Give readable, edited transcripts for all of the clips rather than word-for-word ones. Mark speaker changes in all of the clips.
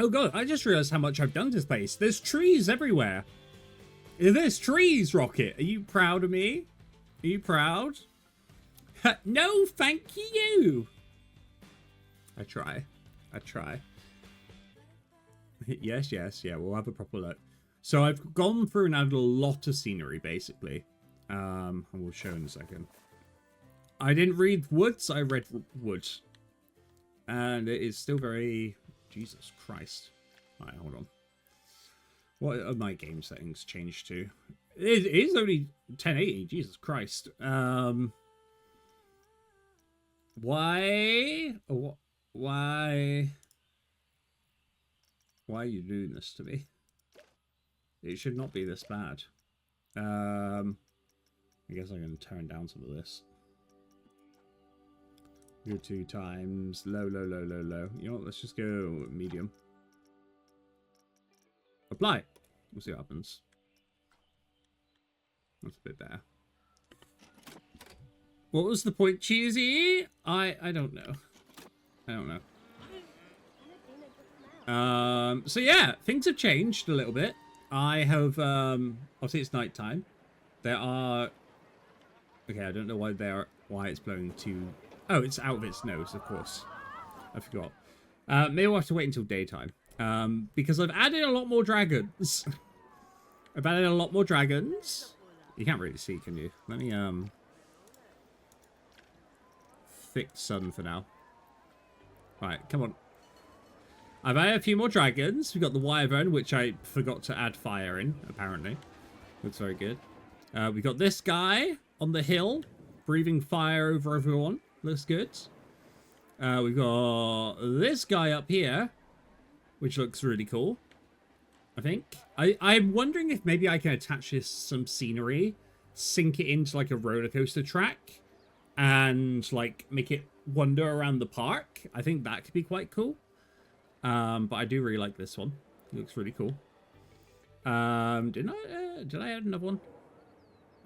Speaker 1: Oh god, I just realized how much I've done to this place. There's trees everywhere. There's trees, Rocket. Are you proud of me? Are you proud? No, thank you. I try. Yes, yeah, we'll have a proper look. So I've gone through and added a lot of scenery, basically. I will show in a second. I didn't read woods, I read wood. And it is still very... Jesus Christ. Alright, hold on. What are my game settings changed to? It is only 1080, Jesus Christ. Why? Why are you doing this to me? It should not be this bad. I guess I'm going to turn down some of this. Go 2 times. Low. You know what? Let's just go medium. Apply. We'll see what happens. That's a bit better. What was the point, Cheesy? I don't know. So yeah, things have changed a little bit. I have, obviously it's nighttime. There are... Okay, I don't know why it's blowing too... Oh, it's out of its nose, of course. I forgot. Maybe we'll have to wait until daytime. Because I've added a lot more dragons. I've added a lot more dragons. You can't really see, can you? Let me, fix sun for now. Right, come on. I've added a few more dragons. We've got the wyvern, which I forgot to add fire in, apparently. Looks very good. We've got this guy on the hill, breathing fire over everyone. Looks good. We've got this guy up here, which looks really cool, I think. I'm wondering if maybe I can attach this some scenery, sink it into like a roller coaster track, and like make it wander around the park. I think that could be quite cool. But I do really like this one. It looks really cool. Did I add another one?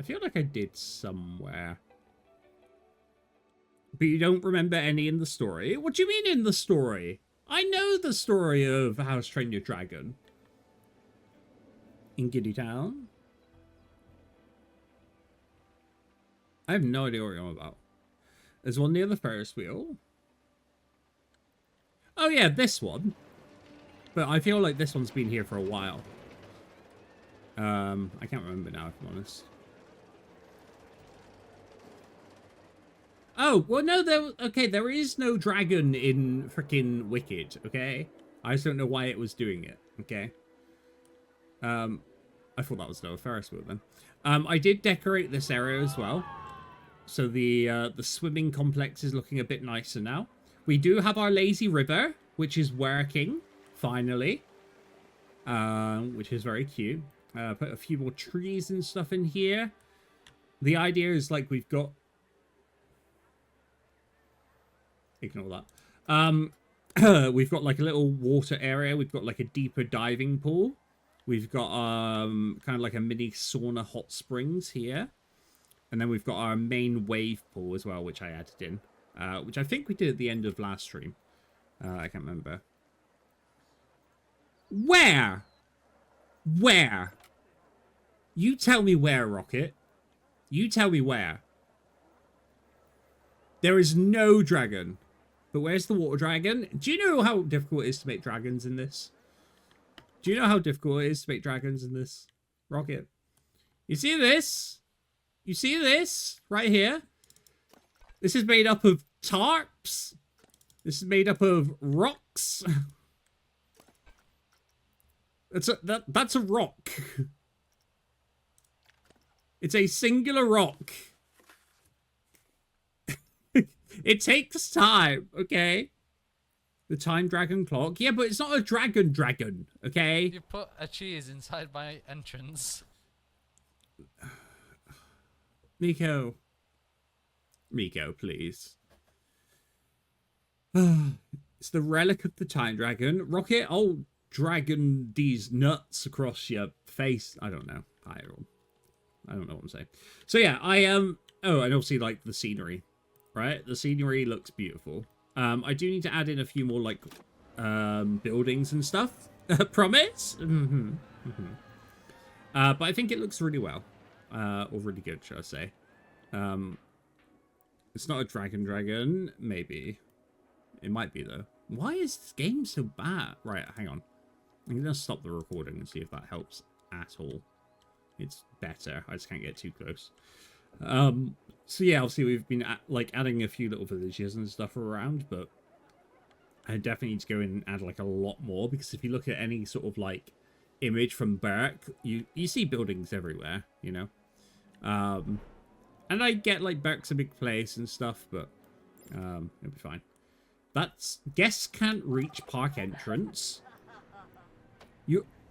Speaker 1: I feel like I did somewhere. But you don't remember any in the story? What do you mean in the story? I know the story of How to Train Your Dragon. In Giddy Town. I have no idea what you're on about. There's one near the Ferris wheel. Oh yeah, this one. But I feel like this one's been here for a while. I can't remember now, if I'm honest. Oh, well, no, there is no dragon in freaking Wicked, okay? I just don't know why it was doing it, okay? I thought that was no Ferris wheel then. I did decorate this area as well. So the swimming complex is looking a bit nicer now. We do have our lazy river, which is working, finally. Which is very cute. Put a few more trees and stuff in here. The idea is, like, we've got... Ignore that. We've got, like, a little water area. We've got, like, a deeper diving pool. We've got, kind of like a mini sauna hot springs here. And then we've got our main wave pool as well, which I added in. Which I think we did at the end of last stream. I can't remember. Where? Where? You tell me where, Rocket. You tell me where. There is no dragon. But where's the water dragon? Do you know how difficult it is to make dragons in this? Do you know how difficult it is to make dragons in this? Rocket. You see this? You see this? Right here? This is made up of tarps. This is made up of rocks. That's a rock. It's a singular rock. It takes time, okay? The time dragon clock. Yeah, but it's not a dragon, okay?
Speaker 2: You put a cheese inside my entrance.
Speaker 1: Miko, please. It's the relic of the time dragon. Rocket, I'll dragon these nuts across your face. I don't know. I don't know what I'm saying. So yeah, I am... Oh, and obviously, like, the scenery, right? The scenery looks beautiful. I do need to add in a few more, like, buildings and stuff. Promise? But I think it looks really well. Or really good, should I say. It's not a dragon, maybe. It might be, though. Why is this game so bad? Right, hang on. I'm going to stop the recording and see if that helps at all. It's better. I just can't get too close. So yeah, obviously we've been adding a few little villages and stuff around, but I definitely need to go in and add like a lot more, because if you look at any sort of like image from Berk, you see buildings everywhere, you know. And I get like Berk's a big place and stuff, but it'll be fine. That's guests can't reach park entrance.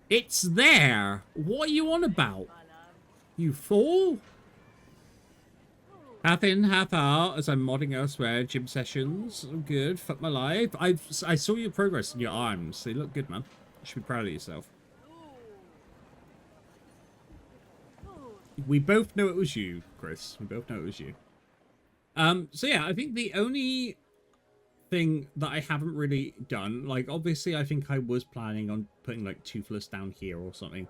Speaker 1: It's there. What are you on about? You fool? Half in, half out, as I'm modding elsewhere. Gym sessions. Oh, good. Fuck my life. I saw your progress in your arms. They look good, man. You should be proud of yourself. We both know it was you, Chris. We both know it was you. So yeah, I think the only thing that I haven't really done, like, obviously I think I was planning on putting like Tuffnut down here or something.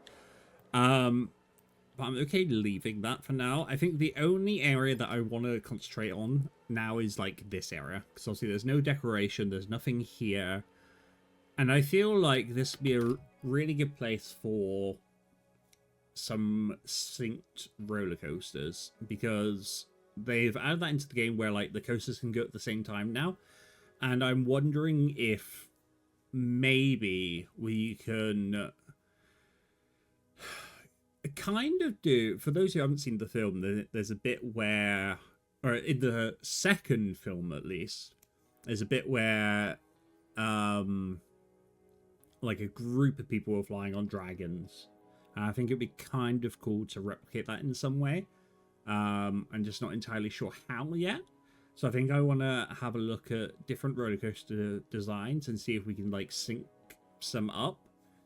Speaker 1: But I'm okay leaving that for now. I think the only area that I want to concentrate on now is like this area, because obviously there's no decoration, there's nothing here, and I feel like this would be a really good place for some synced roller coasters, because they've added that into the game where like the coasters can go at the same time now, and I'm wondering if maybe we can kind of do, for those who haven't seen the film, there's a bit where, or in the second film at least, there's a bit where like a group of people are flying on dragons. And I think it'd be kind of cool to replicate that in some way. I'm just not entirely sure how yet. So I think I want to have a look at different roller coaster designs and see if we can like sync some up.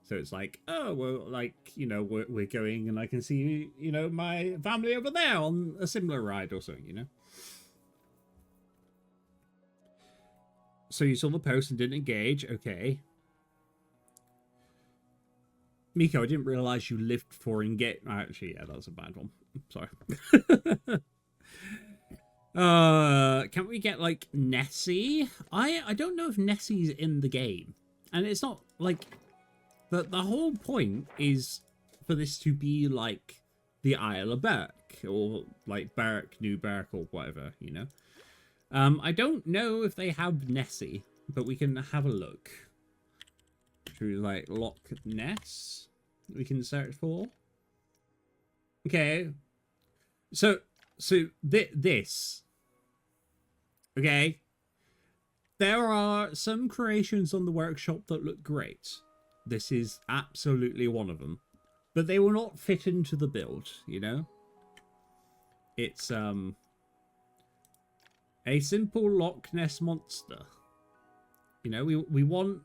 Speaker 1: So it's like, oh, well, like, you know, we're going and I can see, you know, my family over there on a similar ride or something, you know? So you saw the post and didn't engage. Okay. Miko, I didn't realize you lived for engage. Actually, yeah, that was a bad one. Sorry. Can't we get, like, Nessie? I don't know if Nessie's in the game. And it's not, like... The whole point is for this to be like the Isle of Berk, or like Berk, New Berk, or whatever, you know. I don't know if they have Nessie, but we can have a look. Through like Loch Ness, we can search for. Okay, so this. Okay, there are some creations on the workshop that look great. This is absolutely one of them. But they will not fit into the build, you know? It's, a simple Loch Ness monster. You know, we want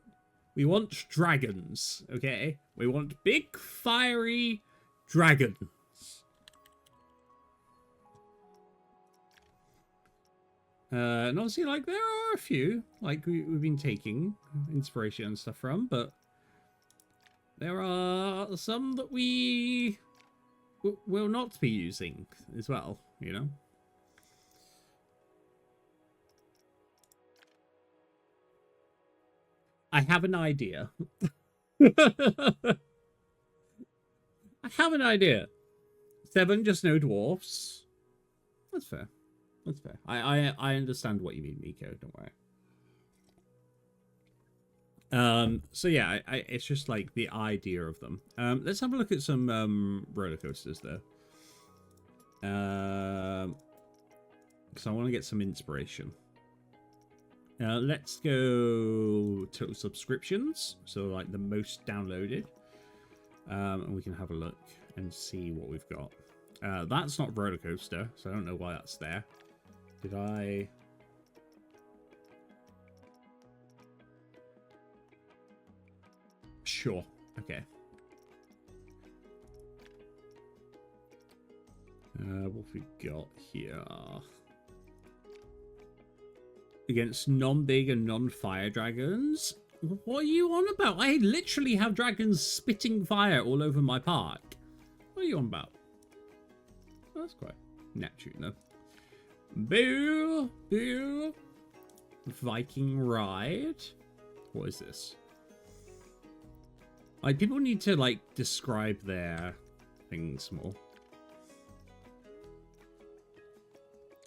Speaker 1: dragons, okay? We want big, fiery dragons. And obviously, like, there are a few, like, we've been taking inspiration and stuff from, but there are some that we will not be using as well, you know? I have an idea. I have an idea. 7, just no dwarfs. That's fair. That's fair. I understand what you mean, Miko. Don't worry. So yeah, it's just like the idea of them. Let's have a look at some roller coasters though. Because I want to get some inspiration. Let's go total subscriptions, so like the most downloaded, and we can have a look and see what we've got. That's not roller coaster, so I don't know why that's there. Did I? Sure. Okay. What have we got here? Against non-big and non-fire dragons. What are you on about? I literally have dragons spitting fire all over my park. What are you on about? Oh, that's quite Neptune, though. Boo! Boo! Viking ride? What is this? Like, people need to, like, describe their things more.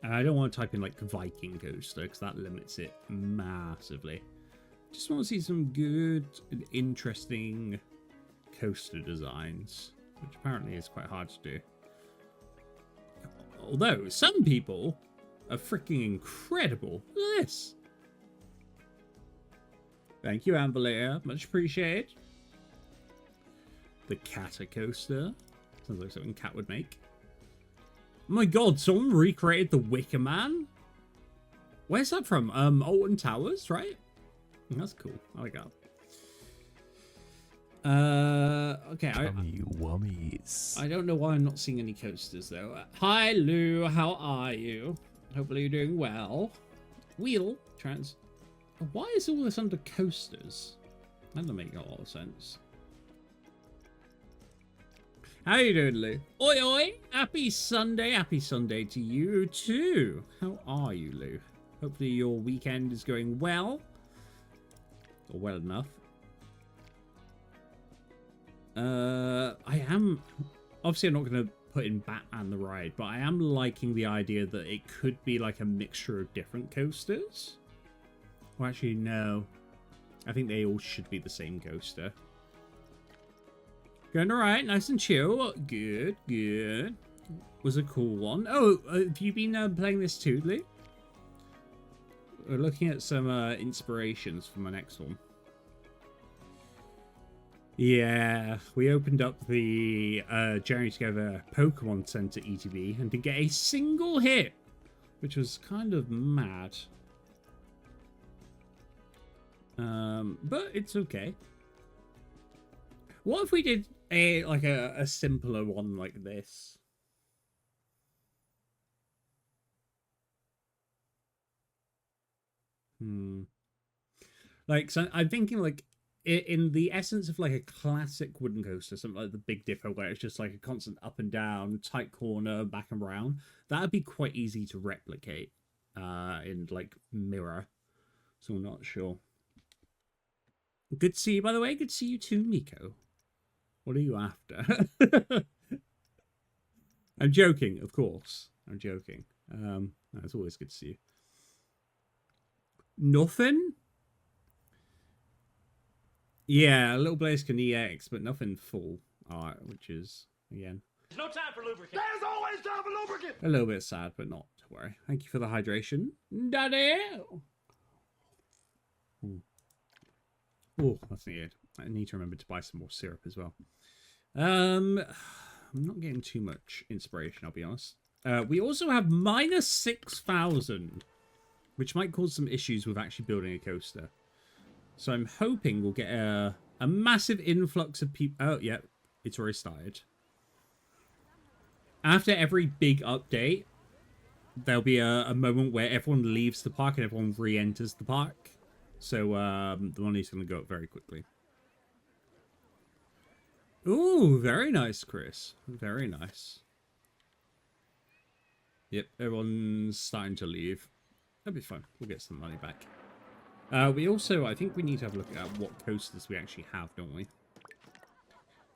Speaker 1: And I don't want to type in, like, Viking coaster, because that limits it massively. Just want to see some good and interesting coaster designs, which apparently is quite hard to do. Although, some people are freaking incredible. Look at this. Thank you, Amberlayer. Much appreciated. The Cata coaster. Sounds like something Cat would make. Oh my god, someone recreated the Wicker Man? Where's that from? Alton Towers, right? That's cool. I like that. Okay.
Speaker 3: Tummy wummies.
Speaker 1: I don't know why I'm not seeing any coasters, though. Hi, Lou. How are you? Hopefully you're doing well. Wheel. Trans. Why is all this under coasters? That doesn't make a lot of sense. How you doing, Lou? Oi, oi. Happy Sunday. Happy Sunday to you, too. How are you, Lou? Hopefully your weekend is going well. Or well enough. I am... Obviously, I'm not going to put in Batman the Ride, but I am liking the idea that it could be like a mixture of different coasters. Well, actually, no. I think they all should be the same coaster. Going alright, nice and chill. Good, good. Was a cool one. Oh, have you been playing this too, Lee? We're looking at some inspirations for my next one. Yeah, we opened up the Journey Together Pokemon Center ETB and didn't get a single hit, which was kind of mad. But it's okay. What if we did a simpler one like this? Like, so I'm thinking like in the essence of like a classic wooden coaster, something like the Big Dipper, where it's just like a constant up and down, tight corner, back and round. That'd be quite easy to replicate in like Mirror. So I'm not sure. Good to see you, by the way. Good to see you too, Nico. What are you after? I'm joking, of course. I'm joking. It's always good to see you. Nothing? Yeah, a little Blaziken EX, but nothing full art, which is, again...
Speaker 4: There's no time for lubricant. There's always time for lubricant.
Speaker 1: A little bit sad, but not to worry. Thank you for the hydration. Daddy! Oh, that's needed. I need to remember to buy some more syrup as well. I'm not getting too much inspiration, I'll be honest. We also have minus 6,000, which might cause some issues with actually building a coaster. So I'm hoping we'll get a massive influx of people. Oh, yeah, it's already started. After every big update, there'll be a moment where everyone leaves the park and everyone re-enters the park. So the money's going to go up very quickly. Ooh, very nice, Chris. Very nice. Yep, everyone's starting to leave. That'll be fun. We'll get some money back. We also, I think we need to have a look at what coasters we actually have, don't we?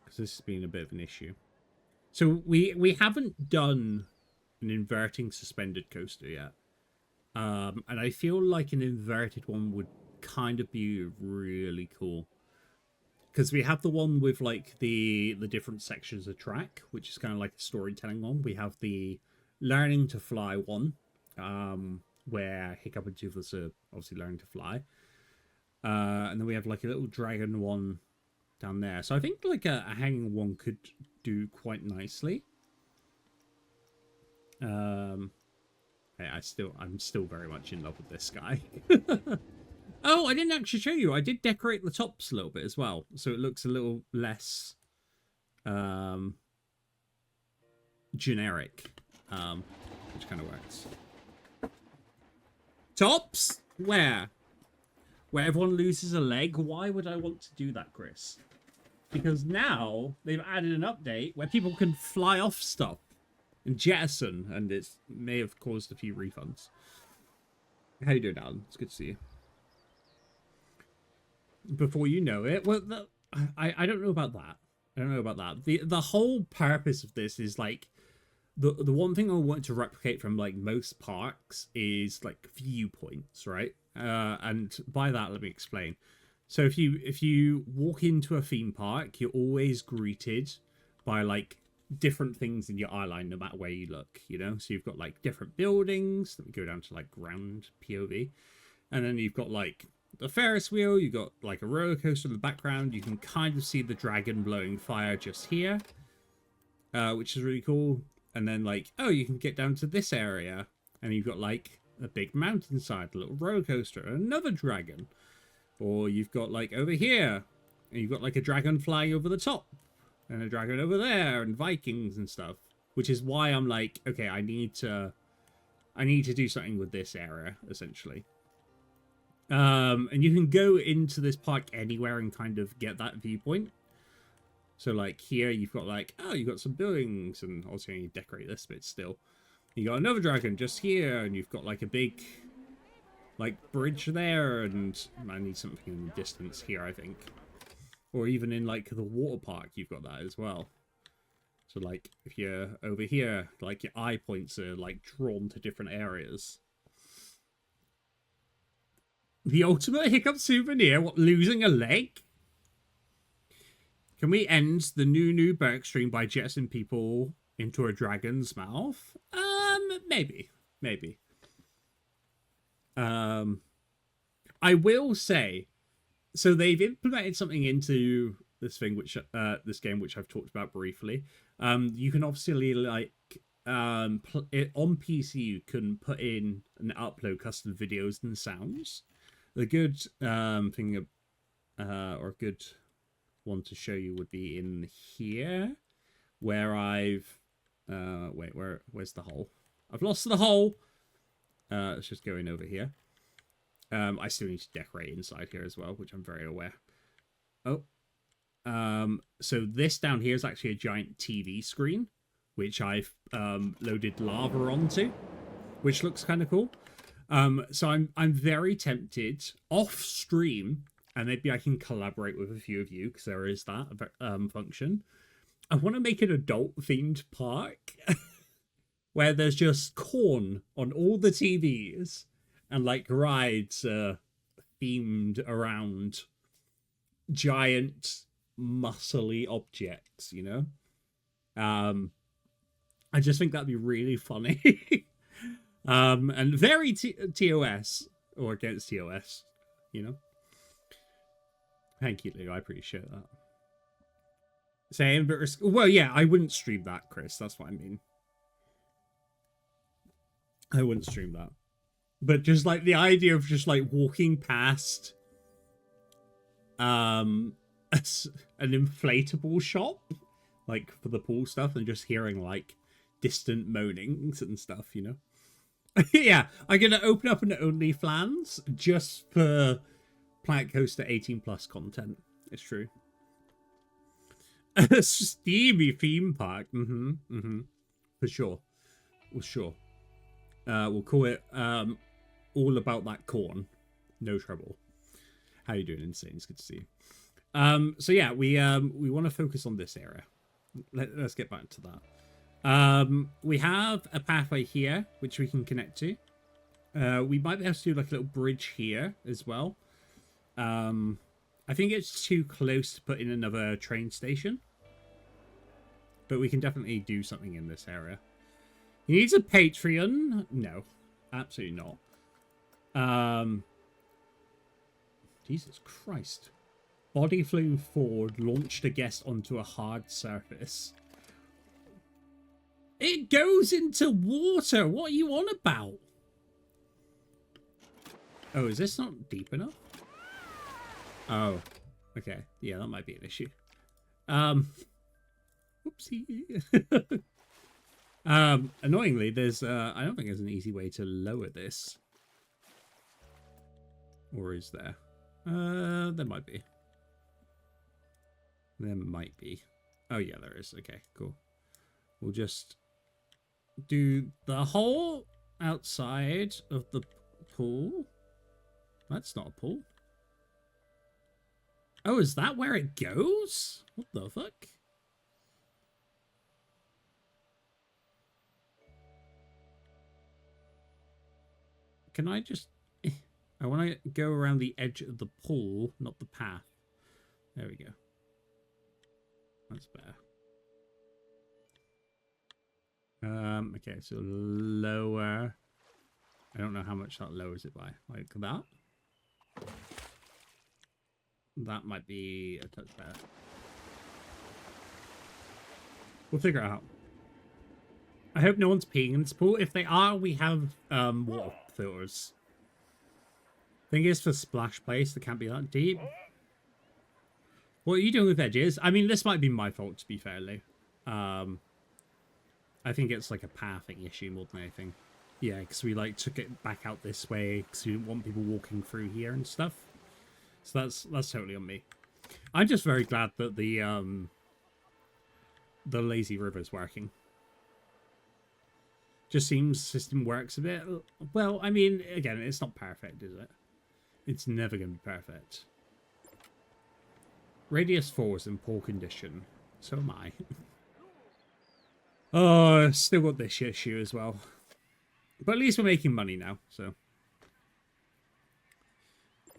Speaker 1: Because this has been a bit of an issue. So we haven't done an inverting suspended coaster yet. And I feel like an inverted one would kind of be really cool. Because we have the one with like the different sections of track, which is kind of like a storytelling one. We have the learning to fly one, where Hiccup and Toothless are obviously learning to fly. And then we have like a little dragon one down there. So I think like a hanging one could do quite nicely. I'm still very much in love with this guy. Oh, I didn't actually show you. I did decorate the tops a little bit as well, so it looks a little less generic, which kind of works. Tops? Where? where everyone loses a leg. Why would I want to do that, Chris? Because now they've added an update where people can fly off stuff and jettison, and it may have caused a few refunds. How you doing, Alan? It's good to see you. Before you know it, well, I don't know about that. I don't know about that. The whole purpose of this is like the one thing I want to replicate from like most parks is like viewpoints, right? And by that, let me explain. So if you walk into a theme park, you're always greeted by like different things in your eye line, no matter where you look, you know? So you've got like different buildings. Let me go down to like ground POV. And then you've got like the Ferris wheel, you got like a roller coaster in the background. You can kind of see the dragon blowing fire just here, which is really cool. And then like, oh, you can get down to this area, and you've got like a big mountainside, a little roller coaster, and another dragon. Or you've got like over here, and you've got like a dragon flying over the top, and a dragon over there, and Vikings and stuff. Which is why I'm like, okay, I need to do something with this area, essentially. And you can go into this park anywhere and kind of get that viewpoint. So like here you've got like, oh, you've got some buildings, and also you decorate this bit still. You got another dragon just here, and you've got like a big like bridge there, and I need something in the distance here, I think. Or even in like the water park, you've got that as well. So like if you're over here, like your eye points are like drawn to different areas. The ultimate hiccup souvenir, what, losing a leg? Can we end the new Berk stream by jetting people into a dragon's mouth? Maybe. I will say, so they've implemented something into this thing, which this game, which I've talked about briefly. You can obviously like on PC, you can put in and upload custom videos and sounds. The good thing, or good one to show you would be in here, where I've wait, where's the hole? I've lost the hole. Let's just go in over here. I still need to decorate inside here as well, which I'm very aware. Oh, so this down here is actually a giant TV screen, which I've loaded lava onto, which looks kind of cool. So I'm very tempted off stream, and maybe I can collaborate with a few of you, because there is that function. I want to make an adult themed park where there's just corn on all the TVs, and like rides themed around giant muscly objects, you know? I just think that'd be really funny. And very TOS, or against TOS, you know? Thank you, Lou. I appreciate that. Same, but well, yeah, I wouldn't stream that, Chris. That's what I mean. I wouldn't stream that. But just like the idea of just like walking past an inflatable shop, like for the pool stuff, and just hearing like distant moanings and stuff, you know? Yeah, I'm gonna open up an OnlyFans just for Planet Coaster 18+ content. It's true. A steamy theme park. For sure. Well, sure. We'll call it all about that corn. No trouble. How you doing, Insane? It's good to see you. So yeah, we want to focus on this area. Let's get back to that. We have a pathway here which we can connect to. We might be able to do like a little bridge here as well. I think it's too close to put in another train station, but we can definitely do something in this area. He needs a Patreon? No, absolutely not. Jesus Christ. Body flew forward, launched a guest onto a hard surface. It goes into water. What are you on about? Oh, is this not deep enough? Oh, okay. Yeah, that might be an issue. Whoopsie. Annoyingly, there's I don't think there's an easy way to lower this. Or is there? There might be. There might be. Oh yeah, there is. Okay, cool. We'll just do the hole outside of the pool. That's not a pool. Oh, is that where it goes? What the fuck? Can I just... I want to go around the edge of the pool, not the path. There we go. That's better. Okay, so lower. I don't know how much that lowers it by. Like that? That might be a touch better. We'll figure it out. I hope no one's peeing in this pool. If they are, we have water filters. Thing is, for splash place, they can't be that deep. What are you doing with edges? I mean, this might be my fault, to be fairly. I think it's like a pathing issue more than anything. Yeah, because we like took it back out this way because we didn't want people walking through here and stuff. So that's totally on me. I'm just very glad that the lazy river's working. Just seems system works a bit. Well, I mean, again, it's not perfect, is it? It's never going to be perfect. Radius 4 is in poor condition. So am I. Oh, still got this issue as well. But at least we're making money now, so.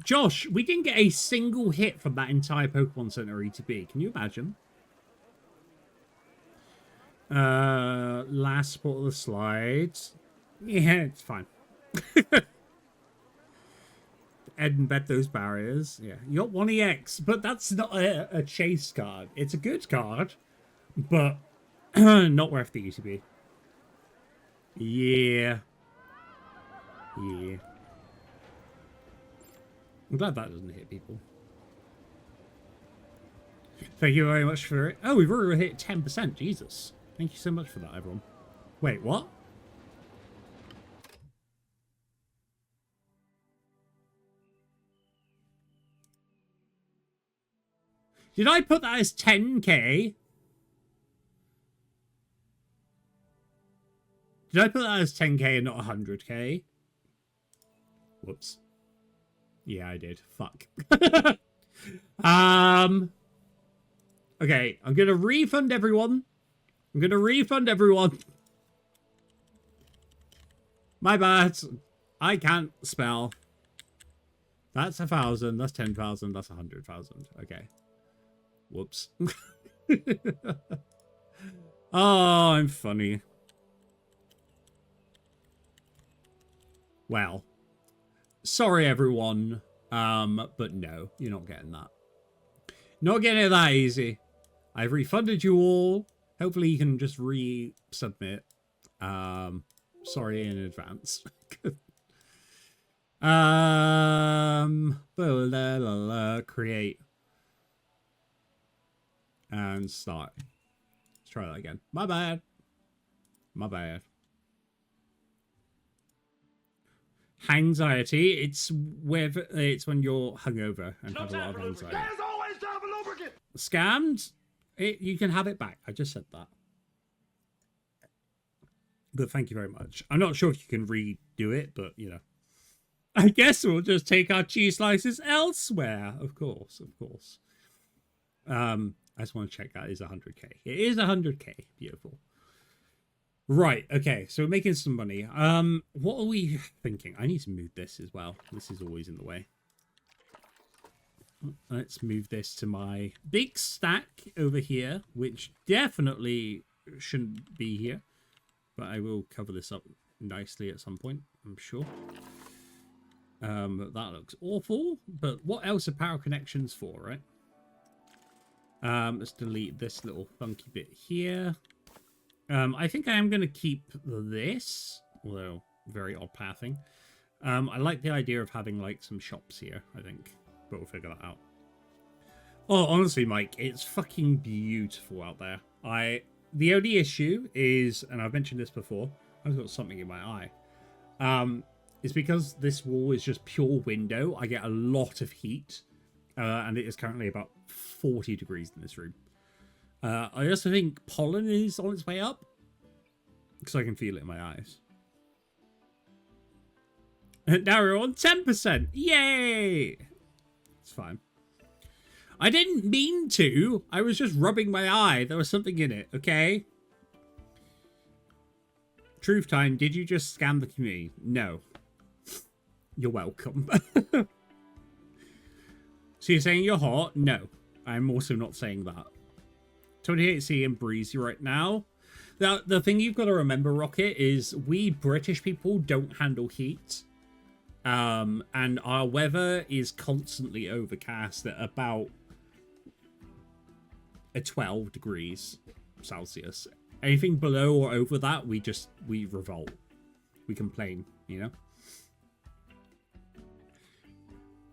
Speaker 1: Josh, we didn't get a single hit from that entire Pokemon Center ETB. Can you imagine? Last spot of the slides. Yeah, it's fine. Embed those barriers. Yeah, you got 1 EX, but that's not a chase card. It's a good card, but not worth the ETB. Yeah. Yeah. I'm glad that doesn't hit people. Thank you very much for it. Oh, we've already hit 10%. Jesus. Thank you so much for that, everyone. Wait, what? Did I put that as 10k? Did I put that as 10k and not 100k? Whoops. Yeah, I did. Fuck. Okay, I'm gonna refund everyone. My bad. I can't spell. That's 1,000. That's 10,000. That's 100,000. Okay. Whoops. Oh, I'm funny. Well, sorry everyone, but no, you're not getting that. Not getting it that easy. I've refunded you all. Hopefully you can just resubmit. Sorry in advance. Create. And start. Let's try that again. My bad. My bad. Anxiety. It's when you're hungover and have a lot of anxiety.
Speaker 4: There's always time for lubricant.
Speaker 1: Scammed. You can have it back. I just said that. But thank you very much. I'm not sure if you can redo it, but you know. I guess we'll just take our cheese slices elsewhere. Of course, of course. I just want to check that is 100k. It is 100k. Beautiful. Right, okay, so we're making some money. What are we thinking? I need to move this as well. This is always in the way. Let's move this to my big stack over here, which definitely shouldn't be here. But I will cover this up nicely at some point, I'm sure. That looks awful. But what else are power connections for, right? Let's delete this little funky bit here. I think I am going to keep this, although very odd pathing. I like the idea of having like some shops here, I think, but we'll figure that out. Oh, honestly, Mike, it's fucking beautiful out there. The only issue is, and I've mentioned this before, I've got something in my eye. is because this wall is just pure window, I get a lot of heat. And it is currently about 40 degrees in this room. I also think pollen is on its way up. Because I can feel it in my eyes. And now we're on 10%. Yay! It's fine. I didn't mean to. I was just rubbing my eye. There was something in it, okay? Truth time, did you just scam the community? No. You're welcome. So you're saying you're hot? No. I'm also not saying that. 28C and breezy right now. The thing you've got to remember, Rocket, is we British people don't handle heat. And our weather is constantly overcast at about 12 degrees Celsius. Anything below or over that, we revolt. We complain, you know?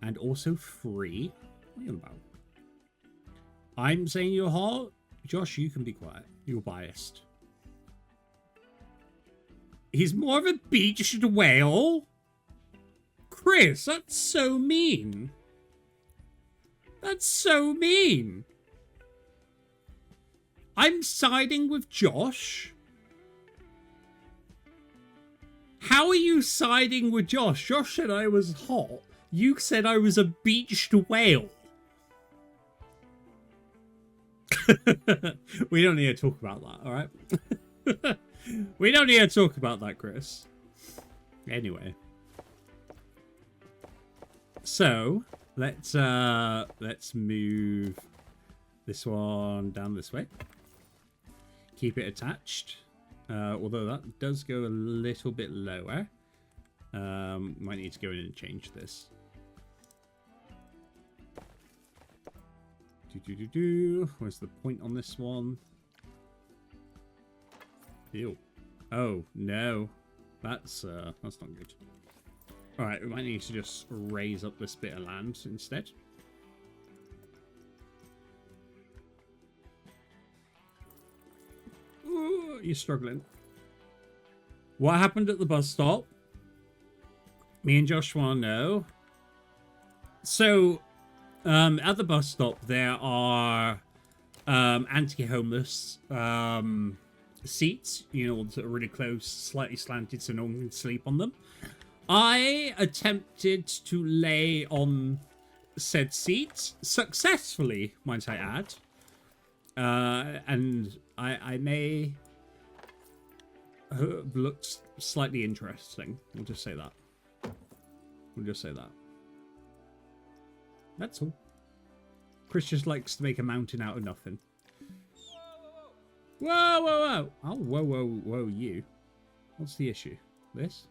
Speaker 1: And also free. What are you on about? I'm saying you're hot. Josh, you can be quiet. You're biased. He's more of a beached whale. Chris, that's so mean. That's so mean. I'm siding with Josh. How are you siding with Josh? Josh said I was hot. You said I was a beached whale. We don't need to talk about that, alright? We don't need to talk about that, Chris. Anyway. So, let's move this one down this way. Keep it attached. Although that does go a little bit lower. Might need to go in and change this. Where's the point on this one? Ew. Oh, no. That's not good. Alright, we might need to just raise up this bit of land instead. Ooh, you're struggling. What happened at the bus stop? Me and Josh want to know. So, at the bus stop, there are anti-homeless seats, you know, ones that are really close, slightly slanted so no one can sleep on them. I attempted to lay on said seats, successfully, might I add. And I may have looked slightly interesting. We'll just say that. We'll just say that. That's all. Chris just likes to make a mountain out of nothing. Whoa, whoa, whoa. Oh, whoa, whoa, whoa, you. What's the issue? This?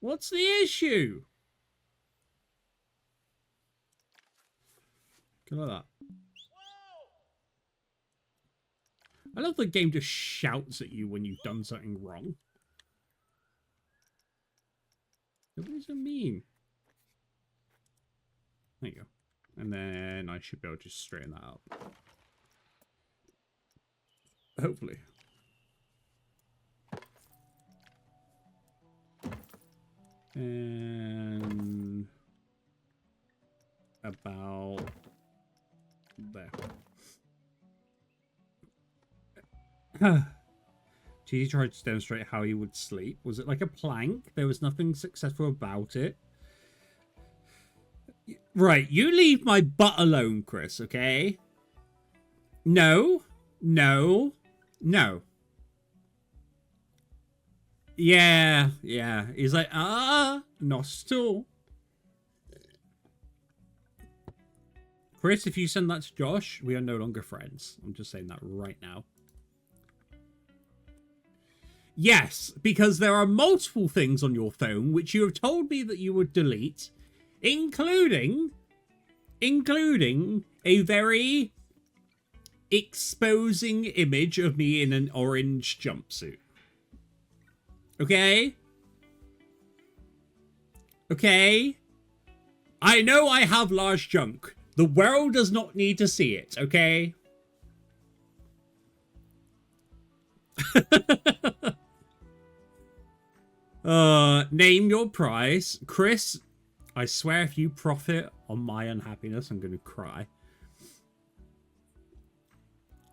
Speaker 1: What's the issue? Go like that. I love the game just shouts at you when you've done something wrong. What does it mean? There you go. And then I should be able to just straighten that up. Hopefully. And about there. Cheesy tried to demonstrate how he would sleep. Was it like a plank? There was nothing successful about it. Right, you leave my butt alone, Chris, okay? No. No. No. Yeah, yeah. He's like, not at all. Chris, if you send that to Josh, we are no longer friends. I'm just saying that right now. Yes, because there are multiple things on your phone which you have told me that you would delete, including a very exposing image of me in an orange jumpsuit. Okay? Okay? I know I have large junk. The world does not need to see it, okay? Name your price. Chris, I swear if you profit on my unhappiness, I'm going to cry.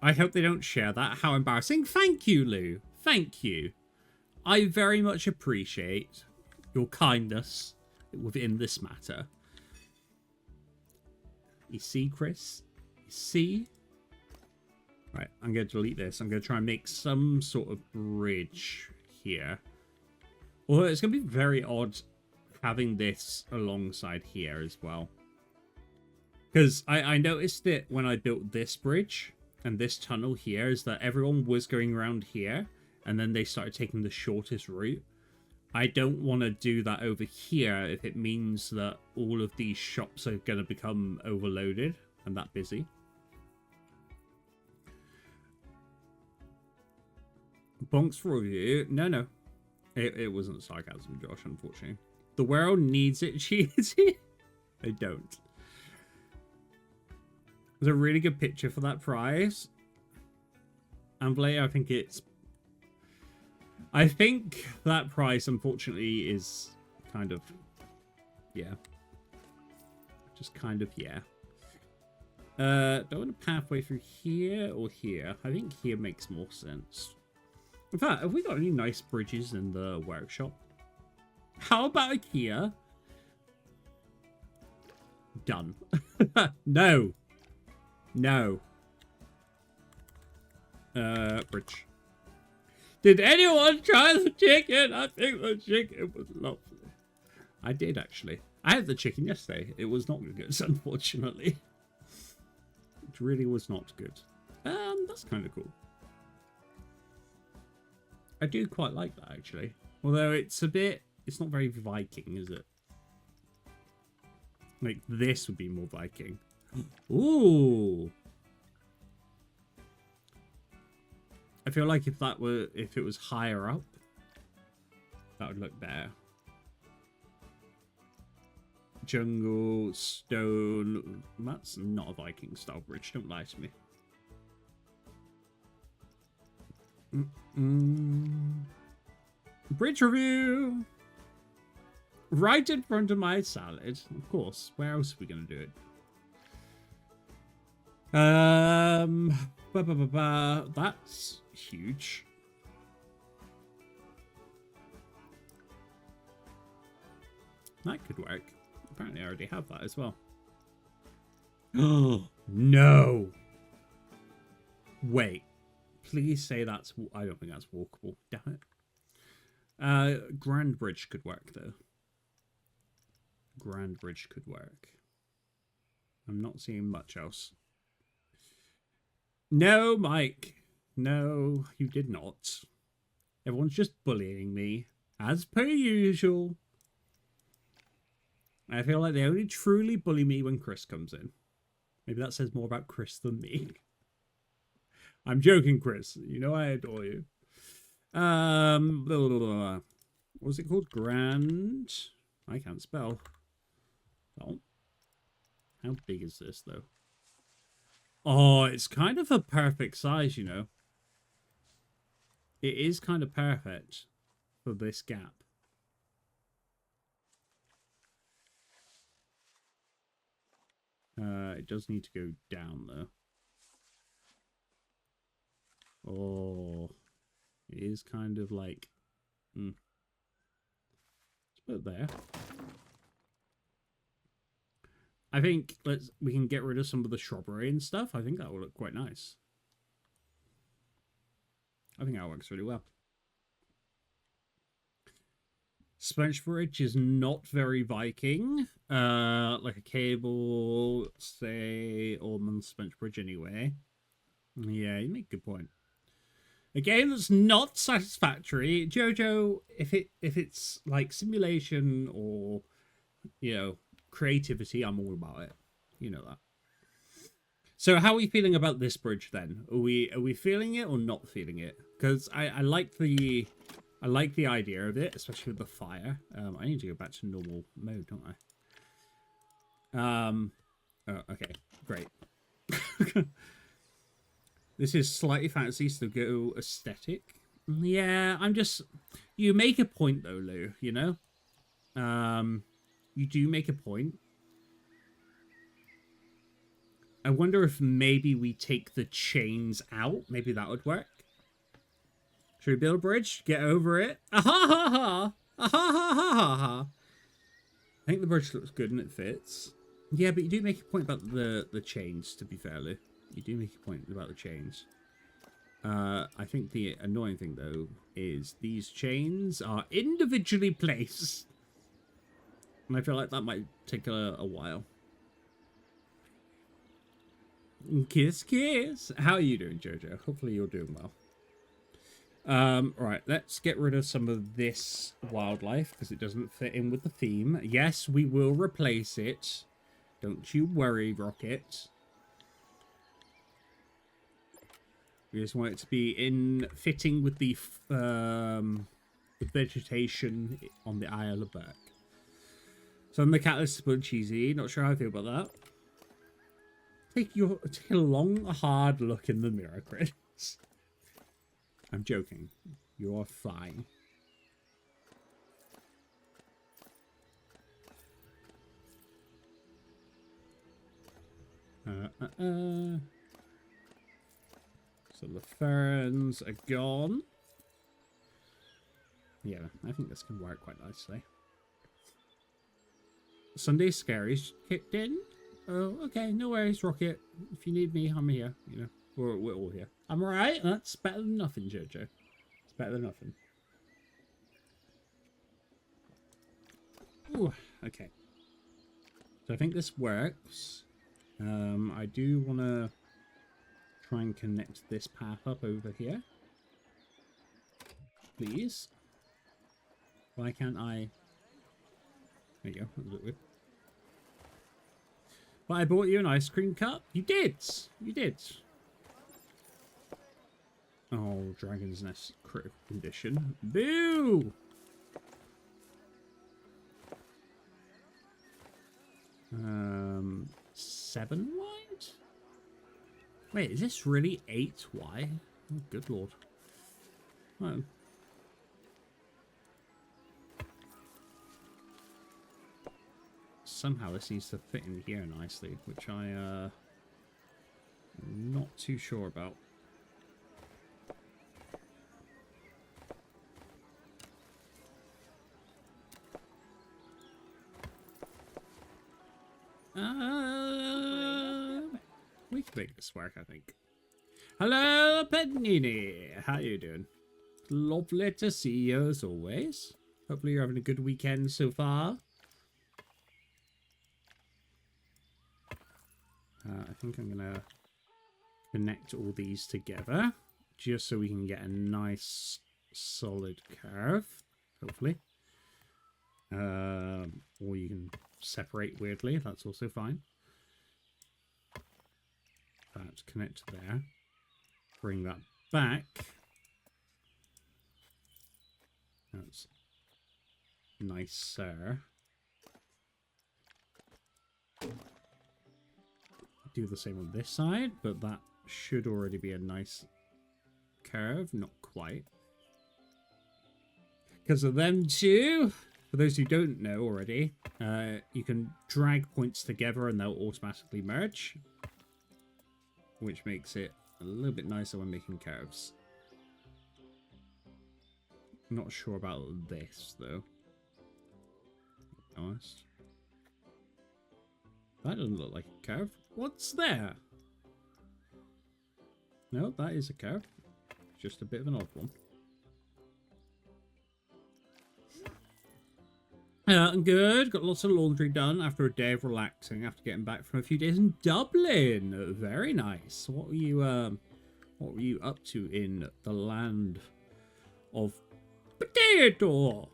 Speaker 1: I hope they don't share that. How embarrassing. Thank you, Lou. Thank you. I very much appreciate your kindness within this matter. You see, Chris? You see? Right, I'm going to delete this. I'm going to try and make some sort of bridge here. Although it's going to be very odd having this alongside here as well. Because I noticed it when I built this bridge and this tunnel here, is that everyone was going around here and then they started taking the shortest route. I don't want to do that over here if it means that all of these shops are going to become overloaded and that busy. Bonks for review. No. It wasn't sarcasm, Josh, unfortunately. The world needs it, cheesy. They don't. There's a really good picture for that prize. Amblay, I think that price, unfortunately, is kind of, yeah. Just kind of, yeah. Do I want a pathway through here or here? I think here makes more sense. In fact, have we got any nice bridges in the workshop? How about IKEA? Done. No. No. Bridge. Did anyone try the chicken? I think the chicken was lovely. I did, actually. I had the chicken yesterday. It was not good, unfortunately. It really was not good. That's kind of cool. I do quite like that, actually. Although it's not very Viking, is it? Like, this would be more Viking. Ooh! I feel like if it was higher up, that would look better. Jungle, stone. That's not a Viking style bridge, don't lie to me. Bridge review! Right in front of my salad. Of course. Where else are we going to do it? That's huge. That could work. Apparently I already have that as well. Oh, no! Wait. Please say that's... I don't think that's walkable. Damn it. Grand Bridge could work, though. Grand Bridge could work. I'm not seeing much else. No, Mike. No, you did not. Everyone's just bullying me, as per usual. I feel like they only truly bully me when Chris comes in. Maybe that says more about Chris than me. I'm joking, Chris. You know I adore you. Blah, blah, blah, blah. What was it called? Grand... I can't spell. Oh. How big is this, though? Oh, it's kind of a perfect size, you know. It is kind of perfect for this gap. It does need to go down, though. Oh, it is kind of like... Let's put it there. I think we can get rid of some of the shrubbery and stuff. I think that will look quite nice. I think that works really well. Sponge Bridge is not very Viking. Like a cable, say, Ormond Sponge Bridge anyway. Yeah, you make a good point. A game that's not satisfactory, Jojo, if it's like simulation or, you know, creativity, I'm all about it. You know that. So how are we feeling about this bridge then? Are we feeling it or not feeling it? Because I like the idea of it, especially with the fire. I need to go back to normal mode, don't I? Oh, okay, great. This is slightly fancy, so go aesthetic. Yeah, I'm just... You make a point, though, Lou, you know? You do make a point. I wonder if maybe we take the chains out. Maybe that would work. Should we build a bridge? Get over it. Ah ha ha ha! Ah ha ha ha ha ha! I think the bridge looks good and it fits. Yeah, but you do make a point about the chains, to be fair, Lou. You do make a point about the chains. I think the annoying thing, though, is these chains are individually placed. And I feel like that might take a while. Kiss, kiss. How are you doing, Jojo? Hopefully you're doing well. Right, let's get rid of some of this wildlife because it doesn't fit in with the theme. Yes, we will replace it. Don't you worry, Rocket. We just want it to be in fitting with the vegetation on the Isle of Burke. So I'm the catalyst to put cheesy. Not sure how I feel about that. Take a long, hard look in the mirror, Chris. I'm joking. You're fine. So the ferns are gone. Yeah, I think this can work quite nicely. Sunday Scaries kicked in. Oh, okay, no worries, Rocket. If you need me, I'm here. You know, we're all here. I'm alright. That's better than nothing, Jojo. It's better than nothing. Ooh, okay. So I think this works. I do want to try and connect this path up over here. Please. Why can't I... There you go. That was a bit weird. But I bought you an ice cream cup. You did. You did. Oh, Dragon's Nest critical condition. Boo! Um, 7 wide? Wait, is this really 8 wide? Oh, good lord. Oh. Somehow this needs to fit in here nicely, which I'm not too sure about. We can make this work, I think. Hello, Panini. How you doing? Lovely to see you as always. Hopefully you're having a good weekend so far. I think I'm going to connect all these together just so we can get a nice solid curve, hopefully. Or you can separate weirdly, that's also fine. Perhaps connect there. Bring that back. That's nicer. Do the same on this side, but that should already be a nice curve. Not quite. Because of them two, for those who don't know already, you can drag points together and they'll automatically merge, which makes it a little bit nicer when making curves. Not sure about this though, to be honest. That doesn't look like a curve. What's there? No, that is a curve. Just a bit of an odd one. I'm good. Got lots of laundry done after a day of relaxing after getting back from a few days in Dublin. Very nice. What were you up to in the land of potato?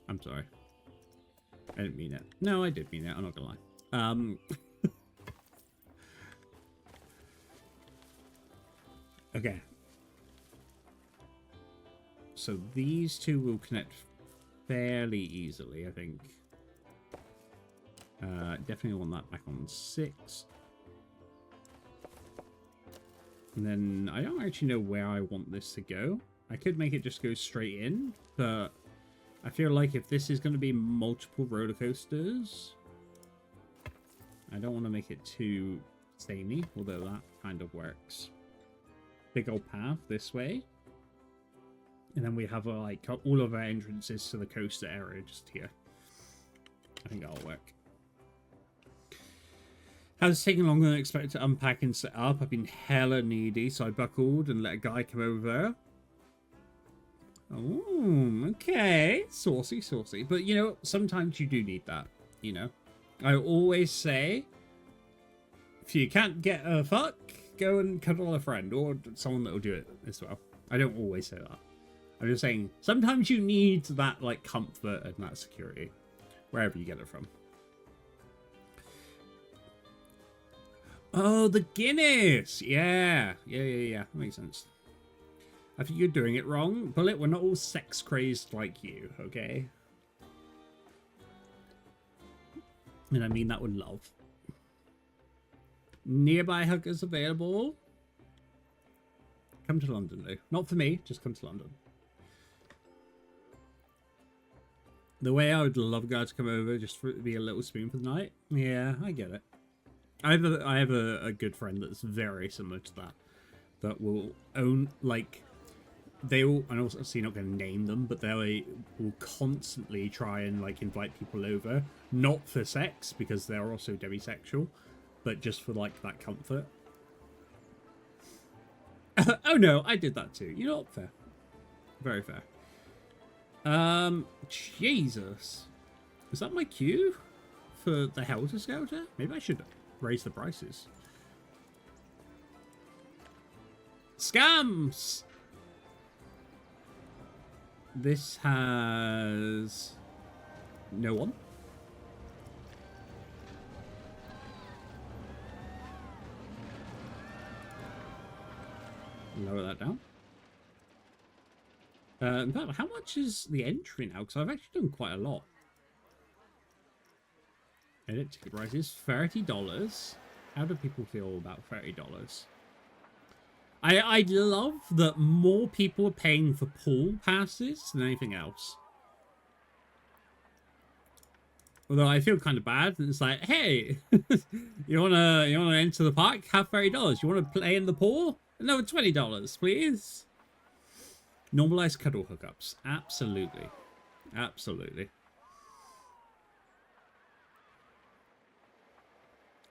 Speaker 1: I'm sorry. I didn't mean it. No, I did mean it. I'm not gonna lie. Okay. So these two will connect fairly easily, I think. Definitely want that back on 6. And then I don't actually know where I want this to go. I could make it just go straight in, but I feel like if this is going to be multiple roller coasters, I don't want to make it too samey, although that kind of works. Big old path this way. And then we have like all of our entrances to the coaster area just here. I think that'll work. Has taken longer than expected to unpack and set up. I've been hella needy, so I buckled and let a guy come over. Oh, okay. Saucy, saucy. But, you know, sometimes you do need that, you know. I always say, if you can't get a fuck, go and cuddle a friend or someone that will do it as well. I don't always say that. I'm just saying, sometimes you need that, like, comfort and that security, wherever you get it from. Oh, the Guinness! Yeah. That makes sense. I think you're doing it wrong. Bullet, we're not all sex crazed like you, okay? And I mean that with love. Nearby hookers available. Come to London, though. Not for me, just come to London. The way I would love a guy to come over just for it to be a little spoon for the night. Yeah, I get it. I have a good friend that's very similar to that. That will own, like, they all, and also see, not going to name them, but they will constantly try and, like, invite people over. Not for sex, because they're also demisexual, but just for, like, that comfort. Oh no, I did that too. You know what? Fair. Very fair. Jesus. Is that my cue for the Helter Skelter? Maybe I should raise the prices. Scams! This has no one. Lower that down. In fact, how much is the entry now? Because I've actually done quite a lot. Edit ticket prices, $30. How do people feel about $30? I love that more people are paying for pool passes than anything else. Although I feel kind of bad. It's like, hey, you wanna enter the park? Have $30. You wanna play in the pool? Another $20, please. Normalize cuddle hookups. Absolutely. Absolutely.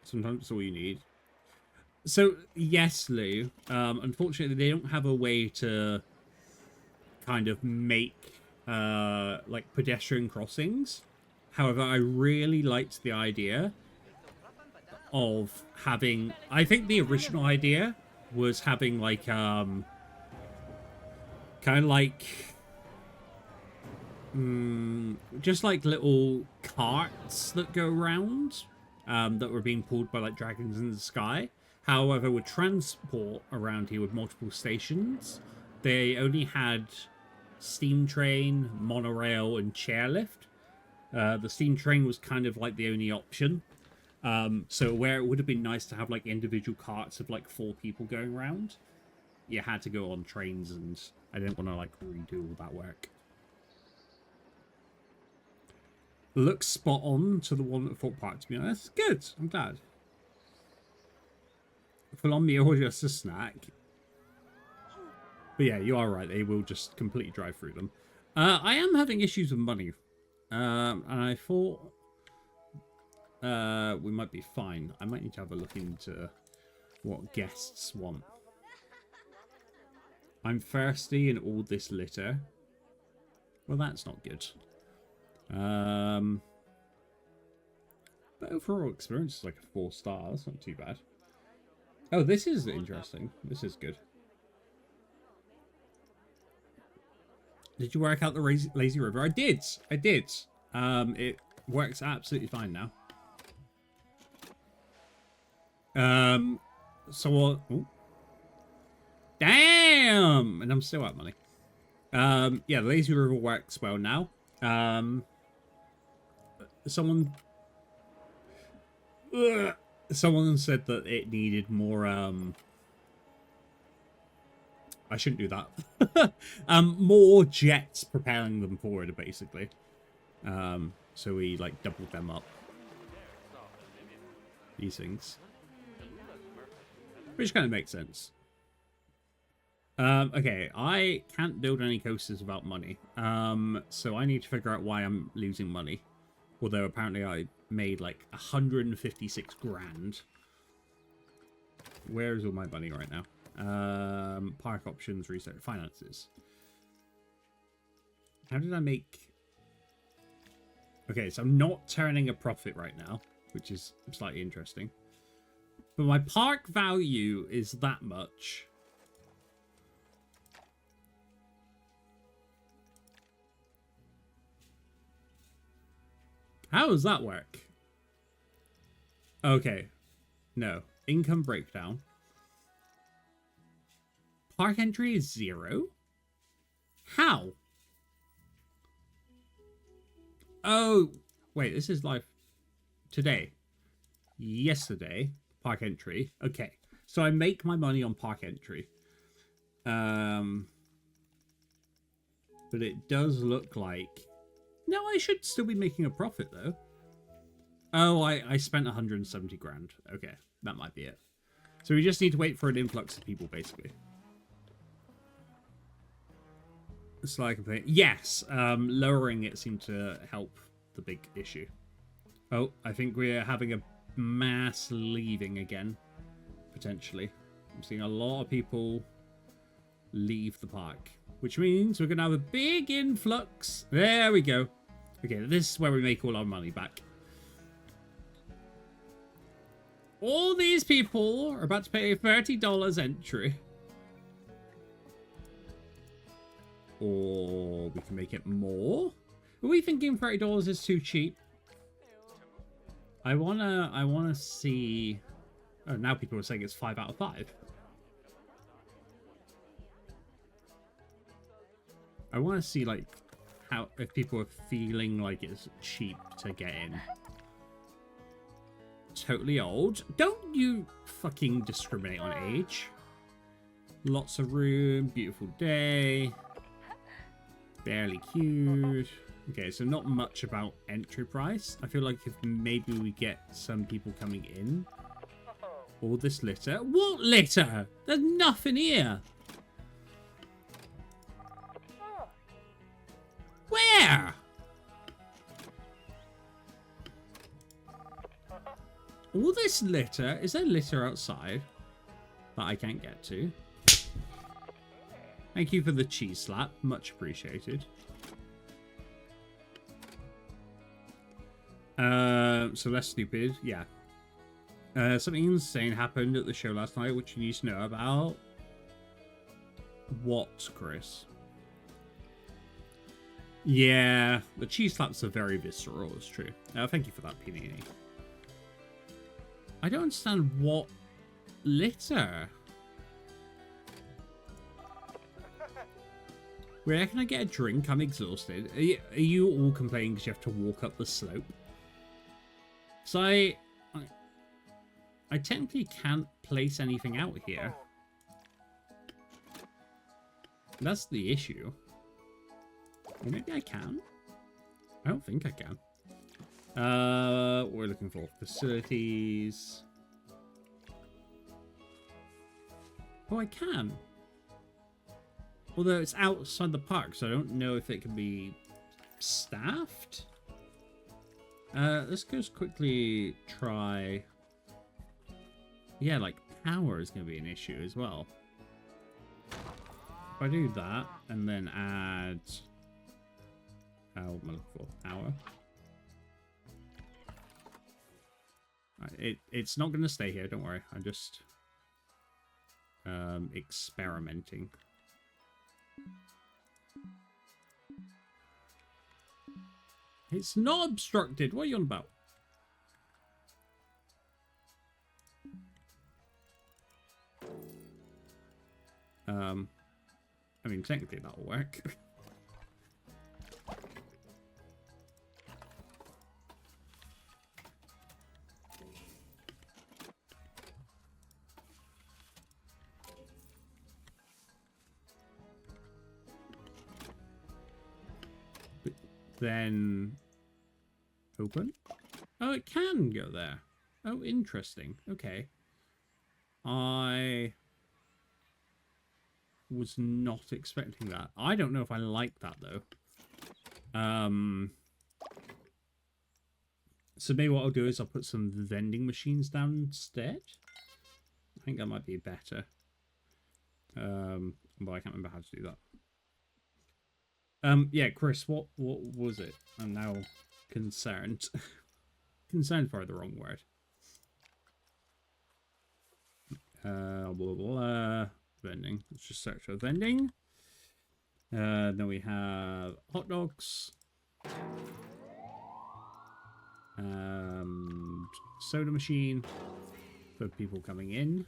Speaker 1: Sometimes it's all you need. So, yes, Lou. Unfortunately, they don't have a way to kind of make, like, pedestrian crossings. However, I really liked the idea of having... I think the original idea was having, like, kind of like... just, like, little carts that go around. That were being pulled by, like, dragons in the sky. However, with transport around here with multiple stations, they only had steam train, monorail, and chairlift. The steam train was kind of like the only option. So where it would have been nice to have, like, individual carts of, like, 4 people going around, you had to go on trains, and I didn't want to, like, redo all that work. Looks spot on to the one at Thorpe Park, to be honest. Good, I'm glad. Full on meal or just a snack. But yeah, you are right. They will just completely drive through them. I am having issues with money. And I thought we might be fine. I might need to have a look into what guests want. I'm thirsty in all this litter. Well, that's not good. But overall experience is like a 4 star. That's not too bad. Oh, this is interesting. This is good. Did you work out the lazy river? I did. I did. It works absolutely fine now. So what? Oh. Damn! And I'm still out of money. Yeah, the lazy river works well now. Someone said that it needed more I shouldn't do that. More jets propelling them forward, basically. So we, like, doubled them up. These things. Which kind of makes sense. Okay, I can't build any coasters without money. So I need to figure out why I'm losing money. Although apparently I made like 156 grand. Where is all my money right now? Park options, research, finances. How did I make... Okay, so I'm not turning a profit right now, which is slightly interesting. But my park value is that much. How does that work? Okay. No. Income breakdown. Park entry is 0? How? Oh, wait, this is live today. Yesterday, park entry. Okay. So I make my money on park entry. But it does look like... No, I should still be making a profit, though. Oh, I spent 170 grand. Okay, that might be it. So we just need to wait for an influx of people, basically. So I can play. Yes, lowering it seemed to help the big issue. Oh, I think we're having a mass leaving again, potentially. I'm seeing a lot of people leave the park, which means we're going to have a big influx. There we go. Okay, this is where we make all our money back. All these people are about to pay $30 entry. Or we can make it more. Are we thinking $30 is too cheap? I wanna see. Oh, now people are saying it's 5 out of 5. I want to see like how if people are feeling like it's cheap to get in. Totally old. Don't you fucking discriminate on age. Lots of room. Beautiful day. Barely cute. Okay, so not much about entry price. I feel like if maybe we get some people coming in. All this litter. What litter? There's nothing here. Where? All this litter? Is there litter outside that I can't get to? Thank you for the cheese slap. Much appreciated. So less stupid. Yeah. Something insane happened at the show last night, which you need to know about. What, Chris? Yeah, the cheese slaps are very visceral, it's true. Thank you for that, Panini. I don't understand what litter. Where can I get a drink? I'm exhausted. Are you all complaining because you have to walk up the slope? So I technically can't place anything out here. That's the issue. Or maybe I can. I don't think I can. What we're looking for facilities. Oh, I can. Although it's outside the park, so I don't know if it can be staffed. Let's just quickly try. Yeah, like power is going to be an issue as well. If I do that and then add. What am I looking for? Power. Right, it's not going to stay here. Don't worry. I'm just experimenting. It's not obstructed. What are you on about? I mean, technically that'll work. then open. Oh, it can go there. Oh, interesting. Okay. I was not expecting that. I don't know if I like that, though. So maybe what I'll do is I'll put some vending machines down instead. I think that might be better. But I can't remember how to do that. Yeah, Chris, what was it? I'm now concerned. Concerned, probably the wrong word. Blah, blah, blah. Vending. Let's just search for vending. Then we have hot dogs. Soda machine for people coming in.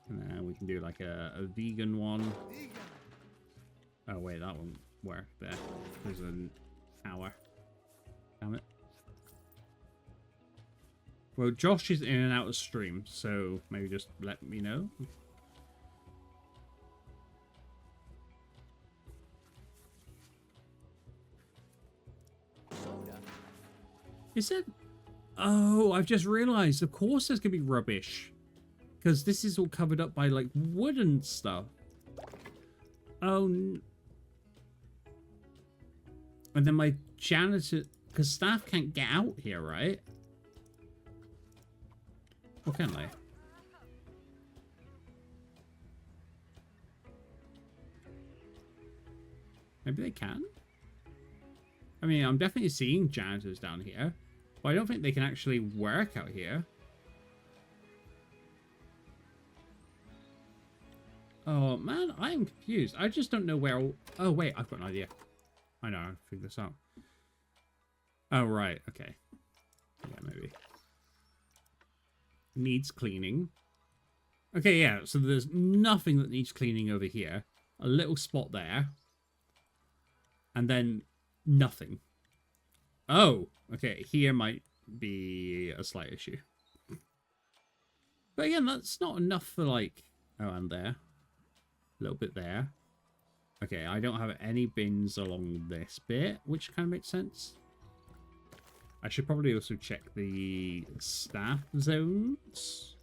Speaker 1: And then we can do like a vegan one. Oh wait, that won't work there. There's an hour. Damn it. Well, Josh is in and out of stream, so maybe just let me know. Is it? Oh, I've just realised. Of course there's going to be rubbish. Because this is all covered up by, like, wooden stuff. Oh. And then my janitor... Because staff can't get out here, right? Or can they? Maybe they can? I mean, I'm definitely seeing janitors down here. But I don't think they can actually work out here. Oh, man, I am confused. I just don't know where... Oh, wait, I've got an idea. I know, I'll figure this out. Oh, right, okay. Yeah, maybe. Needs cleaning. Okay, yeah, so there's nothing that needs cleaning over here. A little spot there. And then nothing. Oh, okay, here might be a slight issue. But again, that's not enough for like... Oh, and there. A little bit there. Okay, I don't have any bins along this bit, which kind of makes sense. I should probably also check the staff zones.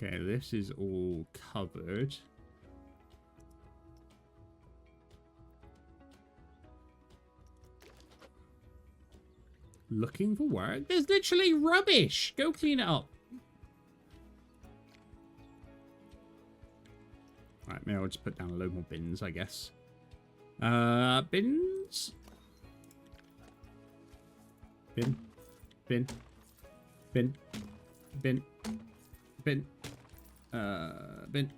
Speaker 1: Okay, this is all covered. Looking for work? There's literally rubbish! Go clean it up. Right, maybe I'll just put down a load more bins, I guess. Bins? Bin. Bin. Bin. Bin. Bin. Bin.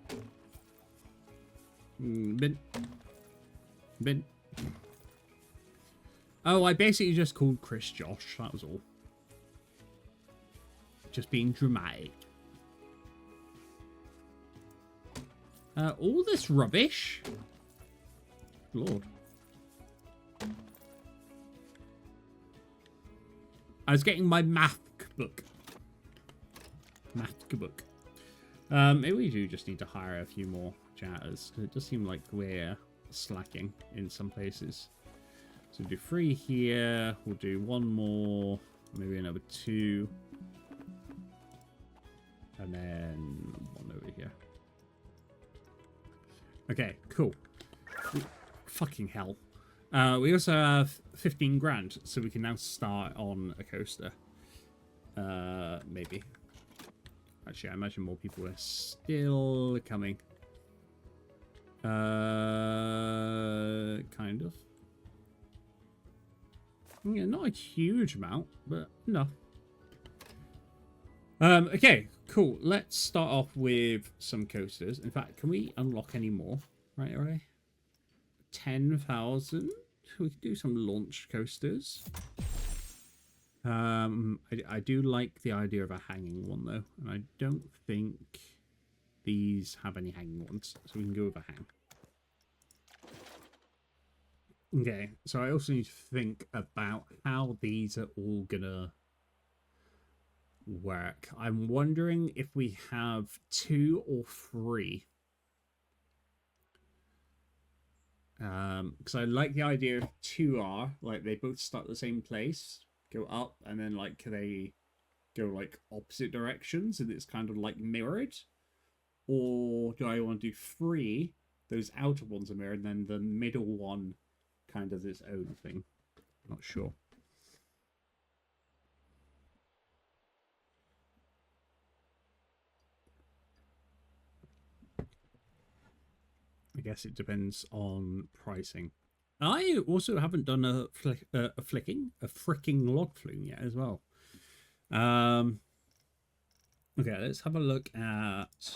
Speaker 1: Bin. Bin. Oh, I basically just called Chris Josh, that was all. Just being dramatic. All this rubbish? Lord. I was getting my math book. Math book. Maybe we do just need to hire a few more janitors, because it does seem like we're slacking in some places. So we'll do 3 here, we'll do 1 more, maybe another 2. And then 1 over here. Okay, cool. Fucking hell. We also have 15 grand, so we can now start on a coaster. Maybe. Actually, I imagine more people are still coming. Kind of. Yeah, not a huge amount, but enough. Okay, cool. Let's start off with some coasters. In fact, can we unlock any more? Right away. 10,000. We can do some launch coasters. I do like the idea of a hanging one, though. And I don't think these have any hanging ones. So we can go with a hang. Okay, so I also need to think about how these are all gonna work. I'm wondering if we have 2 or 3 Because I like the idea of 2R, like they both start the same place, go up, and then like they go like opposite directions, and it's kind of like mirrored. Or do I want to do 3? Those outer ones are mirrored, and then the middle one kind of its own thing. Not sure. I guess it depends on pricing. I also haven't done a fricking log flume yet as well. Okay, let's have a look at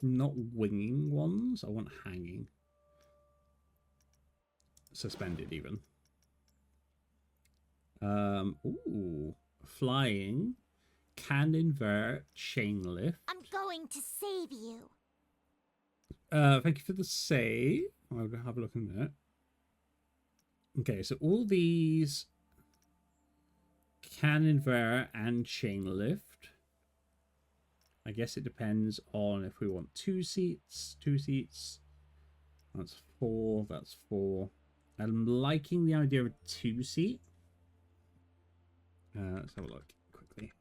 Speaker 1: not winging ones. I want hanging, suspended even. Ooh, flying, can invert, chain lift.
Speaker 5: I'm going to save you.
Speaker 1: Thank you for the save. I'll have a look in a minute. Okay, so all these can invert and chain lift. I guess it depends on if we want 2 seats. 2 seats. That's 4. That's 4. I'm liking the idea of a 2-seat. Let's have a look quickly.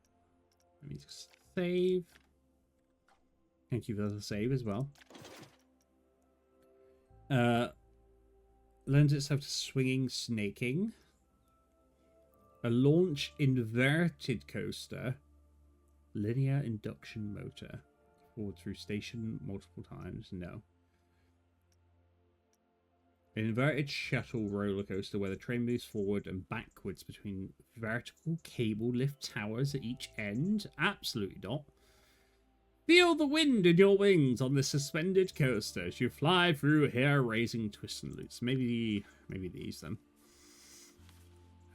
Speaker 1: Let me just save. Thank you for the save as well. Lends itself to swinging, snaking. A launch inverted coaster. Linear induction motor. Forward through station multiple times. No. An inverted shuttle roller coaster where the train moves forward and backwards between vertical cable lift towers at each end. Absolutely not. Feel the wind in your wings on this suspended coaster as you fly through hair-raising twists and loops. Maybe these then.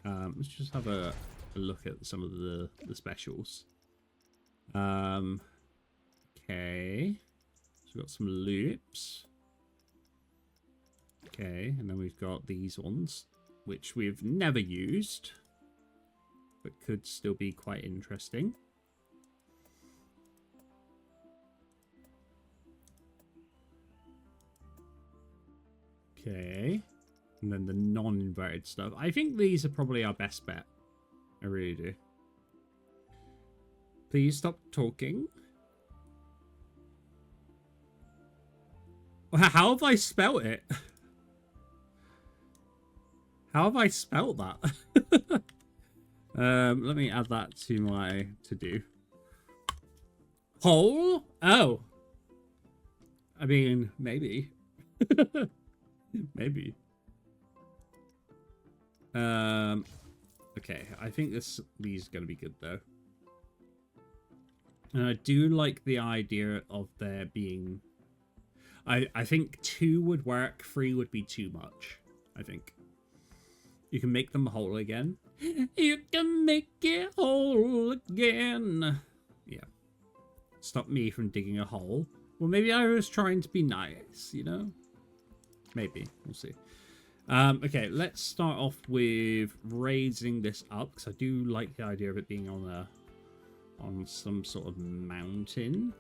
Speaker 1: Let's just have a look at some of the specials. Okay. So we've got some loops. Okay, and then we've got these ones, which we've never used, but could still be quite interesting. Okay, and then the non-inverted stuff. I think these are probably our best bet. I really do. Please stop talking. How have I spelt it? How have I spelt that? Let me add that to my to-do. Hole? Oh. I mean, maybe. Maybe. Okay, I think these are going to be good, though. And I do like the idea of there being... I think 2 would work, 3 would be too much, I think. You can make them whole again. You can make it whole again. Yeah. Stop me from digging a hole. Well, maybe I was trying to be nice, you know? Maybe. We'll see. Okay, let's start off with raising this up, because I do like the idea of it being on some sort of mountain.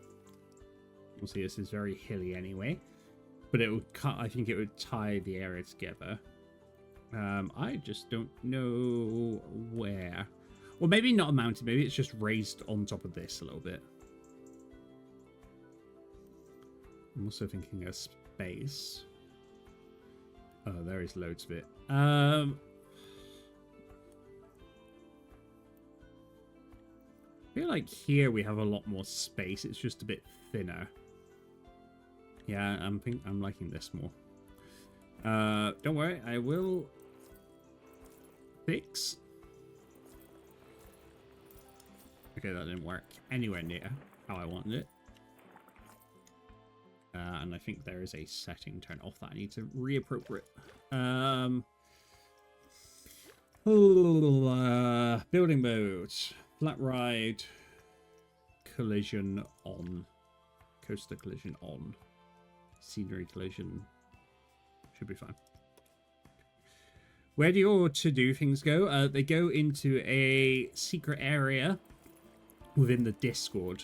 Speaker 1: We'll see, this is very hilly anyway. But it would cut, I think it would tie the area together. I just don't know where. Well, maybe not a mountain. Maybe it's just raised on top of this a little bit. I'm also thinking a space. Oh, there is loads of it. I feel like here we have a lot more space. It's just a bit thinner. Yeah, I'm liking this more. Don't worry, I will fix. Okay, that didn't work anywhere near how I wanted it. And I think there is a setting turned off that I need to reappropriate. Building mode, flat ride, collision on, coaster collision on, scenery collision. Should be fine. Where do your to-do things go? They go into a secret area within the Discord,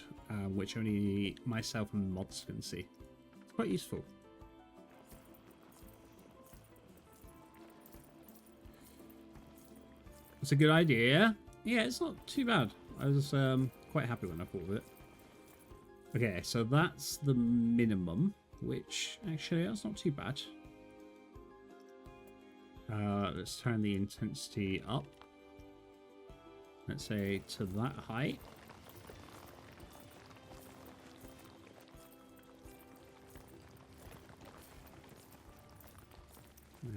Speaker 1: which only myself and mods can see. It's quite useful. It's a good idea. Yeah, it's not too bad. I was quite happy when I thought of it. Okay, so that's the minimum, which actually that's not too bad. Let's turn the intensity up. Let's say to that height.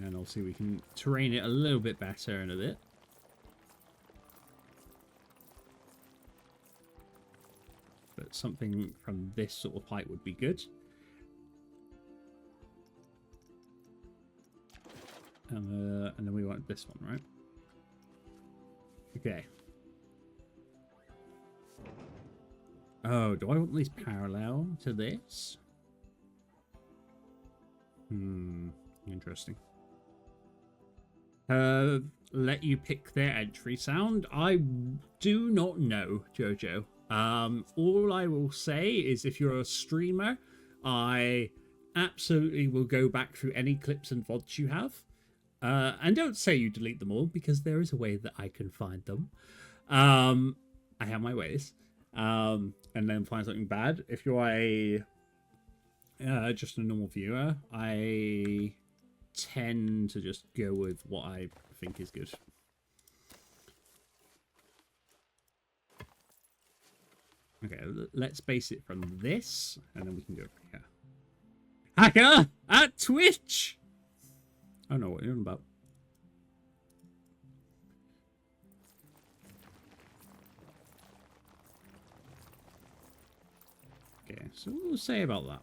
Speaker 1: And I'll see we can terrain it a little bit better in a bit. But something from this sort of height would be good. And then we want this one, right? Okay. Oh, do I want these parallel to this? Interesting. Let you pick their entry sound. I do not know, Jojo. All I will say is if you're a streamer, I absolutely will go back through any clips and VODs you have. And don't say you delete them all, because there is a way that I can find them. I have my ways. And then find something bad. If you're just a normal viewer, I tend to just go with what I think is good. Okay, let's base it from this, and then we can go from here. Hacker at Twitch! I don't know what you're on about. Okay, so what we'll say about that?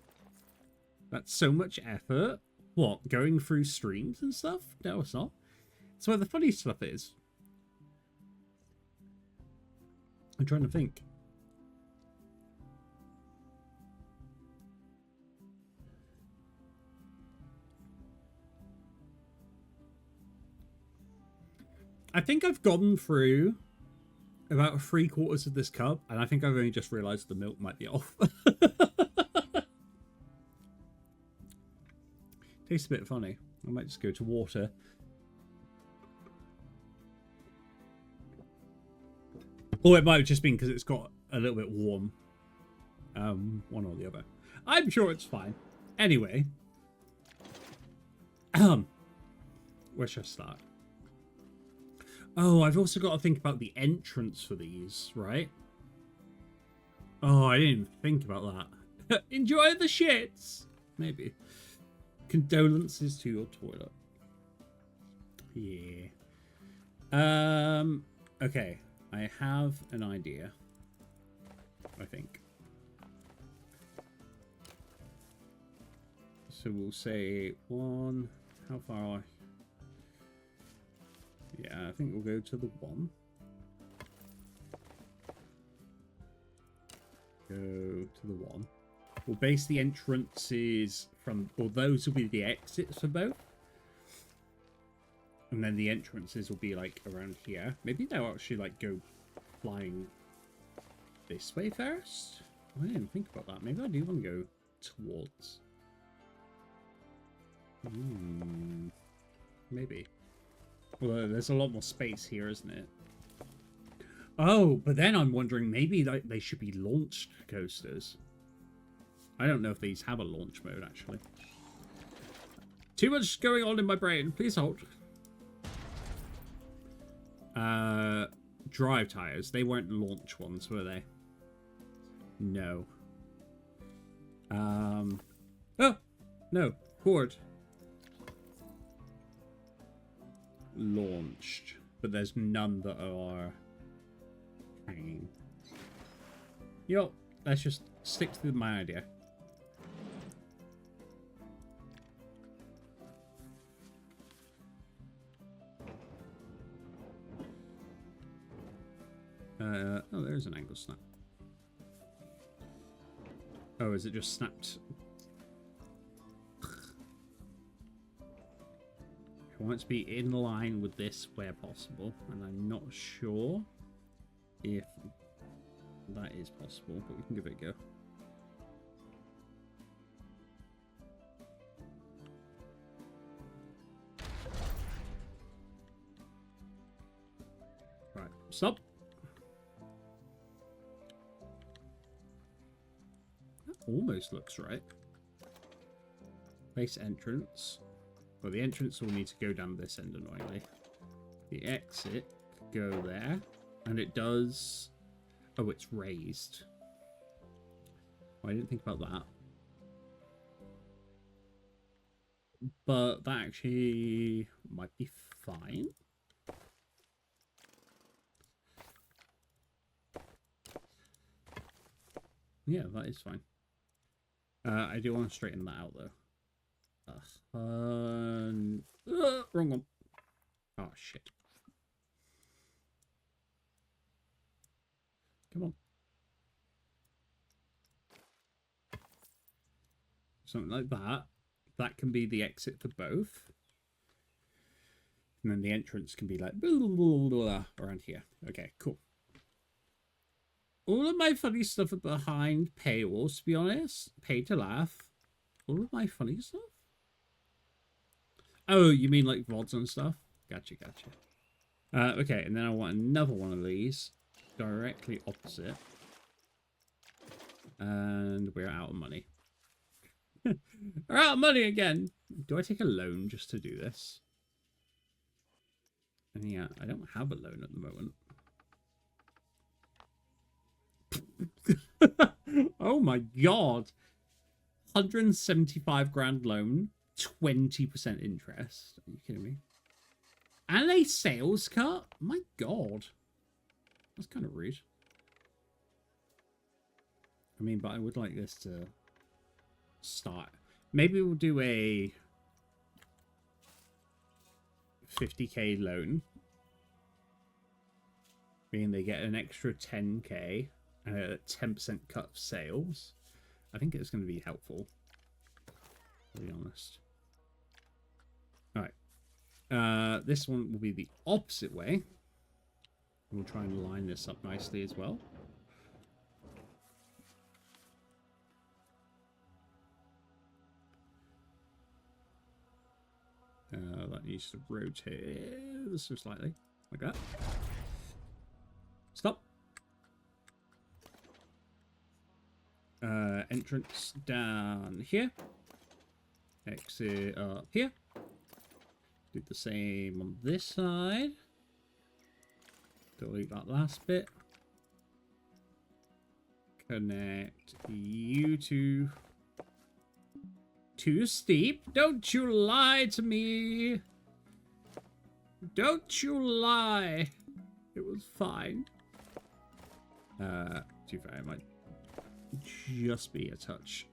Speaker 1: That's so much effort. What, going through streams and stuff? No, it's not. It's where the funny stuff is. I'm trying to think. I think I've gone through about 3/4 of this cup, and I think I've only just realised the milk might be off. Tastes a bit funny. I might just go to water. Or it might have just been because it's got a little bit warm. One or the other. I'm sure it's fine. Anyway. Where should I start? Oh, I've also got to think about the entrance for these, right? Oh, I didn't even think about that. Enjoy the shits! Maybe. Condolences to your toilet. Yeah. Okay. I have an idea. I think. So we'll say one. How far? Yeah, I think we'll go to the 1. Go to the 1. We'll base the entrances from... Well, those will be the exits for both. And then the entrances will be, like, around here. Maybe they'll actually, like, go flying this way first? I didn't think about that. Maybe I do want to go towards... Maybe. Well, there's a lot more space here, isn't it? Oh, but then I'm wondering, maybe like they should be launched coasters. I don't know if these have a launch mode, actually. Too much going on in my brain. Please hold. Drive tires. They weren't launch ones, were they? No. Oh! No. Forward. Launched. But there's none that are hanging. Yo, let's just stick to my idea. Oh, there's an angle snap. Oh, is it just snapped? I want it to be in line with this where possible, and I'm not sure if that is possible, but we can give it a go. Stop. That almost looks right. Place entrance. Well, the entrance will need to go down this end, annoyingly. The exit could go there. And it does... Oh, it's raised. Oh, I didn't think about that. But that actually might be fine. Yeah, that is fine. I do want to straighten that out, though. Wrong one. Oh, shit. Come on. Something like that. That can be the exit for both. And then the entrance can be like blah, blah, blah, blah, around here. Okay, cool. All of my funny stuff are behind paywalls, to be honest. Pay to laugh. All of my funny stuff? Oh, you mean like VODs and stuff? Gotcha, gotcha. Okay, and then I want another one of these. Directly opposite. And we're out of money. We're out of money again. Do I take a loan just to do this? And yeah, I don't have a loan at the moment. Oh my god. 175 grand loan, 20% interest. Are you kidding me? And a sales cut? My god. That's kind of rude. I mean, but I would like this to start. Maybe we'll do a 50k loan. Meaning they get an extra 10k and a 10% cut of sales. I think it's going to be helpful, to be honest. Alright. This one will be the opposite way. We'll try and line this up nicely as well. That needs to rotate this so slightly, like that. Stop. Entrance down here. Exit up here. Do the same on this side. Delete that last bit. Connect you two. Too steep. Don't you lie to me. Don't you lie. It was fine. Too far. It might just be a touch.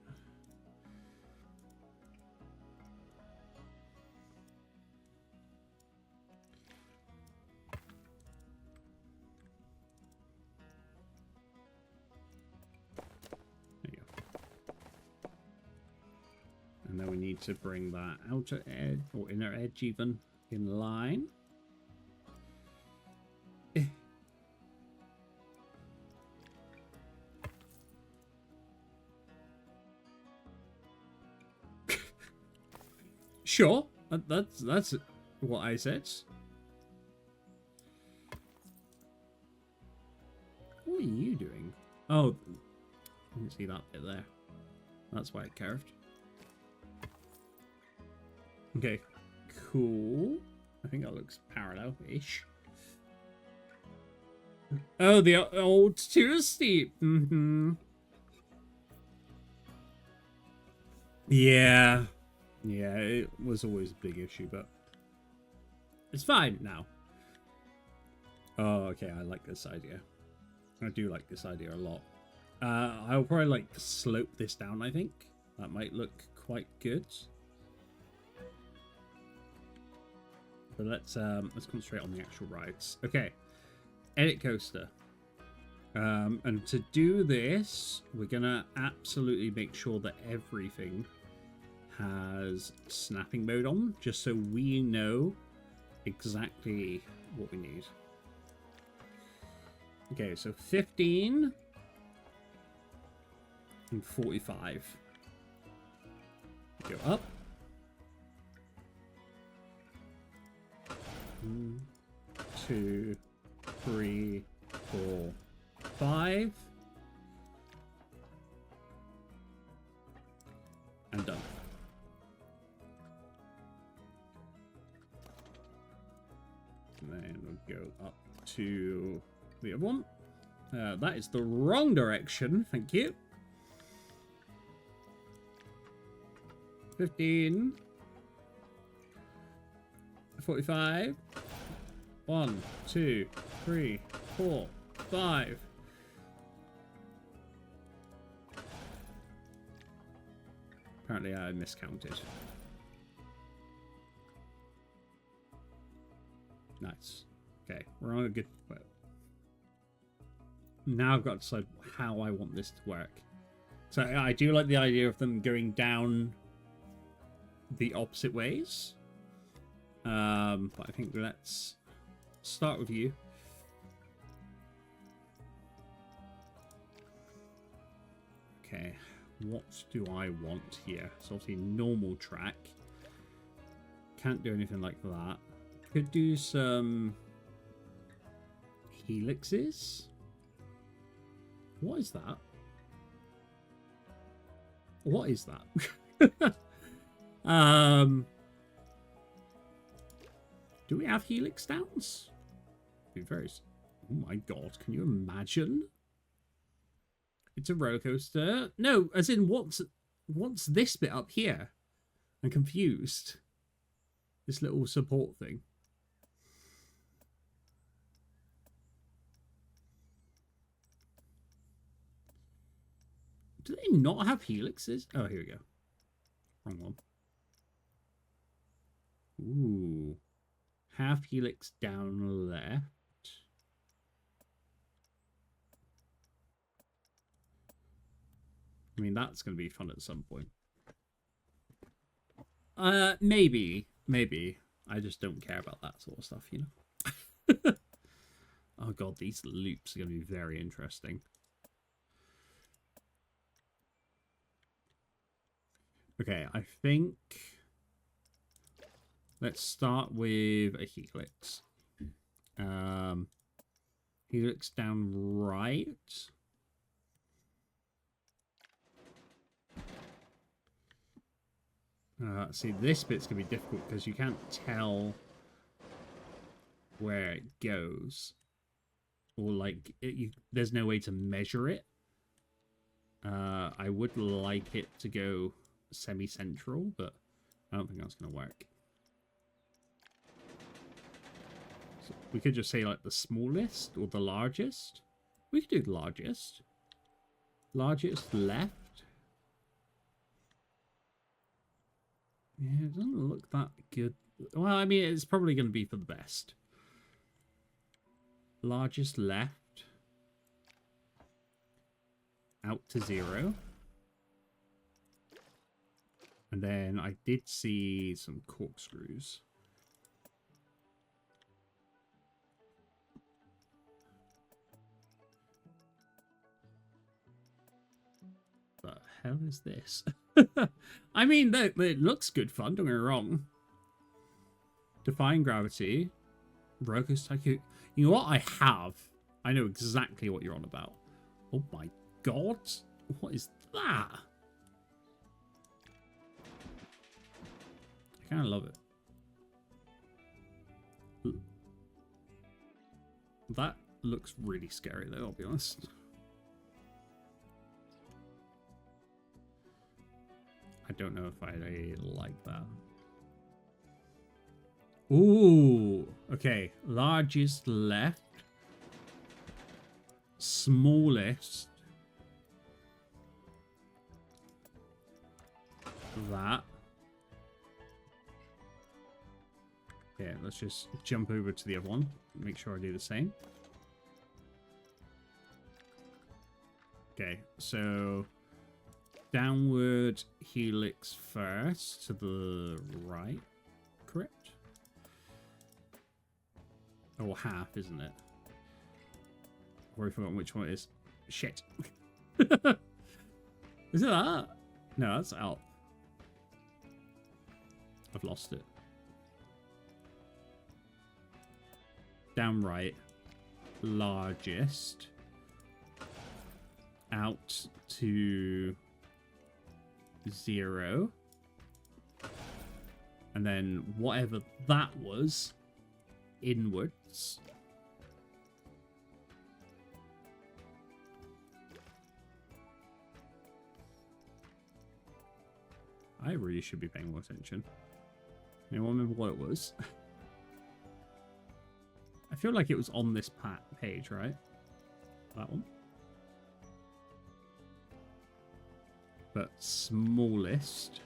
Speaker 1: There you go. And then we need to bring that outer edge, or inner edge even, in line. Sure, that's what I said. What are you doing? Oh, I didn't see that bit there. That's why it curved. Okay, cool. I think that looks parallel-ish. Oh, the old too steep. Mm-hmm. Yeah. Yeah, it was always a big issue, but it's fine now. Oh, okay, I like this idea. I do like this idea a lot. I'll probably like slope this down, I think. That might look quite good. But let's concentrate on the actual rides. Okay. Edit coaster. And to do this, we're gonna absolutely make sure that everything has snapping mode on, just so we know exactly what we need. Okay, so 15 and 45. Go up. 1, 2, 3, 4, 5. And done. And then we'll go up to the other one. That is the wrong direction. Thank you. 15. 45. 1, 2, 3, 4, 5. Apparently I miscounted. Nice. Okay, we're on a good way. Now I've got to decide how I want this to work. So I do like the idea of them going down the opposite ways. But I think let's start with you. Okay, what do I want here? So obviously normal track. Can't do anything like that. Could do some helixes. What is that? What is that? Do we have helix downs? Be very. Oh my god! Can you imagine? It's a roller coaster. No, as in what's this bit up here? I'm confused. This little support thing. Do they not have helixes? Oh, here we go. Wrong one. Ooh. Half helix down left. I mean, that's going to be fun at some point. Maybe. I just don't care about that sort of stuff, you know? Oh god, these loops are going to be very interesting. Okay, I think let's start with a helix. Helix down right. See, this bit's going to be difficult because you can't tell where it goes. Or, like, there's no way to measure it. I would like it to go semi-central, but I don't think that's going to work. So we could just say, like, the smallest or the largest. We could do the largest. Largest left. Yeah, it doesn't look that good. Well, I mean, it's probably going to be for the best. Largest left. Out to 0. And then I did see some corkscrews. The hell is this? I mean, it looks good fun, don't get me wrong. Defying gravity. Rokus Tycoon. You know what I have? I know exactly what you're on about. Oh my god. What is that? I kind of love it. That looks really scary though, I'll be honest. I don't know if I like that. Ooh, okay. Largest left. Smallest. That. Yeah, let's just jump over to the other one. Make sure I do the same. Okay, so downward helix first to the right, correct? Or half, isn't it? I've already forgotten which one it is. Shit. Is it that? No, that's out. I've lost it. Down right. largest out to 0. And then whatever that was, inwards. I really should be paying more attention. Anyone remember what it was? I feel like it was on this page, right? That one. But smallest.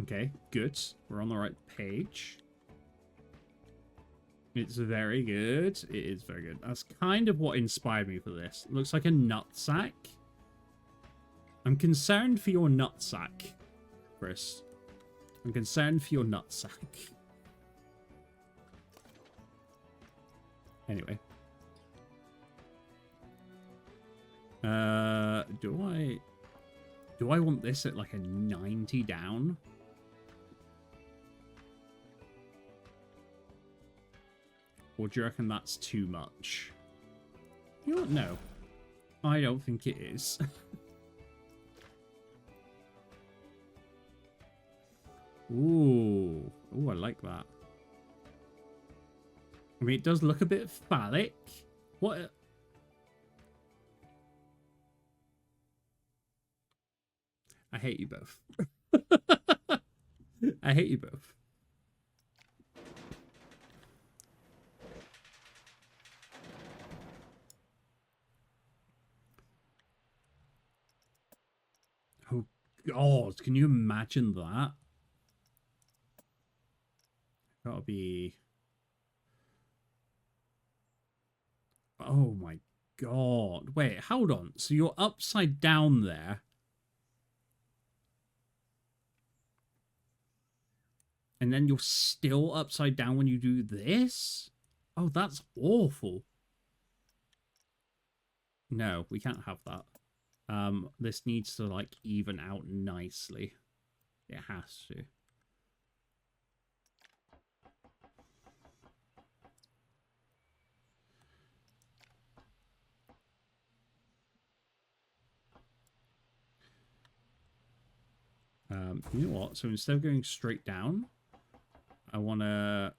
Speaker 1: Okay, good. We're on the right page. It's very good. It is very good. That's kind of what inspired me for this. It looks like a nutsack. I'm concerned for your nutsack, Chris. I'm concerned for your nutsack. Anyway. Do I want this at like a 90 down? Or do you reckon that's too much? You know what? No. I don't think it is. Ooh. Ooh, I like that. I mean, it does look a bit phallic. What? I hate you both. I hate you both. Oh, God. Can you imagine that? Gotta be... Oh, my God. Wait, hold on. So you're upside down there. And then you're still upside down when you do this? Oh, that's awful. No, we can't have that. This needs to, like, even out nicely. It has to. You know what? So instead of going straight down, I want to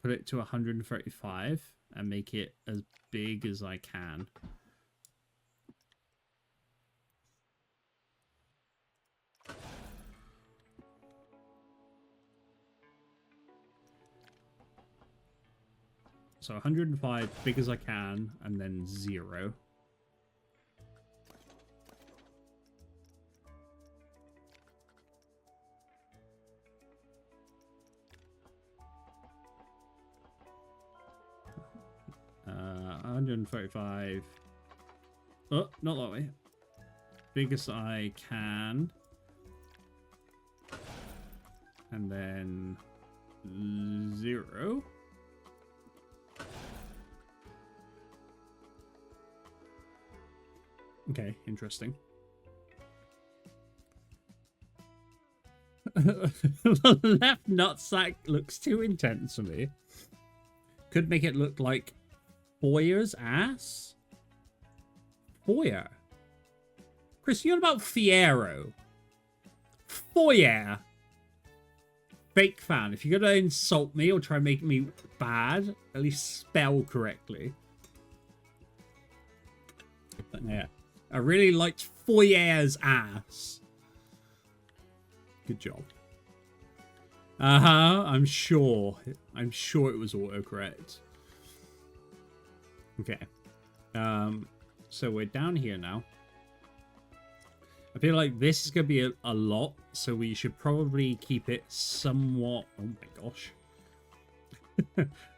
Speaker 1: put it to 135 and make it as big as I can. So 105, big as I can, and then 0. Uh, 135. Oh, not that way. Big as I can. And then 0. Okay, interesting. The left nutsack looks too intense for me. Could make it look like Foyer's ass? Foyer? Chris, you're about Fiero. Foyer. Fake fan. If you're going to insult me or try and make me bad, at least spell correctly. But yeah. I really liked Foyer's ass. Good job. I'm sure. I'm sure it was autocorrect. Okay. So we're down here now. I feel like this is going to be a lot, so we should probably keep it somewhat... Oh my gosh.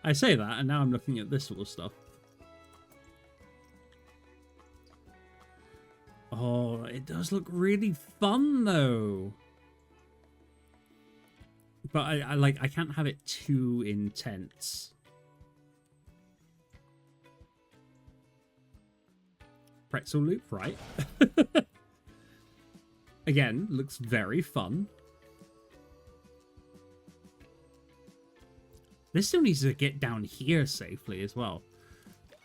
Speaker 1: I say that, and now I'm looking at this sort of stuff. Oh, it does look really fun, though. But I can't have it too intense. Pretzel loop, right? Again, looks very fun. This still needs to get down here safely as well.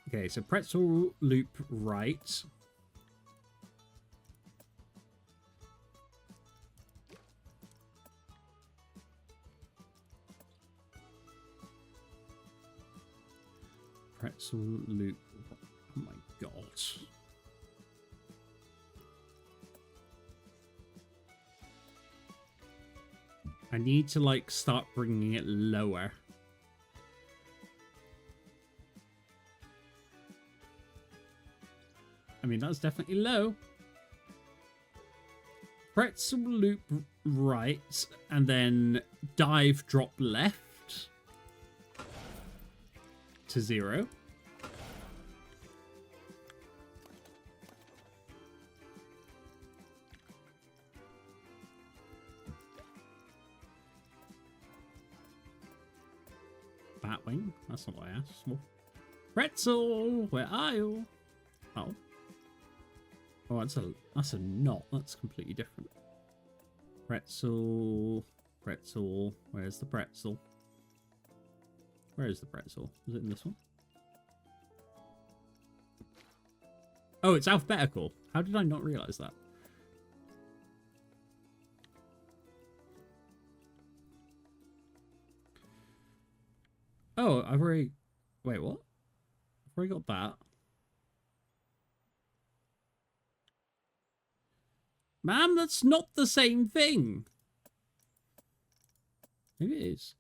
Speaker 1: Okay, so pretzel loop right. Pretzel loop. Oh my god. I need to, like, start bringing it lower. I mean, that's definitely low. Pretzel loop right, and then dive drop left to 0. Batwing? That's not what I asked for. Pretzel! Where are you? Oh. Oh, that's a knot. That's completely different. Pretzel. Pretzel. Where's the pretzel? Where is the pretzel? Is it in this one? Oh, it's alphabetical. How did I not realize that? Oh, I've already... Wait, what? I've already got that. Ma'am, that's not the same thing. Maybe it is.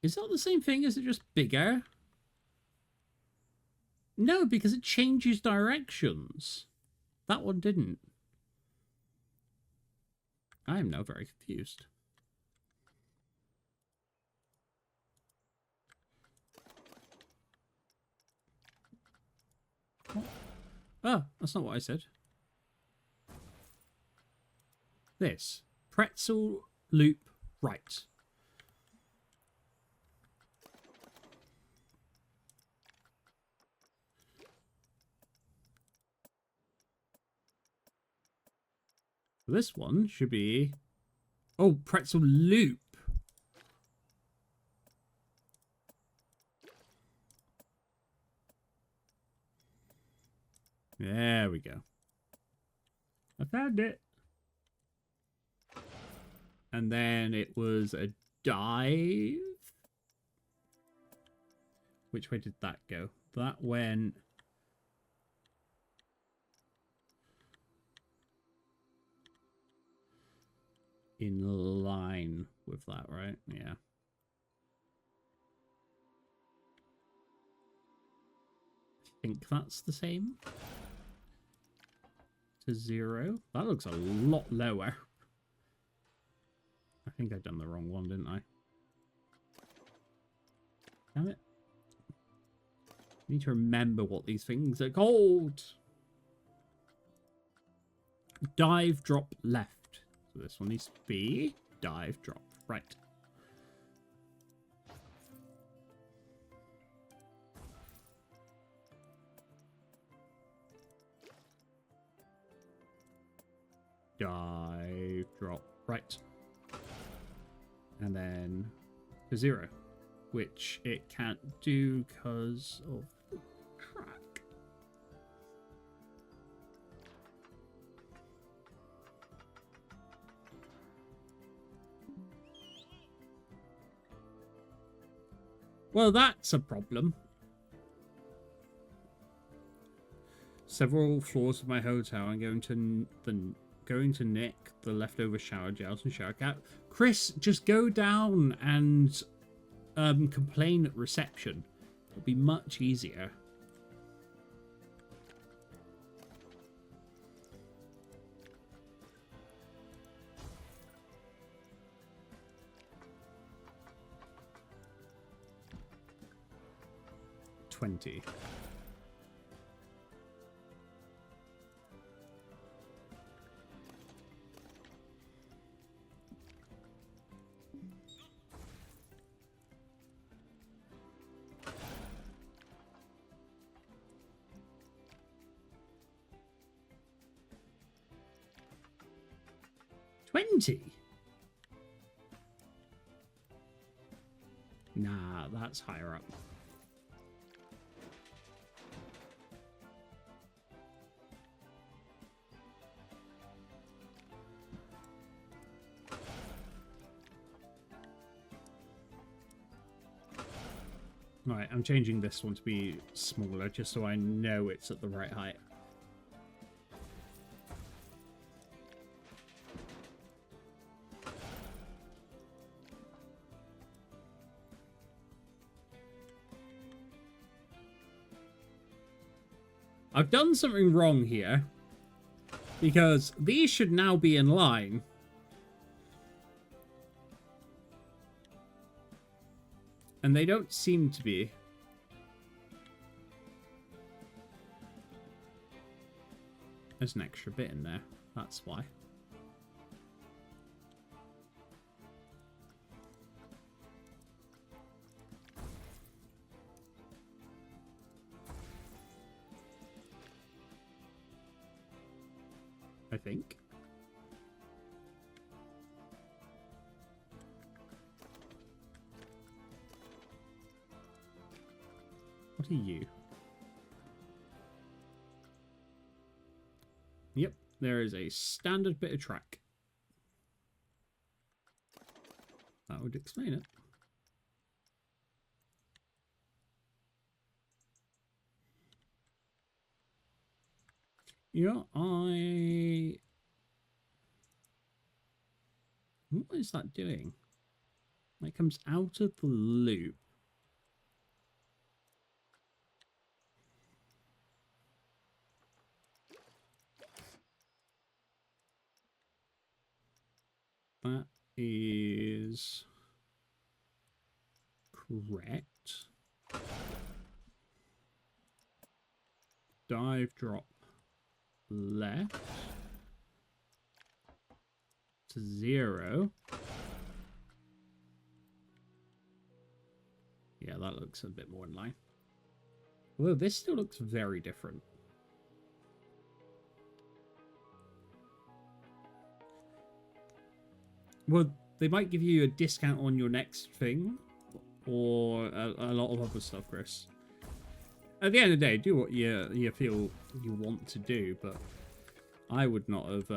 Speaker 1: Is that the same thing? Is it just bigger? No, because it changes directions. That one didn't. I am now very confused. What? Oh, that's not what I said. This. Pretzel loop right. This one should be... Oh, pretzel loop. There we go. I found it. And then it was a dive. Which way did that go? That went... in line with that, right? Yeah. I think that's the same. To 0. That looks a lot lower. I think I've done the wrong one, didn't I? Damn it. I need to remember what these things are called. Dive, drop, left. So this one needs to be dive, drop, right. Dive, drop, right. And then to 0, which it can't do because of the track. Well, that's a problem. Several floors of my hotel. I'm going to nick the leftover shower gels and shower cap. Chris, just go down and complain at reception. It'll be much easier. $20. 20? Nah, that's higher up. Right, I'm changing this one to be smaller just so I know it's at the right height. I've done something wrong here because these should now be in line. And they don't seem to be. There's an extra bit in there. That's why. I think. What are you? Yep, there is a standard bit of track. That would explain it. Yeah, what is that doing? It comes out of the loop. That is correct. Dive, drop, left to 0. Yeah, that looks a bit more in line. Although this still looks very different. Well, they might give you a discount on your next thing, or a lot of other stuff, Chris. At the end of the day, do what you feel you want to do, but I would not have.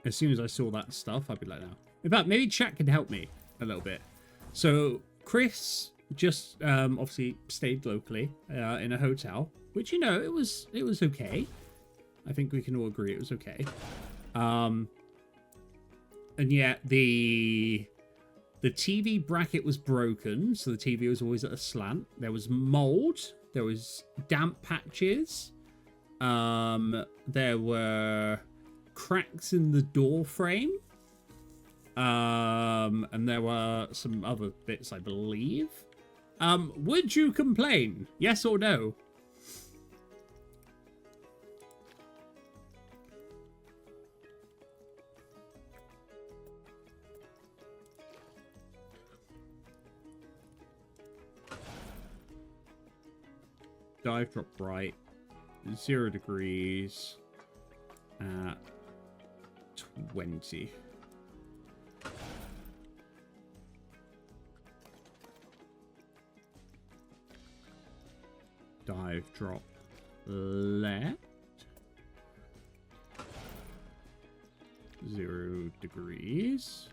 Speaker 1: As soon as I saw that stuff, I'd be like, no. In fact, maybe chat can help me a little bit. So Chris just obviously stayed locally in a hotel, which, you know, it was okay. I think we can all agree it was okay. And yet the TV bracket was broken, so the TV was always at a slant. There was mold. There was damp patches. There were cracks in the door frame. And there were some other bits, I believe. Would you complain? Yes or no? Dive, drop right, 0 degrees at 20. Dive, drop left, 0 degrees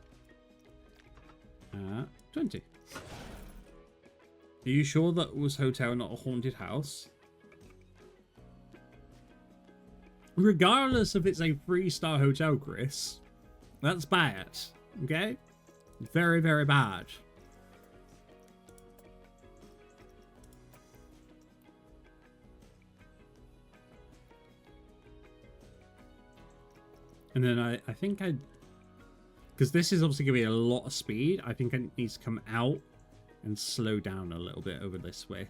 Speaker 1: at 20. Are you sure that was hotel, not a haunted house? Regardless if it's a 3-star hotel, Chris, that's bad. Okay? Very, very bad. And then I think because this is obviously going to be a lot of speed, I think it needs to come out and slow down a little bit over this way.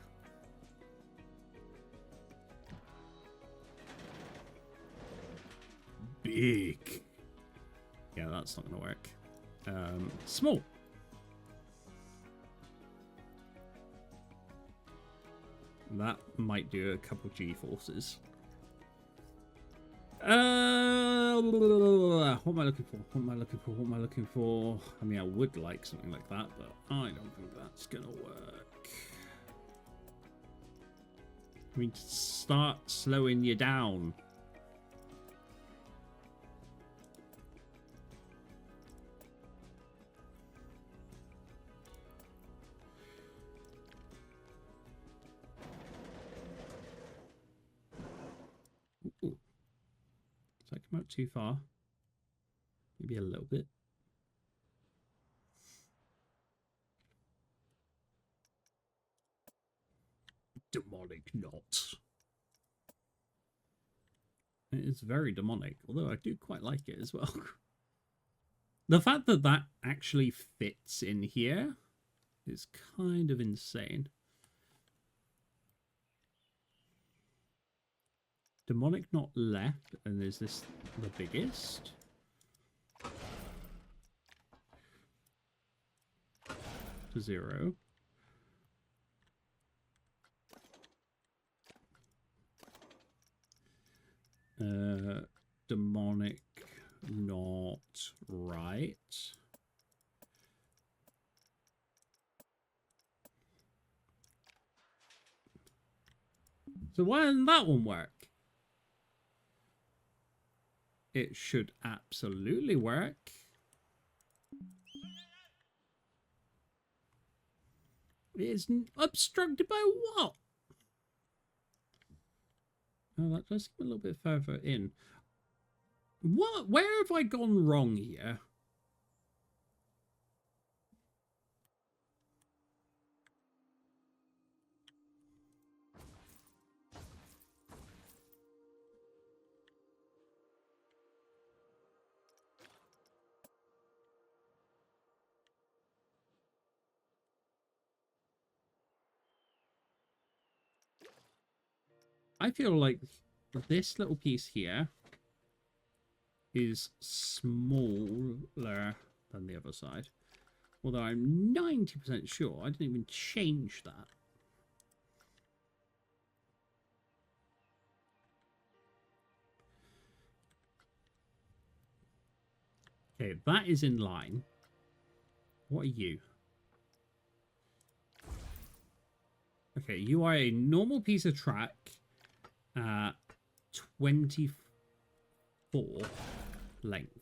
Speaker 1: Big. Yeah, that's not going to work. Small. That might do a couple G-forces. What am I looking for? What am I looking for? What am I looking for? I mean, I would like something like that, but I don't think that's gonna work. I mean, start slowing you down. Ooh. Does that come out too far? Maybe a little bit. Demonic knot. It is very demonic, although I do quite like it as well. The fact that that actually fits in here is kind of insane. Demonic knot left, and is this the biggest? To 0. Demonic knot right. So why doesn't that one work? It should absolutely work. It's obstructed by what? Oh, that does seem a little bit further in. What? Where have I gone wrong here? I feel like this little piece here is smaller than the other side. Although I'm 90% sure I didn't even change that. Okay, that is in line. What are you? Okay, you are a normal piece of track. 24 length.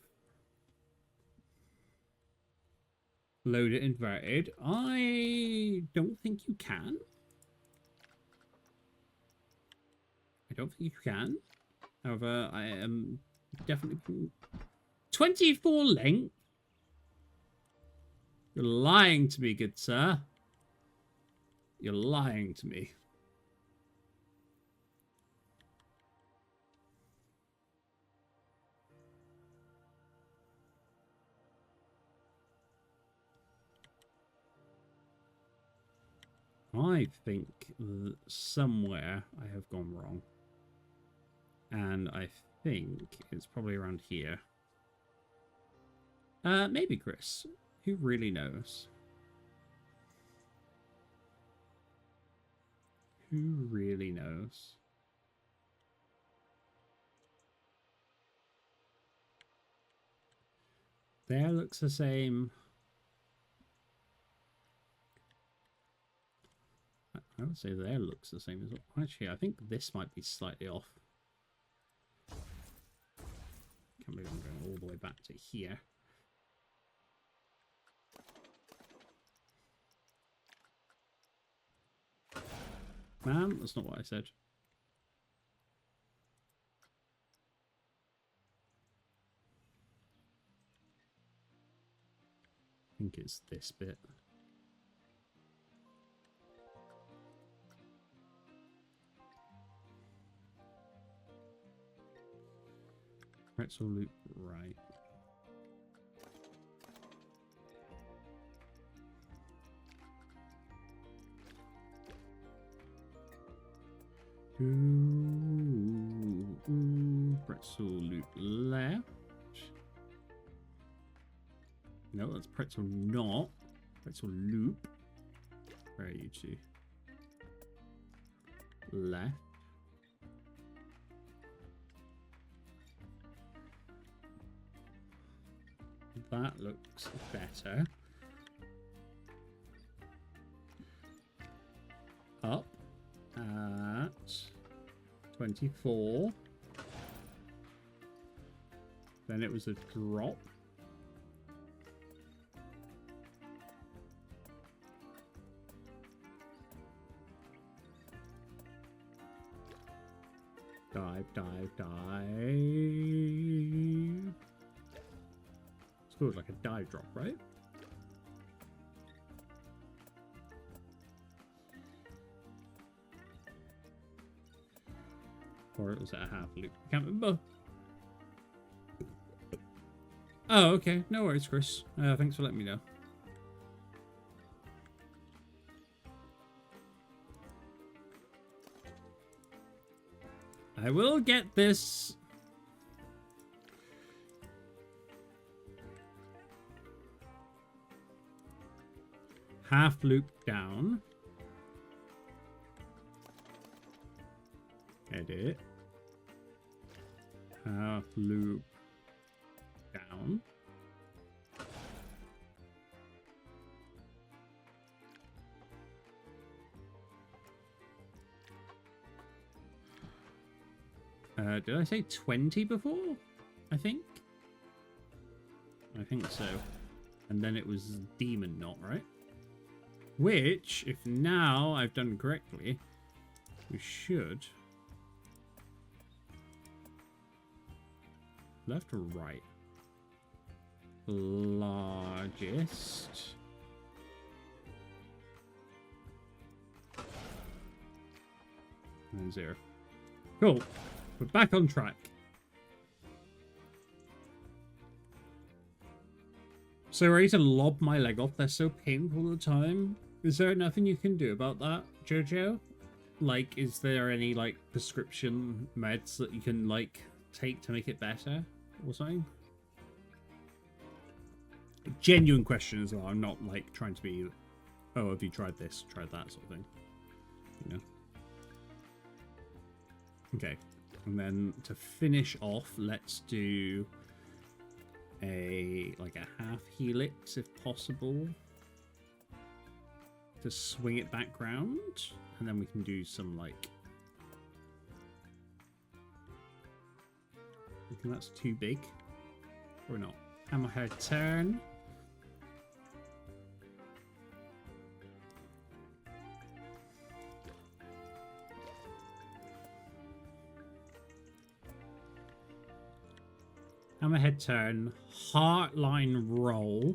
Speaker 1: Load it inverted. I don't think you can. I don't think you can. However, I am definitely 24 length. You're lying to me, good sir. You're lying to me. I think somewhere I have gone wrong. And I think it's probably around here. Maybe Chris. Who really knows? Who really knows? There looks the same. I would say there looks the same as well. Actually, I think this might be slightly off. Can't believe I'm going all the way back to here. Man, that's not what I said. I think it's this bit. Pretzel loop right. Pretzel loop left. No, that's pretzel not. Pretzel loop. Where are you two? Left. That looks better. Up at 24. Then it was a drop. Dive, dive, dive. It's called like a dive drop, right? Or was it a half loop? I can't remember. Oh, okay. No worries, Chris. Thanks for letting me know. I will get this. Half loop down. Edit. Half loop down. Did I say 20 before? I think so. And then it was Demon Knot, right? Which, if now I've done correctly, we should... Left or right? Largest. And then 0. Cool. We're back on track. So ready to lob my leg off? They're so painful all the time. Is there nothing you can do about that, Jojo? Like, is there any, like, prescription meds that you can, like, take to make it better? Or something? A genuine question as well. I'm not, like, trying to be, oh, have you tried this, tried that sort of thing. You know? Okay. And then to finish off, let's do a half helix if possible to swing it back round, and then we can do some like, I think that's too big or not. Hammerhead turn. Hammerhead turn, heartline roll.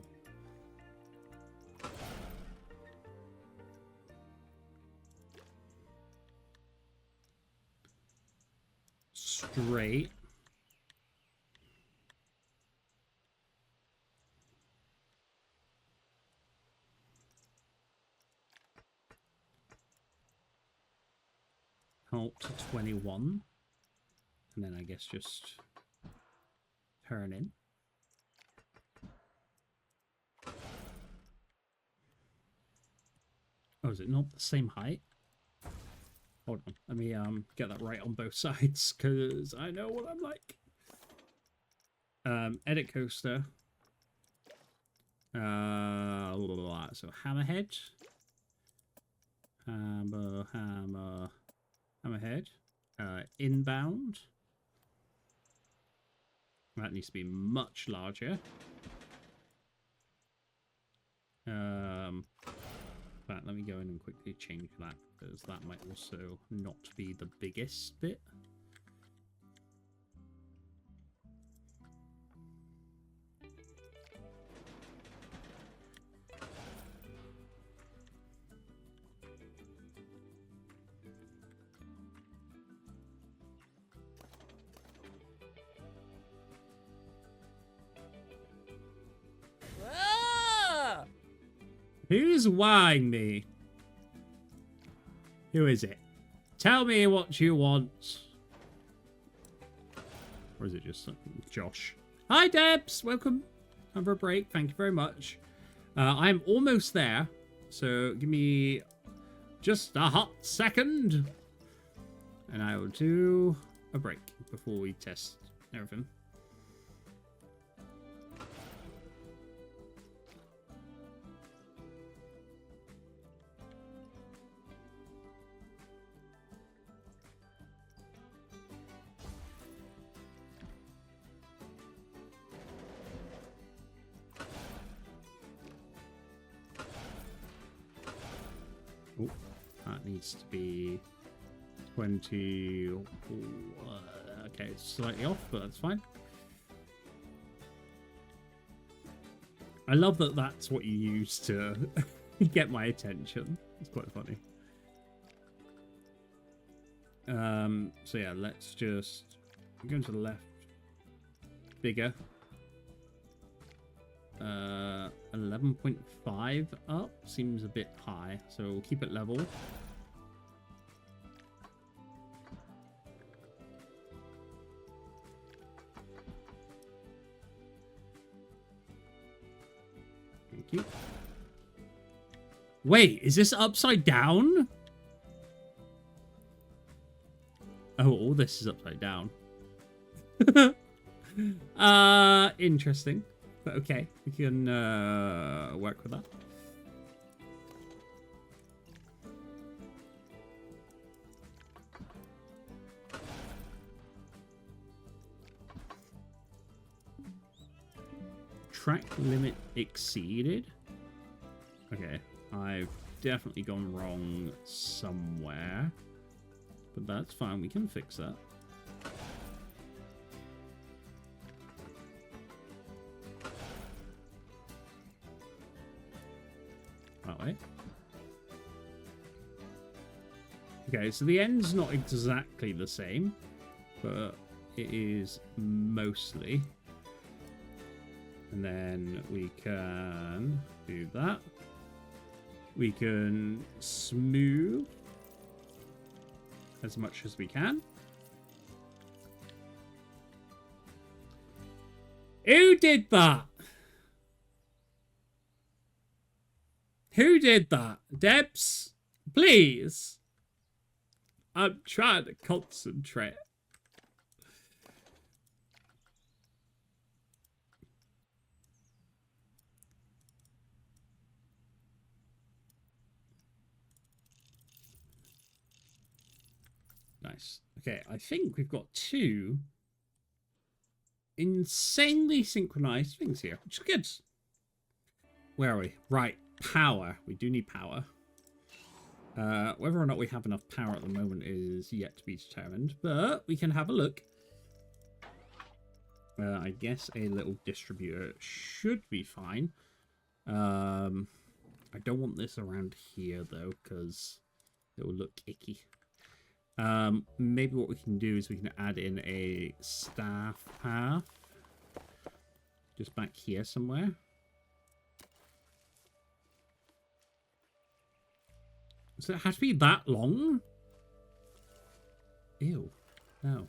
Speaker 1: Straight. Halt to 21. And then I guess just turn in. Oh, is it not the same height? Hold on, let me get that right on both sides, because I know what I'm like. Edit coaster. So hammerhead. Hammerhead. Inbound. That needs to be much larger. But let me go in and quickly change that, because that might also not be the biggest bit. Who's whying me? Who is it? Tell me what you want. Or is it just Josh? Hi, Debs. Welcome. Time for a break. Thank you very much. I'm almost there. So give me just a hot second. And I will do a break before we test everything. Oh, that needs to be 20. Okay, it's slightly off, but that's fine. I love that that's what you use to get my attention. It's quite funny. So yeah, let's just go to the left. Bigger. 11.5 up seems a bit high, so we'll keep it level. Thank you. Wait, is this upside down? Oh, all this is upside down. Interesting. But okay, we can work with that. Track limit exceeded. Okay, I've definitely gone wrong somewhere. But that's fine, we can fix that. That way. Okay, so the end's not exactly the same, but it is mostly. And then we can do that. We can smooth as much as we can. Who did that? Who did that? Debs, please. I'm trying to concentrate. Nice. Okay, I think we've got two insanely synchronized things here, which is good. Where are we? Right, power. We do need power. Whether or not we have enough power at the moment is yet to be determined, but we can have a look. I guess a little distributor should be fine. I don't want this around here, though, because it will look icky. Maybe what we can do is we can add in a staff path. Just back here somewhere. Does it have to be that long? Ew. No.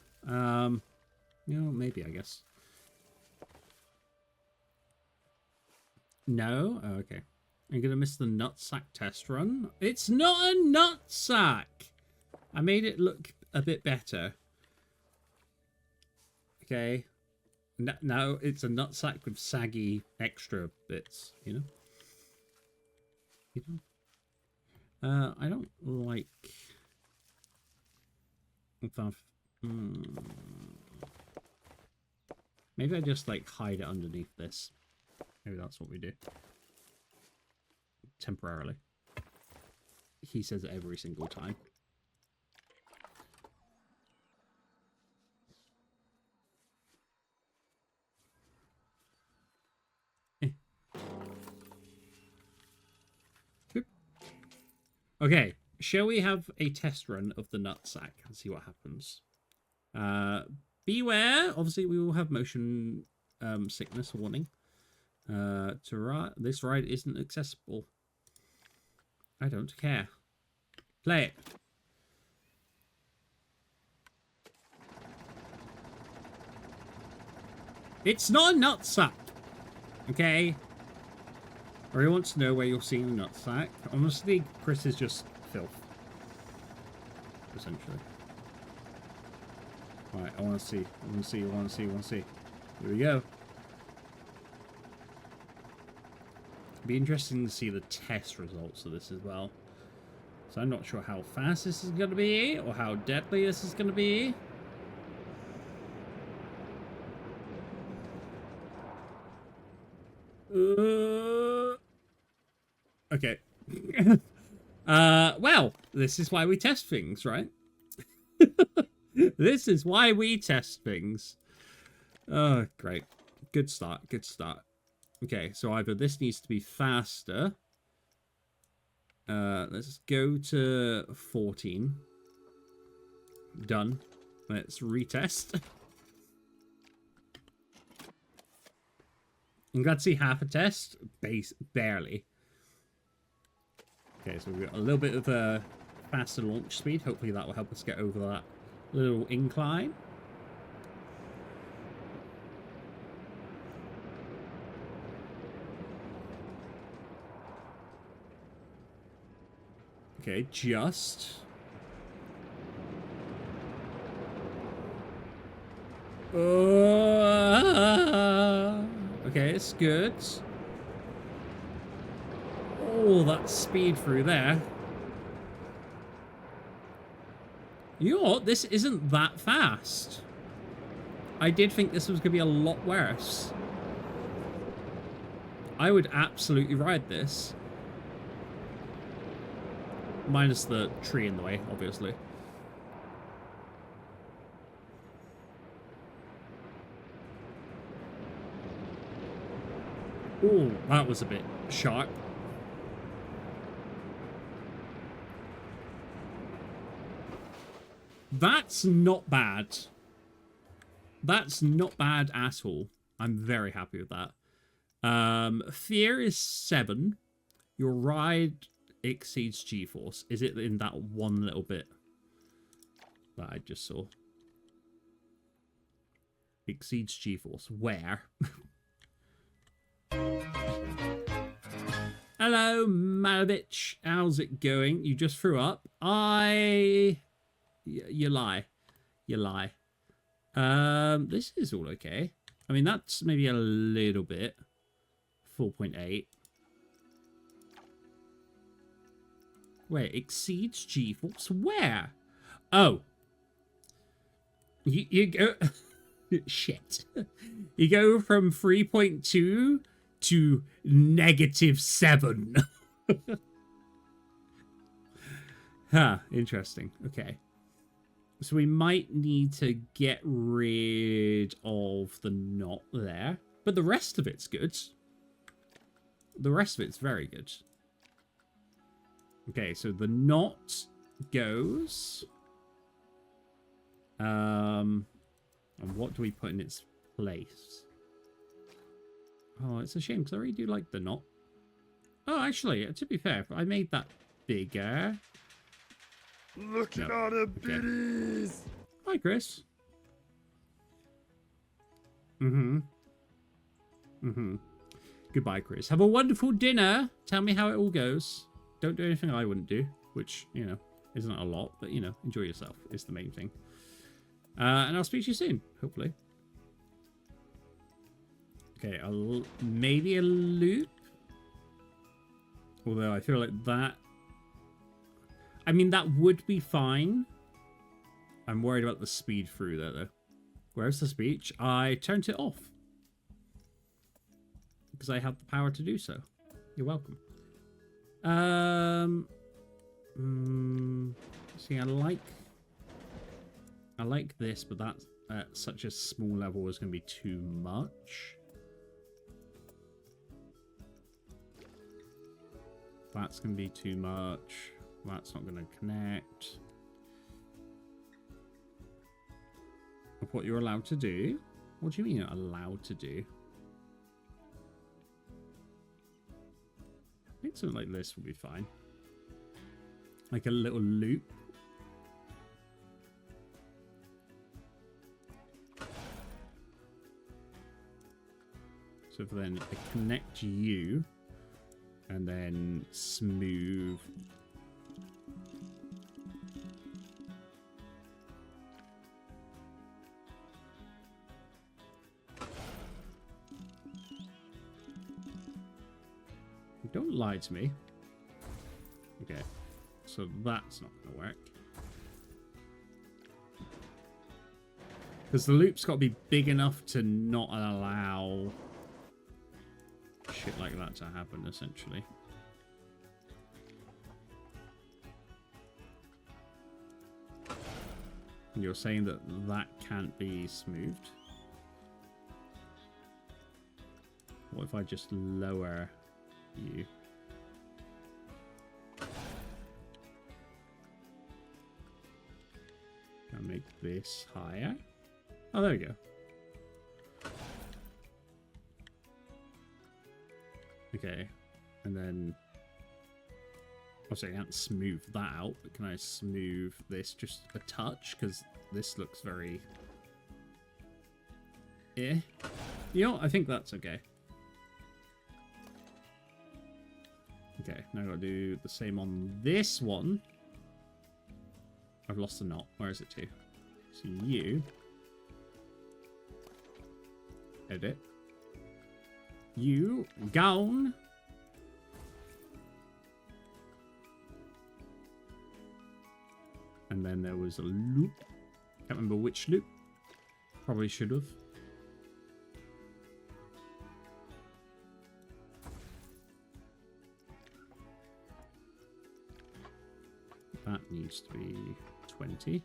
Speaker 1: You know, maybe, I guess. No? Oh, okay. I'm gonna miss the nutsack test run. It's not a nutsack! I made it look a bit better. Okay. Now it's a nutsack with saggy extra bits, you know? I don't like... Maybe I just, like, hide it underneath this. Maybe that's what we do. Temporarily. He says it every single time. Okay, shall we have a test run of the nutsack and see what happens? Beware, obviously we will have motion sickness warning. This ride isn't accessible. I don't care. Play it. It's not a nutsack. Okay. Or he wants to know where you're seeing the nutsack. Honestly, Chris is just filth. Essentially. Alright, I want to see. I want to see. I want to see. I want to see. Here we go. It'd be interesting to see the test results of this as well. So I'm not sure how fast this is going to be, or how deadly this is going to be. Okay. Well, this is why we test things, right? This is why we test things. Oh, great. Good start, good start. Okay, so either this needs to be faster. Let's go to 14. Done. Let's retest. I'm glad to see half a test. Barely. Okay, so we've got a little bit of a faster launch speed. Hopefully that will help us get over that little incline. Okay, just. Okay, it's good. Oh, that speed through there. You know what? This isn't that fast. I did think this was going to be a lot worse. I would absolutely ride this. Minus the tree in the way, obviously. Oh, that was a bit sharp. That's not bad. That's not bad at all. I'm very happy with that. Fear is 7. Your ride exceeds G-force. Is it in that one little bit that I just saw? Exceeds G-force. Where? Hello, Malavich. How's it going? You just threw up. You lie. You lie. This is all okay. I mean, that's maybe a little bit. 4.8. Wait, exceeds G-force? Where? Oh. You go... Shit. You go from 3.2 to -7. Huh, interesting. Okay. So we might need to get rid of the knot there. But the rest of it's good. The rest of it's very good. Okay, so the knot goes. And what do we put in its place? Oh, it's a shame because I really do like the knot. Oh, actually, to be fair, I made that bigger.
Speaker 4: Look at all the biddies.
Speaker 1: Hi, Chris. Goodbye, Chris. Have a wonderful dinner. Tell me how it all goes. Don't do anything I wouldn't do, which, you know, isn't a lot, but, you know, enjoy yourself is the main thing. And I'll speak to you soon, hopefully. Okay, maybe a loop. Although I feel like that... I mean, that would be fine. I'm worried about the speed through there, though. Where's the speech? I turned it off. Because I have the power to do so. You're welcome. See, I like this, but that at such a small level is going to be too much. That's going to be too much. That's not going to connect. Of what you're allowed to do? What do you mean you're allowed to do? I think something like this will be fine. Like a little loop. So then I connect you and then smooth. Don't lie to me. Okay, so that's not going to work. Because the loop's got to be big enough to not allow shit like that to happen, essentially. And you're saying that that can't be smoothed? What if I just lower you? I'll make this higher. Oh, there we go. Okay, and then obviously I can't smooth that out, but can I smooth this just a touch? Because this looks very you know, I think that's okay. Okay, now I've got to do the same on this one. I've lost the knot. Where is it to? So you edit. You gone. And then there was a loop. Can't remember which loop. Probably should have. That needs to be 20.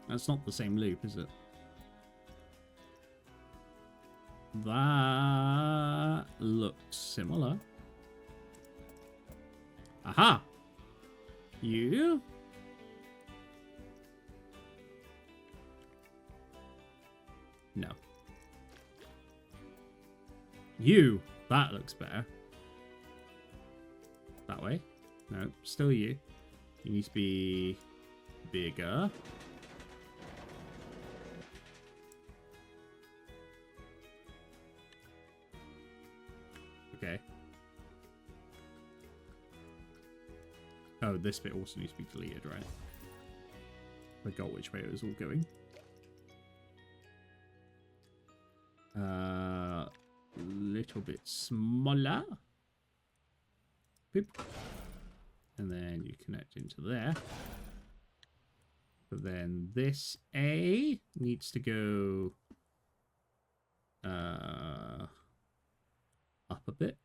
Speaker 1: That's not the same loop, is it? That looks similar. Aha! You? No. You! That looks better. That way? No, still you. You need to be bigger. Okay. Oh, this bit also needs to be deleted, right? Forgot which way it was all going. Little bit smaller. Boop. And then you connect into there. But then this A needs to go up a bit.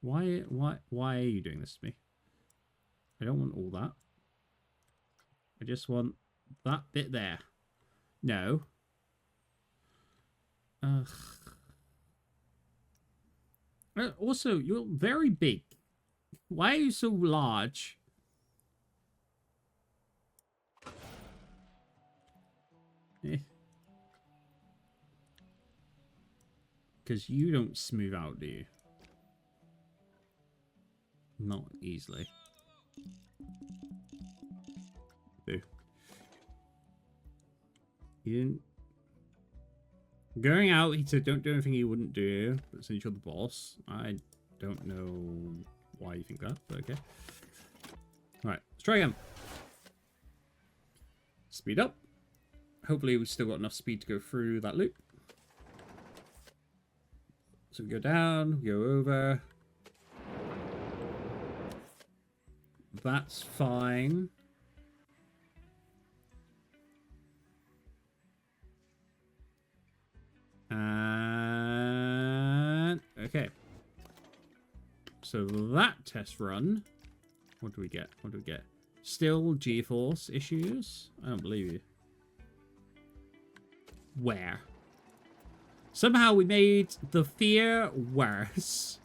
Speaker 1: Why are you doing this to me? I don't want all that. I just want that bit there. No. Ugh. Also, you're very big. Why are you so large? Because you don't smooth out, do you? Not easily. Do. You didn't. Going out, he said, don't do anything you wouldn't do. But since you're the boss, I don't know why you think that, but okay. Alright, let's try again. Speed up. Hopefully we've still got enough speed to go through that loop. So we go down, we go over. That's fine. And okay. So that test run. What do we get? What do we get? Still G-force issues? I don't believe you. Where? Somehow we made the fear worse.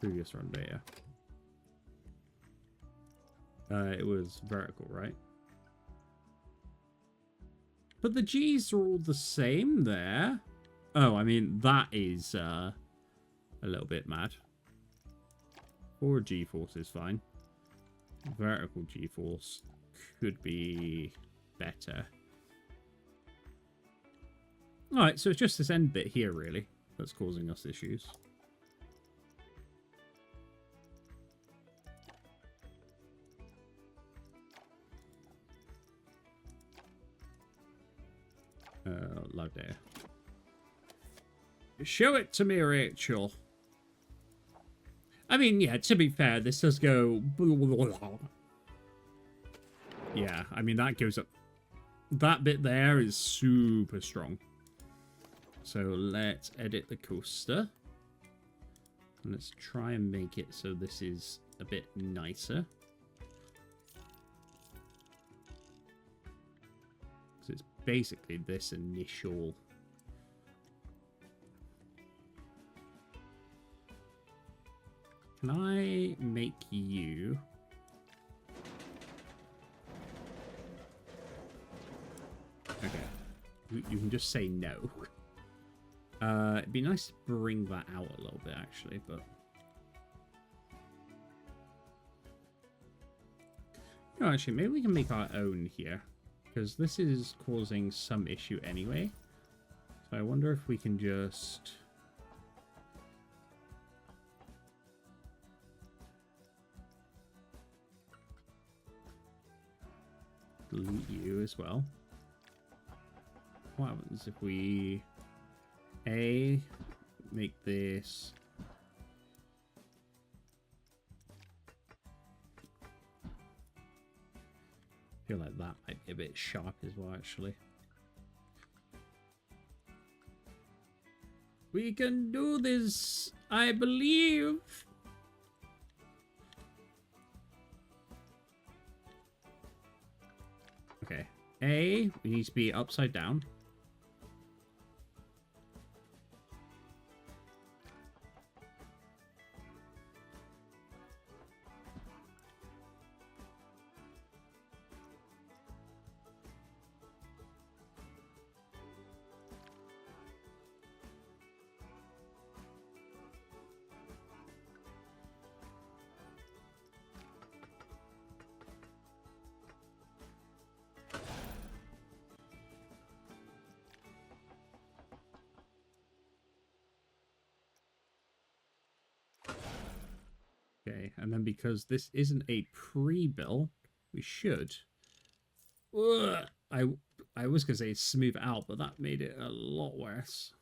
Speaker 1: Previous run data. It was vertical, right? But the G's are all the same there. Oh, I mean, that is a little bit mad. 4 G-force is fine. Vertical G-force could be better. Alright, so it's just this end bit here, really, that's causing us issues. Loud there. Show it to me, Rachel. I mean, yeah, to be fair, this does go... Yeah, I mean, that goes up. That bit there is super strong. So let's edit the coaster. And let's try and make it so this is a bit nicer. Because it's basically this initial... Can I make you... Okay. You can just say no. It'd be nice to bring that out a little bit, actually, but... No, actually, maybe we can make our own here. Because this is causing some issue anyway. So I wonder if we can just... delete you as well. What happens if we make this I feel like that might be a bit sharp as well, actually. We can do this, I believe. Okay, we need to be upside down. Okay, and then because this isn't a pre-build, we should... Ugh, I was going to say smooth out, but that made it a lot worse.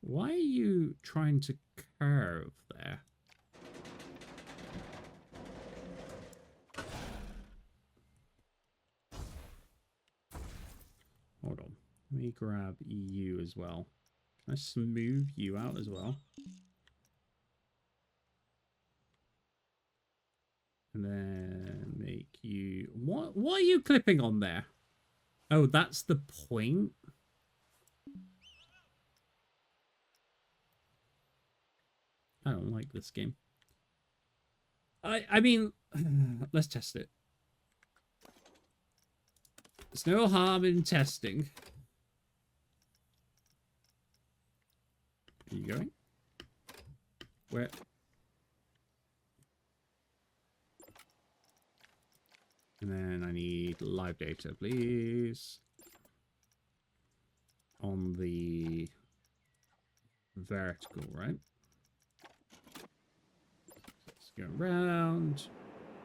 Speaker 1: Why are you trying to curve there? Hold on. Let me grab you as well. Can I smooth you out as well? And then make you... What are you clipping on there? Oh, that's the point? I don't like this game. I mean, let's test it. There's no harm in testing. Are you going? Where? And then I need live data, please. On the vertical, right? Let's go around.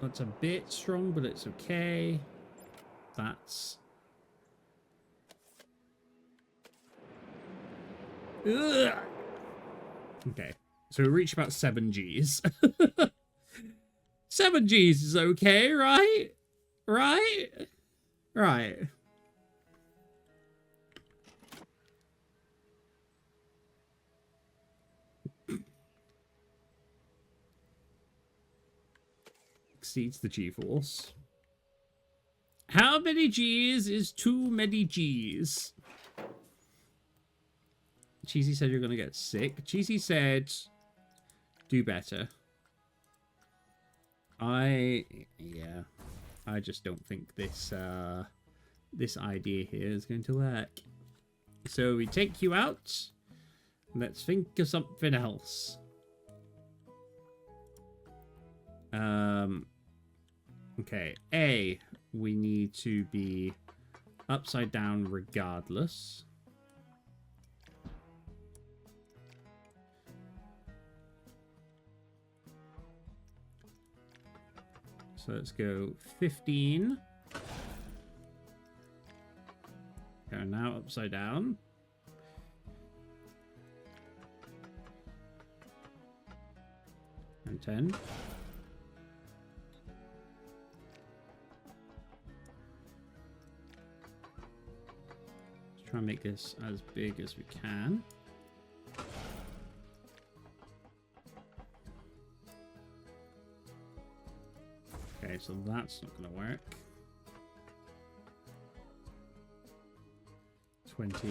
Speaker 1: That's a bit strong, but it's okay. That's... Ugh. Okay, so we reach about 7 Gs. 7 Gs is okay, right? Right? Right. Exceeds the G-force. How many Gs is too many Gs? Cheesy said you're going to get sick. Cheesy said, do better. I just don't think this this idea here is going to work. So we take you out. Let's think of something else. Okay, we need to be upside down regardless. So let's go 15. Go now upside down. And 10. Let's try and make this as big as we can. Okay, so that's not going to work. 20.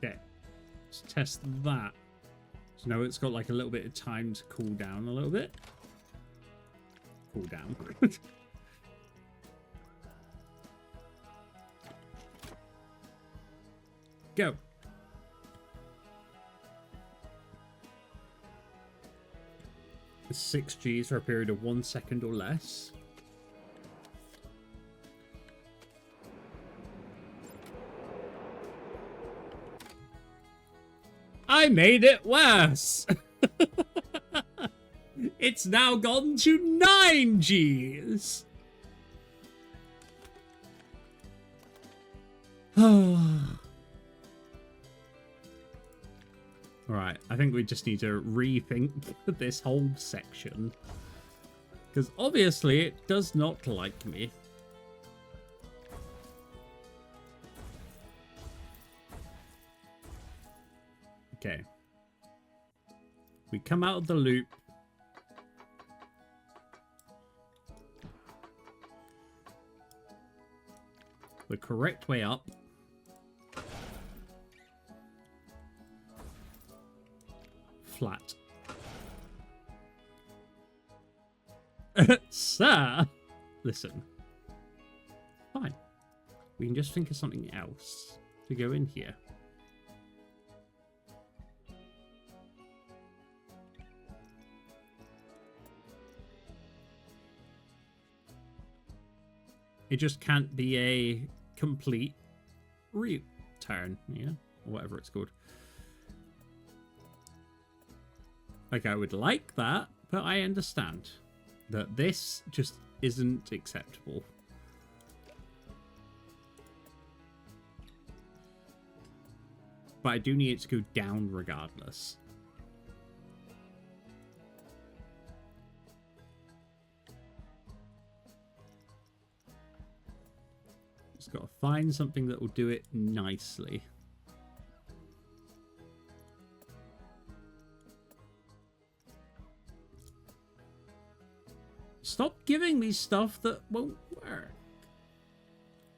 Speaker 1: Okay, let's test that. So now it's got like a little bit of time to cool down a little bit. Cool down. Go. It's 6 Gs for a period of 1 second or less. I made it worse. It's now gone to 9 Gs. Alright, I think we just need to rethink this whole section. Because obviously it does not like me. Okay. We come out of the loop. The correct way up. Flat. Sir! Listen. Fine. We can just think of something else to go in here. It just can't be a complete return, yeah? Or whatever it's called. Like, I would like that, but I understand that this just isn't acceptable. But I do need it to go down regardless. Just got to find something that will do it nicely. Stop giving me stuff that won't work.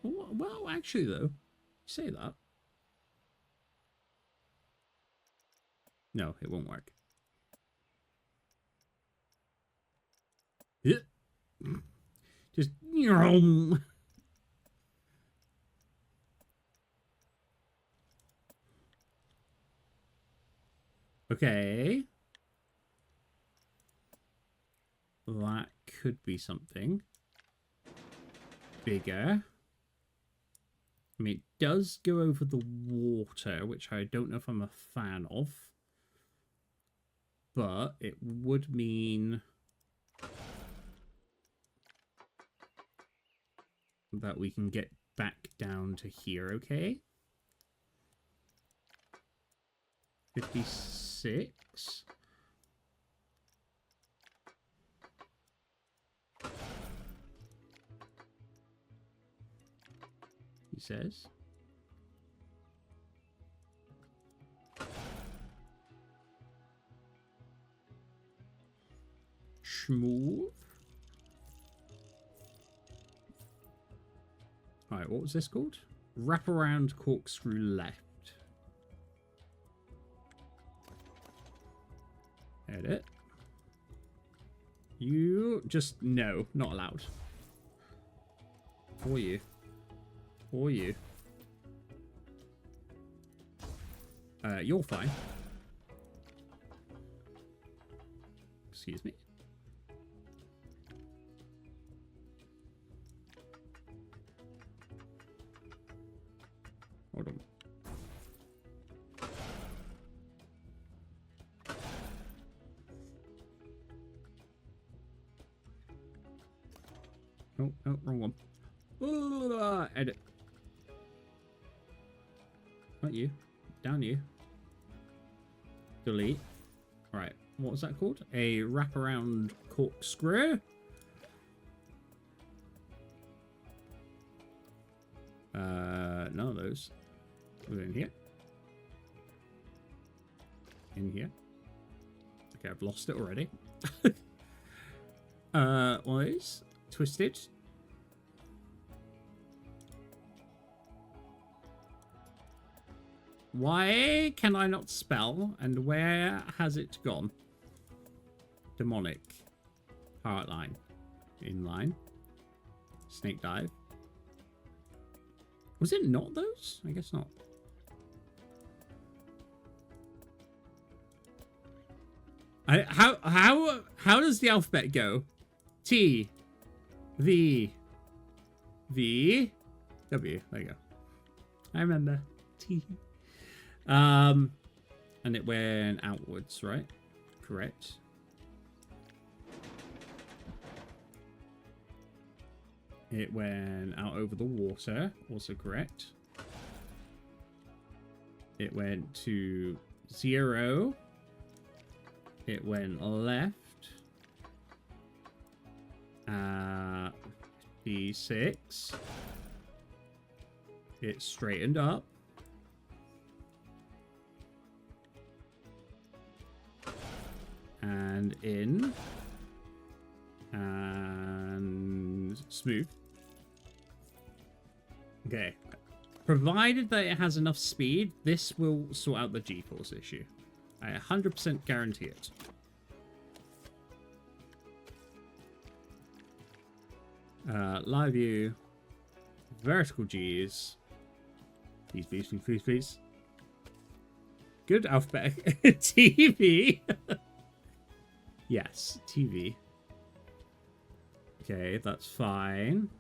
Speaker 1: Well, actually, though, you say that. No, it won't work. Yeah. Just... Okay. That could be something bigger. I mean, it does go over the water, which I don't know if I'm a fan of. But it would mean that we can get back down to here, okay? 56. He says. Smooth. Alright, what was this called? Wraparound corkscrew left. Edit. You just... No, not allowed. Or you. Or you. You're fine. Excuse me. Hold on. Oh, oh, wrong one. Edit. Not you. Down you. Delete. Right. What was that called? A wraparound corkscrew? None of those. Was it in here? In here. Okay, I've lost it already. One of these. Twisted. Why can I not spell? And where has it gone? Demonic. Heartline. Inline. Snake dive. Was it not those? I guess not. How does the alphabet go? T, V, V, W. There you go. I remember. T. And it went outwards, right? Correct. It went out over the water, also correct. It went to 0. It went left. D6. It straightened up. And in. And smooth. Okay. Provided that it has enough speed, this will sort out the G-force issue. I 100% guarantee it. Live view. Vertical G's. Please, please, please, please, please. Good alphabet. TV. Yes, TV. Okay, that's fine.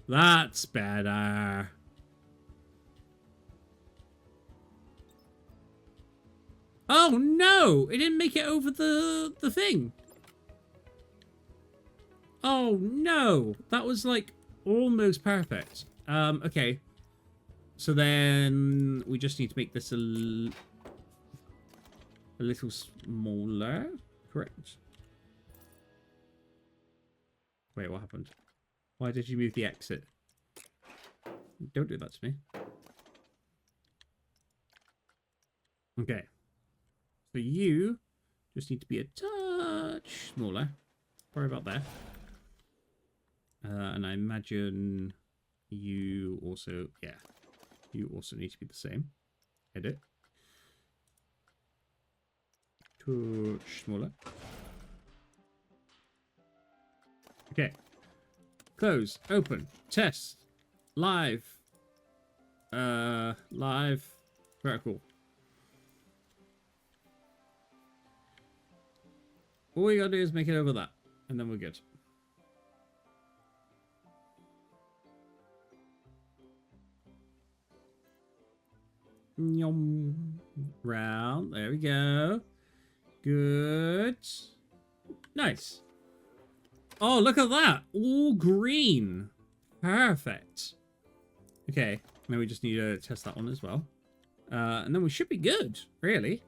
Speaker 1: That's better. Oh no! It didn't make it over the thing. Oh no! That was like almost perfect. Okay. So then we just need to make this a little smaller. Correct. Wait, what happened? Why did you move the exit? Don't do that to me. Okay. So you just need to be a touch smaller. Probably about there. And I imagine you also, yeah, you also need to be the same. Edit. Touch smaller. Okay. Close. Open. Test. Live. Live. Vertical. All we gotta do is make it over that, and then we're good. Yum. Round. There we go. Good. Nice. Oh, look at that. All green. Perfect. Okay. Now we just need to test that one as well. And then we should be good, really.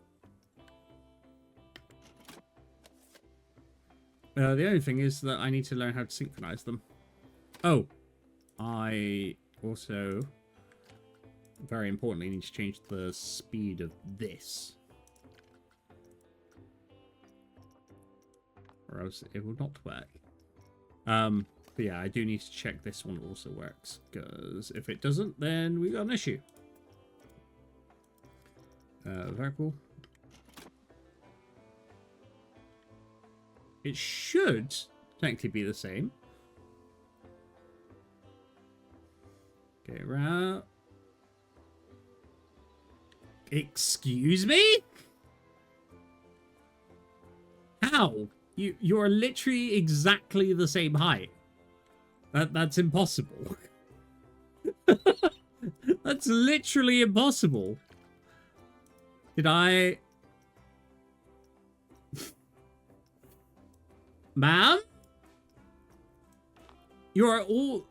Speaker 1: The only thing is that I need to learn how to synchronize them. Oh. I also, very importantly, need to change the speed of this. Or else it will not work. But yeah, I do need to check this one also works, because if it doesn't, then we got an issue. Very cool. It should technically be the same. Okay, right. Excuse me? How? You're literally exactly the same height. That's impossible. That's literally impossible. Did I... Ma'am? You are all...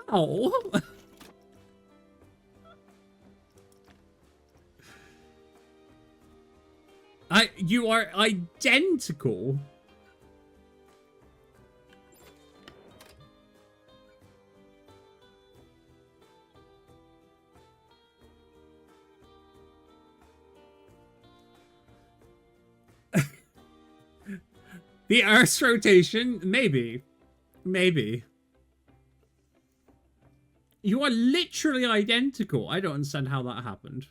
Speaker 1: How? You are identical. The Earth's rotation? Maybe. Maybe. You are literally identical. I don't understand how that happened.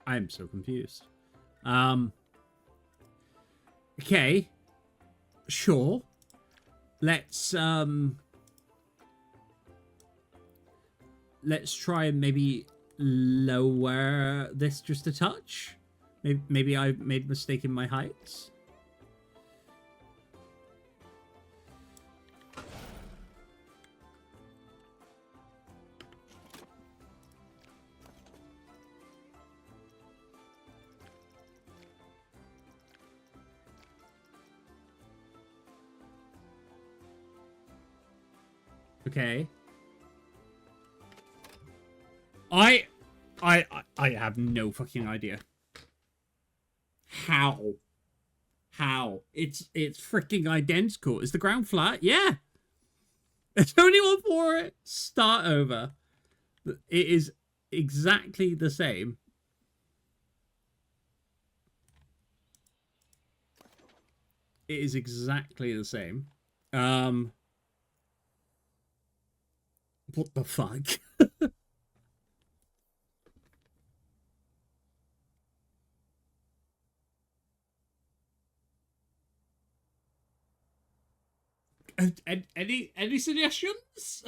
Speaker 1: I'm so confused. Okay. Sure. Let's try and maybe lower this just a touch. Maybe I made a mistake in my heights. Okay. I have no fucking idea. How? How? It's freaking identical. Is the ground flat? Yeah. There's only one for it. Start over. It is exactly the same. It is exactly the same. What the fuck? Any suggestions?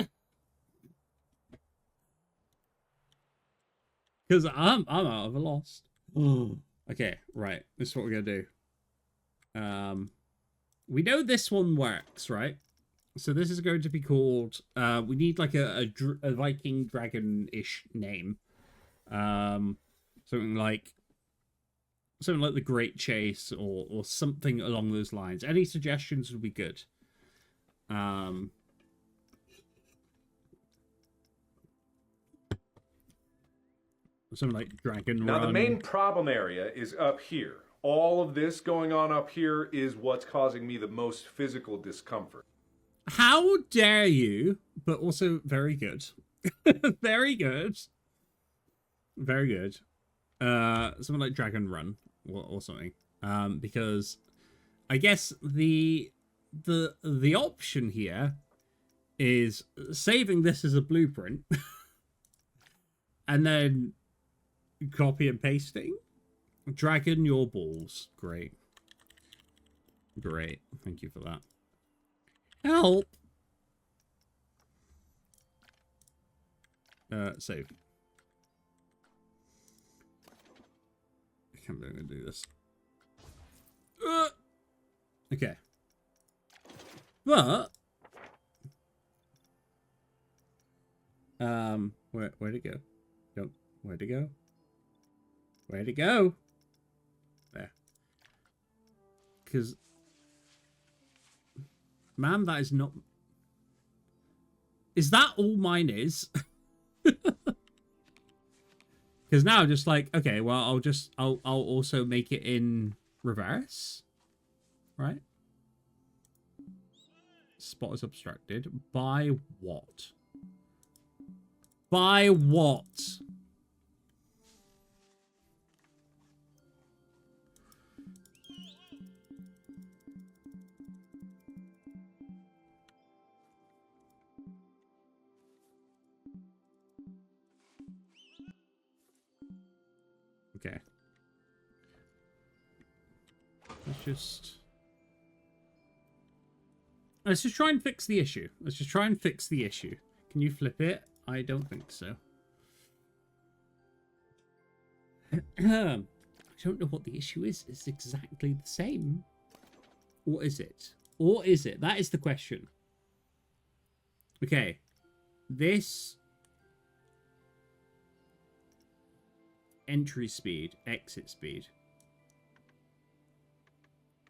Speaker 1: Because I'm out of a lost. Okay, right. This is what we're gonna do. We know this one works, right? So this is going to be called. We need like a Viking dragon-ish name. Something like the Great Chase or something along those lines. Any suggestions would be good. Something like Dragon
Speaker 6: Now,
Speaker 1: Run.
Speaker 6: the main problem area is up here. All of this going on up here is what's causing me the most physical discomfort.
Speaker 1: How dare you? But also very good. Very good. Very good. Something like Dragon Run or something. Because I guess the option here is saving this as a blueprint and then copy and pasting. Dragon your balls. Great. Great. Thank you for that. Help. Save. I can't believe I'm gonna do this. Okay. But where'd it go? Don't. Where'd it go? Where'd it go? There. Because, man, that is not. Is that all mine is? Because now, just like, okay, well, I'll also make it in reverse, right? Spot is obstructed by what? By what? Okay. Let's just try and fix the issue. Let's just try and fix the issue. Can you flip it? I don't think so. I don't know what the issue is. It's exactly the same. Or is it? Or is it? That is the question. Okay. This entry speed, exit speed.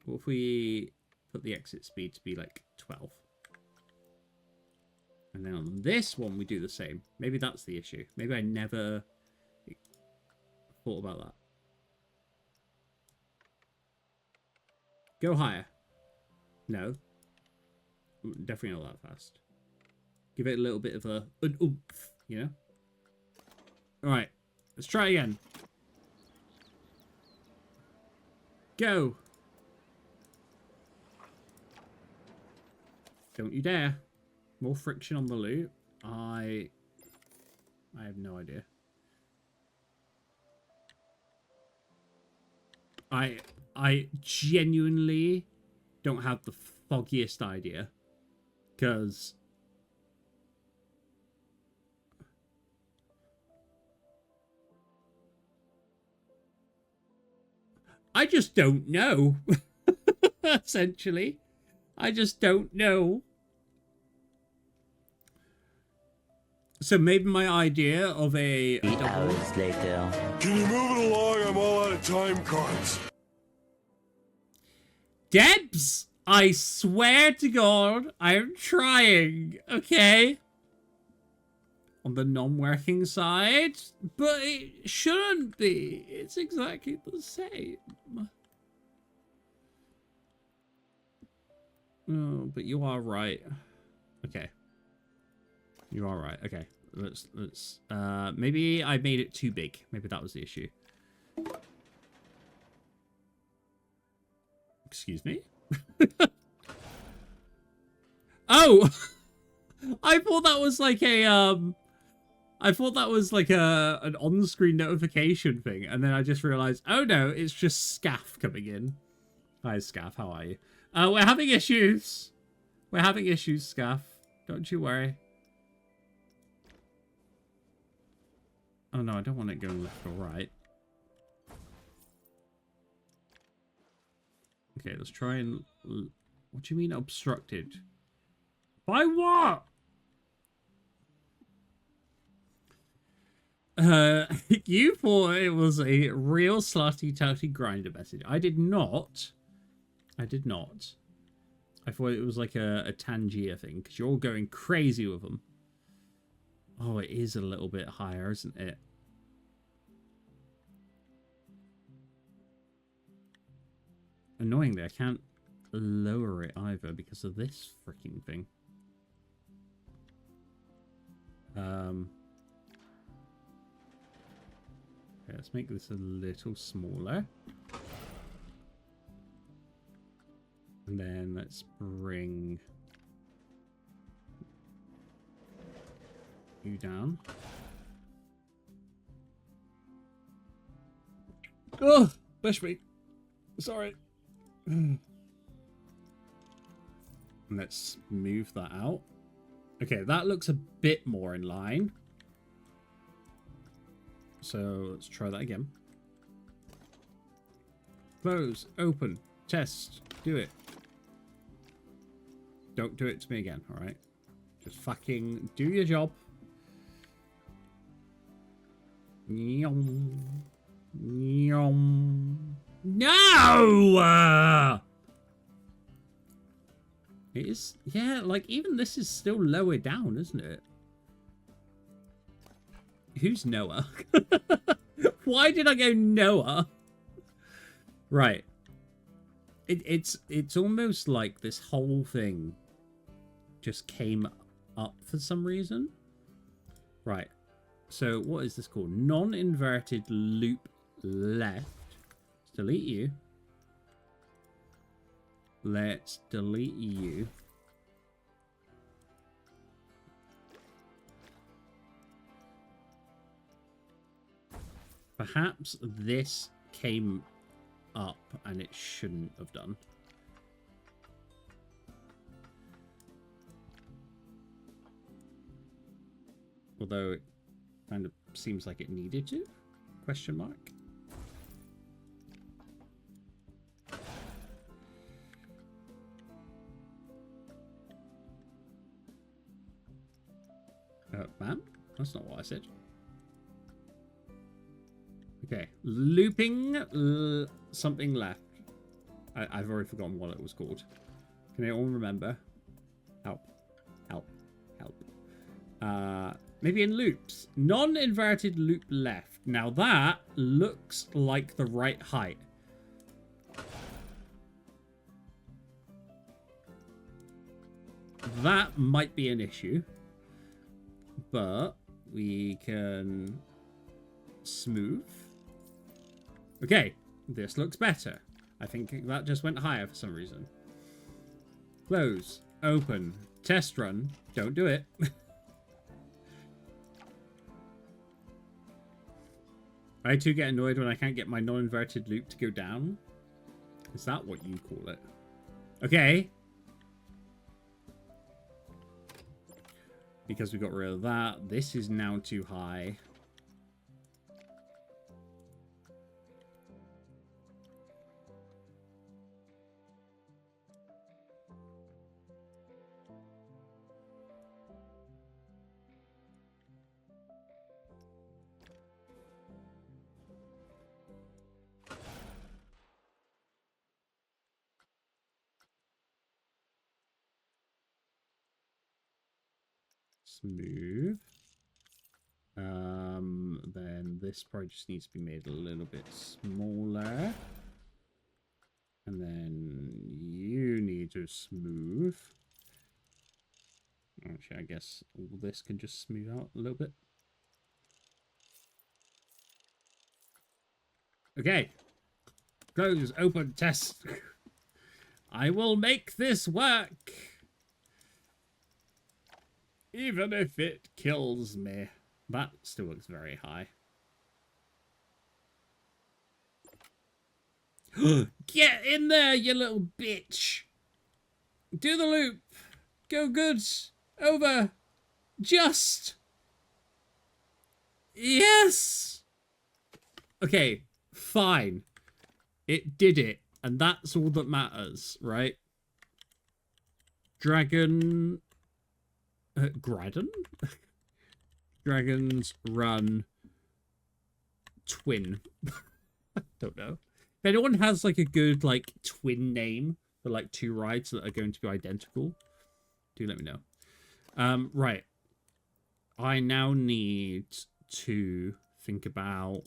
Speaker 1: What if we put the exit speed to be like 12? And then on this one, we do the same. Maybe that's the issue. Maybe I never thought about that. Go higher. No. Definitely not that fast. Give it a little bit of an oomph, you know? Alright. Let's try again. Go. Don't you dare. More friction on the loop. I have no idea. I genuinely don't have the foggiest idea. Because I just don't know. Essentially. I just don't know. So maybe my idea of a
Speaker 3: 3 hours later.
Speaker 4: Can you move it along? I'm all out of time cards.
Speaker 1: Debs! I swear to God, I am trying, okay? On the non-working side, but it shouldn't be. It's exactly the same. Oh, but you are right. Okay. You are right. Okay. Let's maybe I made it too big. Maybe that was the issue. Excuse me? Oh! I thought that was like a I thought that was like an on-screen notification thing, and then I just realized, oh no, it's just Scaff coming in. Hi Scaff, how are you? We're having issues. We're having issues, Scaff. Don't you worry. Oh no, I don't want it going left or right. Okay, let's try and... What do you mean obstructed? By what? You thought it was a real slutty touty grinder message. I did not. I did not. I thought it was like a Tangier thing, because you're all going crazy with them. Oh, it is a little bit higher, isn't it? Annoyingly, I can't lower it either because of this freaking thing. Okay, let's make this a little smaller. And then let's bring you down. Oh, bless me. Sorry. And let's move that out. Okay, that looks a bit more in line. So let's try that again. Close, open, test, do it. Don't do it to me again, alright? Just fucking do your job. Nyom. Nyom. No! It is, yeah, like even this is still lower down, isn't it? Who's Noah? Why did I go Noah? Right. It's almost like this whole thing just came up for some reason. Right. So what is this called? Non-inverted loop left. Let's delete you. Let's delete you. Perhaps this came up, and it shouldn't have done. Although it kind of seems like it needed to? Question mark. Ma'am? That's not what I said. Okay. Looping something left. I've already forgotten what it was called. Can anyone remember? Help. Help. Help. Maybe in loops. Non-inverted loop left. Now that looks like the right height. That might be an issue. But we can smooth. Okay, this looks better. I think that just went higher for some reason. Close, open, test run. Don't do it. I too get annoyed when I can't get my non-inverted loop to go down. Is that what you call it? Okay. Because we got rid of that. This is now too high. Smooth. Then this probably just needs to be made a little bit smaller. And then you need to smooth. Actually, I guess all this can just smooth out a little bit. Okay. Close, open, test. I will make this work. Even if it kills me. That still looks very high. Get in there, you little bitch. Do the loop. Go good. Over. Just. Yes. Okay, fine. It did it. And that's all that matters, right? Dragon... Graddon? Dragons Run Twin. Don't know. If anyone has like a good like twin name for like two rides that are going to be identical, do let me know. Right. I now need to think about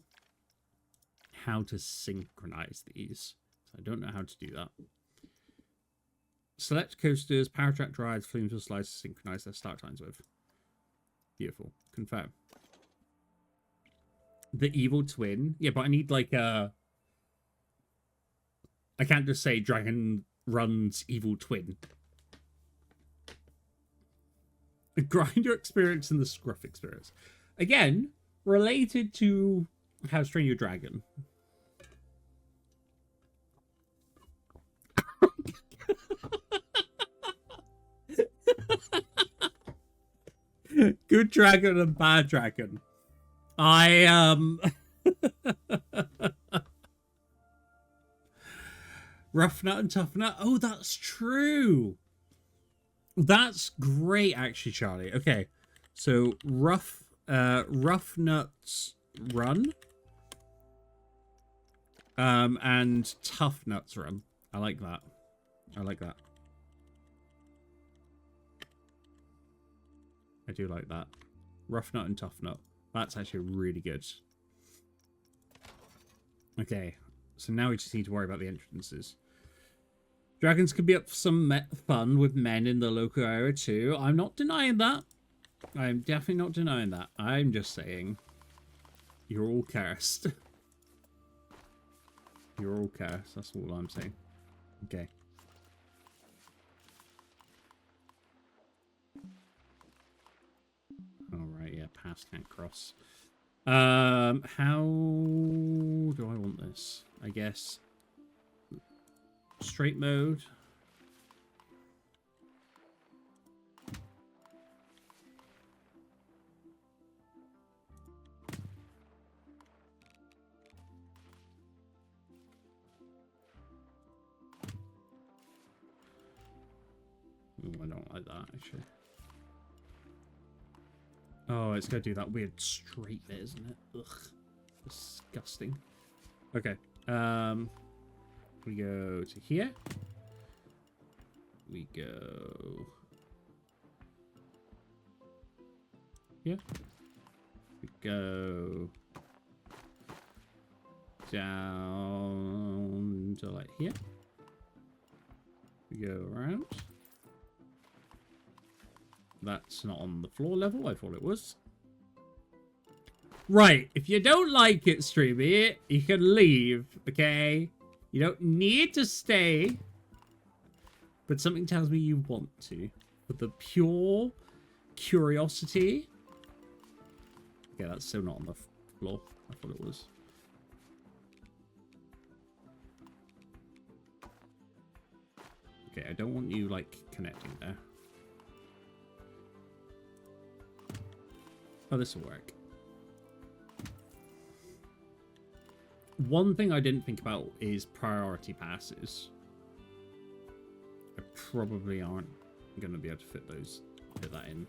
Speaker 1: how to synchronize these. I don't know how to do that. Select coasters, power track rides, flames or slides to synchronize their start times with. Beautiful. Confirm. The evil twin. Yeah, but I need like a... I can't just say Dragon Run's evil twin. The grinder experience and the scruff experience. Again, related to How to Train Your Dragon. Good dragon and bad dragon. Ruffnut and Tuffnut. Oh, that's true. That's great, actually, Charlie. Okay, so Ruffnut's Run, and Tuffnut's Run. I like that. I like that. I do like that. Ruffnut and Tuffnut. That's actually really good. Okay, so now we just need to worry about the entrances. Dragons could be up for some fun with men in the local area too. I'm not denying that. I'm definitely not denying that. I'm just saying you're all cursed. You're all cursed. That's all I'm saying. Okay. Alright, yeah, pass can't cross. How do I want this? I guess straight mode. Ooh, I don't like that, actually. Oh, it's going to do that weird straight bit, isn't it? Ugh. Disgusting. Okay. We go to here. We go here. We go down to like here. We go around. That's not on the floor level. I thought it was. Right. If you don't like it, Streamy, you can leave, okay? You don't need to stay. But something tells me you want to. For the pure curiosity. Okay, that's still not on the floor. I thought it was. Okay, I don't want you, like, connecting there. Oh, this will work. One thing I didn't think about is priority passes. I probably aren't going to be able to fit that in.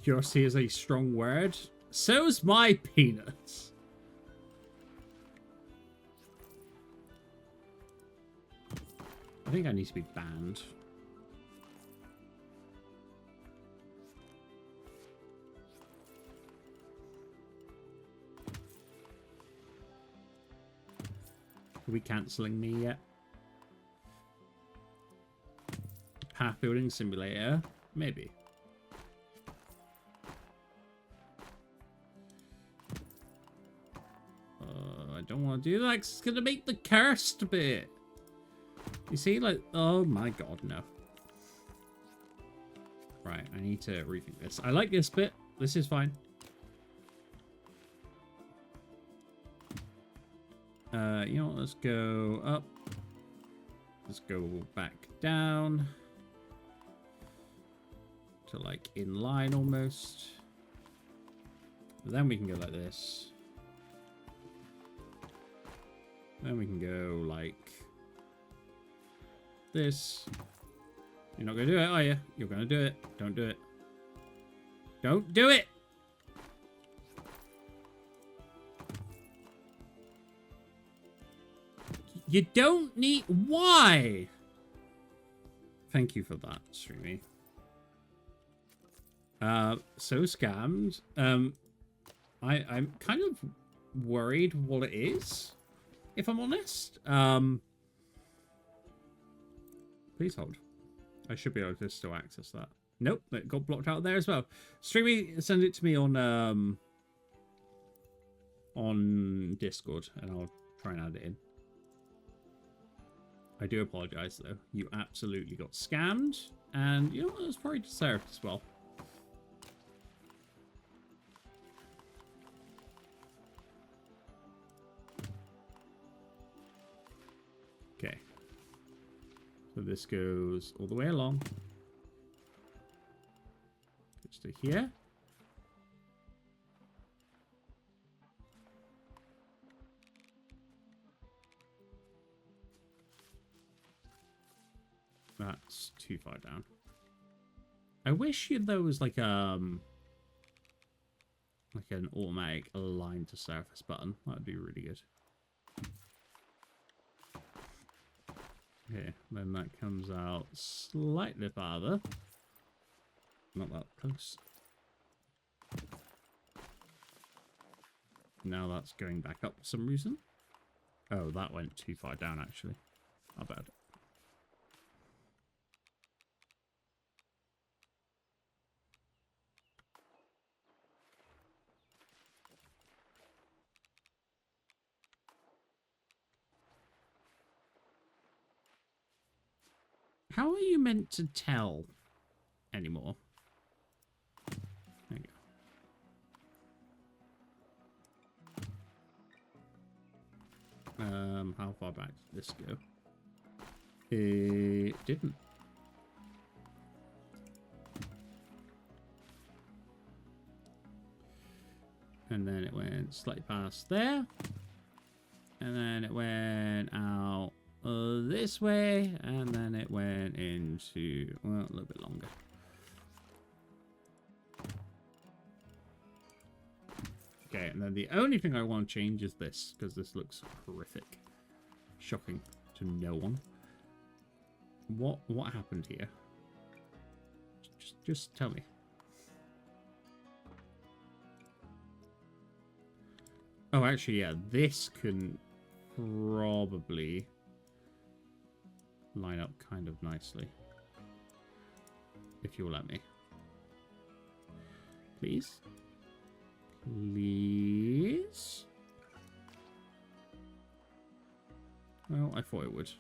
Speaker 1: Curiosity is a strong word. So's my peanuts. I think I need to be banned. Are we cancelling me yet? Path building simulator? Maybe. I don't want to do that 'cause it's going to make the cursed bit. You see, like, oh my god, no. Right, I need to rethink this. I like this bit. This is fine. You know what, let's go up. Let's go back down. To, like, in line almost. But then we can go like this. Then we can go like this. You're not going to do it, are you? You're going to do it. Don't do it. Don't do it! You don't need... Why? Thank you for that, Streamy. So scammed. I'm kind of worried what it is, if I'm honest. Please hold. I should be able to still access that. Nope, it got blocked out there as well. Streamy, send it to me on Discord, and I'll try and add it in. I do apologize, though. You absolutely got scammed, and you know what? It was probably deserved as well. Okay. So this goes all the way along. Goes to here. That's too far down. I wish there was like an automatic align to surface button. That'd be really good. Okay, then that comes out slightly farther. Not that close. Now that's going back up for some reason. Oh, that went too far down actually. How bad. How are you meant to tell anymore? There you How far back did this go? It didn't. And then it went slightly past there. And then it went out this way. And then it went into, well, a little bit longer. Okay, and then the only thing I want to change is this, because this looks horrific. Shocking to no one. What happened here? Just tell me. Oh, actually, yeah, this can probably line up kind of nicely. If you'll let me. Please? Please? Well, I thought it would.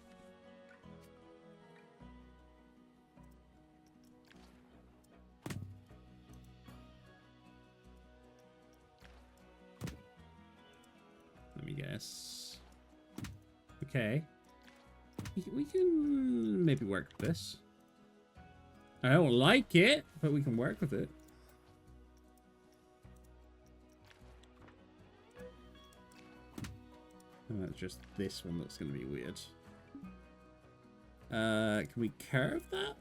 Speaker 1: Let me guess. Okay. We can maybe work with this. I don't like it, but we can work with it. And that's just this one that's going to be weird. Can we curve that?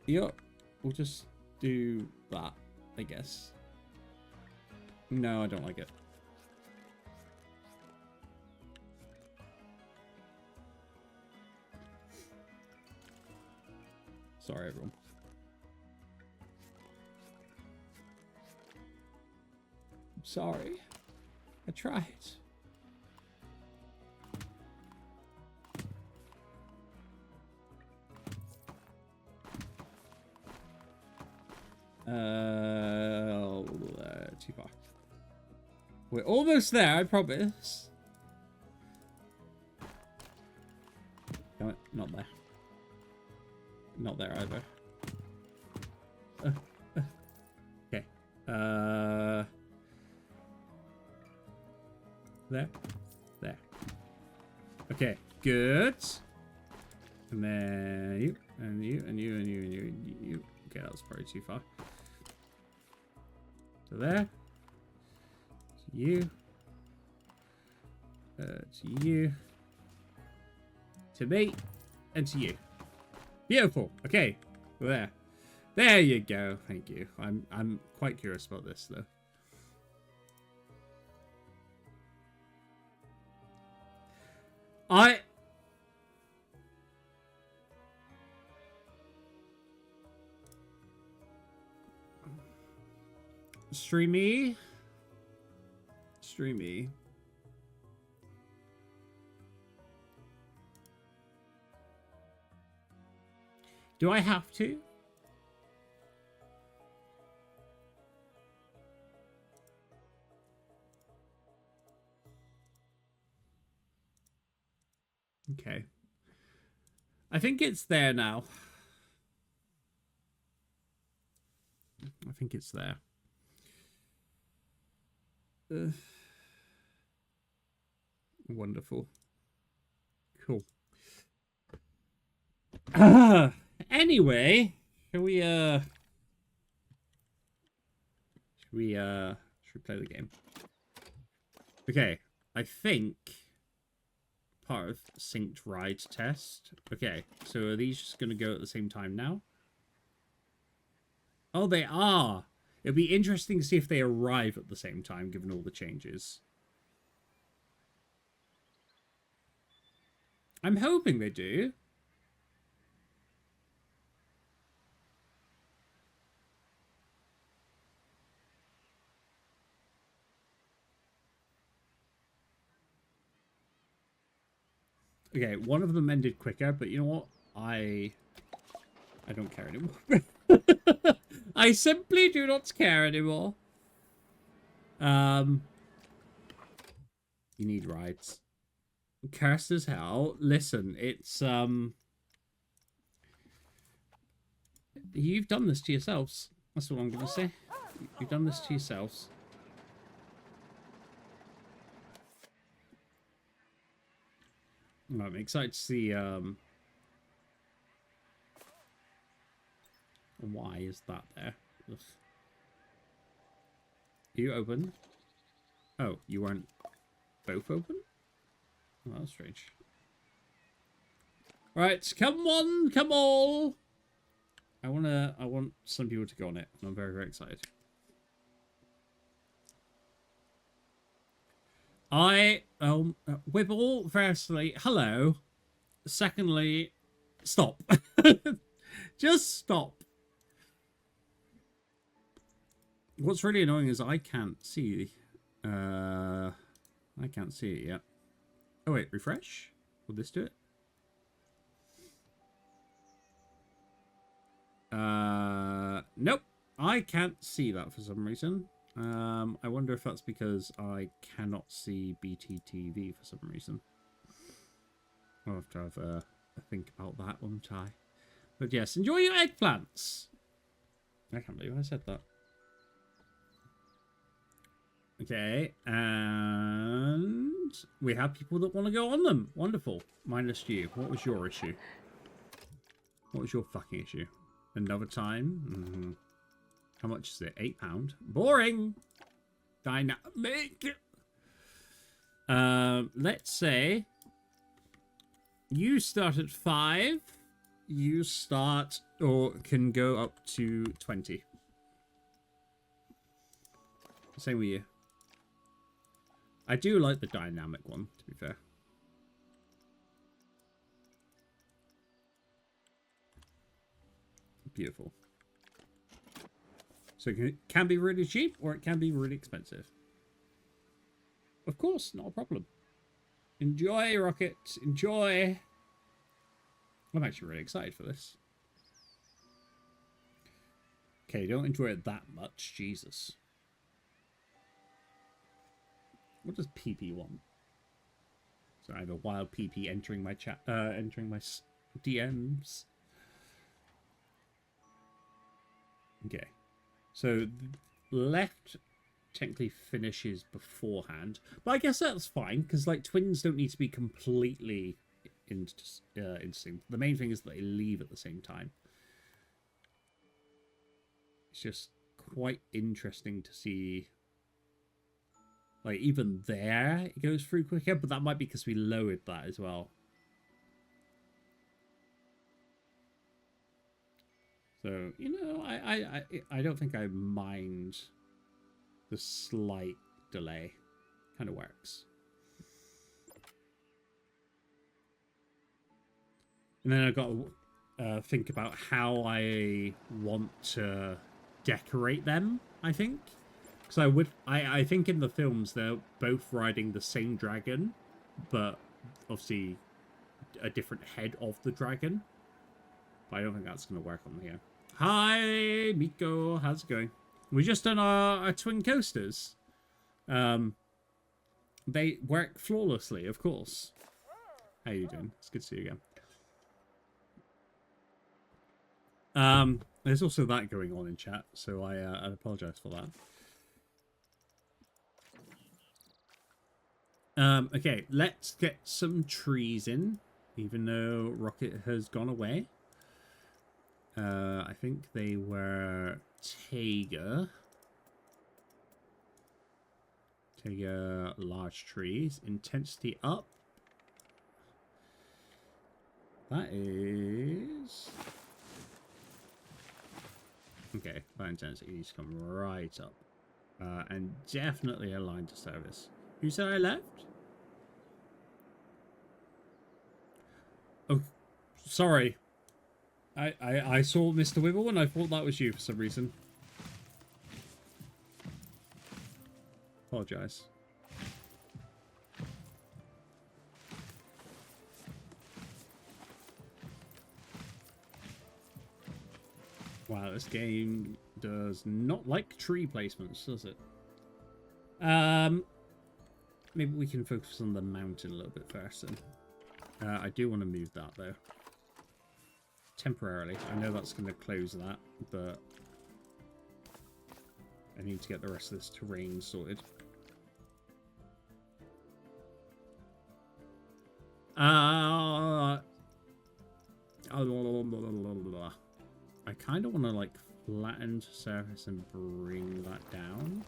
Speaker 1: Yeah, we'll just do that, I guess. No, I don't like it. Sorry, everyone. I'm sorry. I tried. Too far. We're almost there, I promise. Damn it, not there. Not there either. Okay. There. There. Okay, good. And then you, and you, and you, and you, and you, and you. Okay, that was probably too far. So there. To you. To you. To me. And to you. Beautiful. Okay. There. There you go. Thank you. I'm quite curious about this though. Streamy. Do I have to? Okay. I think it's there now. I think it's there. Wonderful. Cool. Anyway, should we play the game? Okay, I think part of synced ride test. Okay, so are these just gonna go at the same time now? Oh, they are. It'll be interesting to see if they arrive at the same time, given all the changes. I'm hoping they do. Okay, one of them ended quicker, but you know what? I don't care anymore. I simply do not care anymore. You need rides. Cursed as hell. Listen, it's you've done this to yourselves. That's all I'm gonna say. You've done this to yourselves. I'm excited to see why is that there? Ugh. Are you open? Oh, you weren't both open? Oh, that's strange. Right, come on, come all. I want some people to go on it, and I'm very, very excited. Wibble, firstly, hello. Secondly, stop. Just stop. What's really annoying is I can't see. I can't see it yet. Oh wait, refresh? Will this do it? Nope. I can't see that for some reason. I wonder if that's because I cannot see BTTV for some reason. I'll have to have a think about that, won't I? But yes, enjoy your eggplants. I can't believe I said that. Okay, and we have people that want to go on them. Wonderful. Minus you. What was your issue? What was your fucking issue? Another time? Mm-hmm. How much is it? £8. Boring. Dynamic. Let's say you start at 5. You start or can go up to 20. Same with you. I do like the dynamic one, to be fair. Beautiful. So it can be really cheap or it can be really expensive. Of course, not a problem. Enjoy, Rocket. Enjoy. I'm actually really excited for this. Okay, don't enjoy it that much. Jesus. What does PP want? So I have a wild PP entering my chat, entering my DMs. Okay. So left technically finishes beforehand, but I guess that's fine because like twins don't need to be completely in sync. The main thing is that they leave at the same time. It's just quite interesting to see. Like, even there, it goes through quicker, but that might be because we lowered that as well. So, you know, I don't think I mind the slight delay. Kind of works. And then I've got to think about how I want to decorate them, I think. Because I think in the films they're both riding the same dragon, but obviously a different head of the dragon. But I don't think that's going to work on here. Hi, Miko. How's it going? We just done our twin coasters. They work flawlessly, of course. How you doing? It's good to see you again. There's also that going on in chat, so I apologize for that. Okay, let's get some trees in, even though Rocket has gone away. I think they were Taiga. Taiga, large trees. Intensity up. That is... Okay, that intensity needs to come right up. And definitely aligned to service. Who said I left? Oh, sorry. I saw Mr. Wibble and I thought that was you for some reason. Apologise. Wow, this game does not like tree placements, does it? Maybe we can focus on the mountain a little bit first then. I do want to move that though. Temporarily. I know that's going to close that, but... I need to get the rest of this terrain sorted. I kind of want to like flatten the surface and bring that down.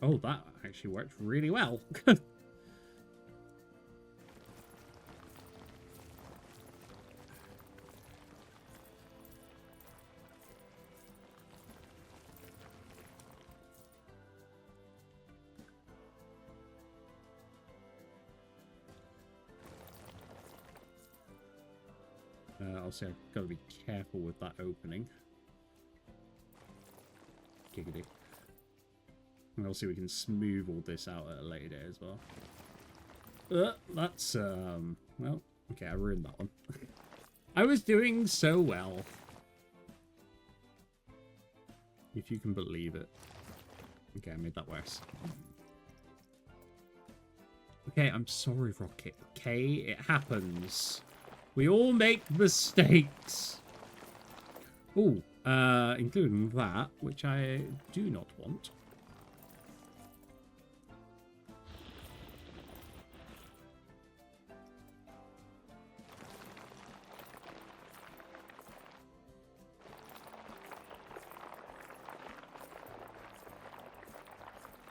Speaker 1: Oh, that actually worked really well. Obviously, I've got to be careful with that opening. Giggity. And we'll see if we can smooth all this out at a later date as well. That's, well, okay, I ruined that one. I was doing so well. If you can believe it. Okay, I made that worse. Okay, I'm sorry, Rocket. Okay, it happens. We all make mistakes. Oh, including that, which I do not want.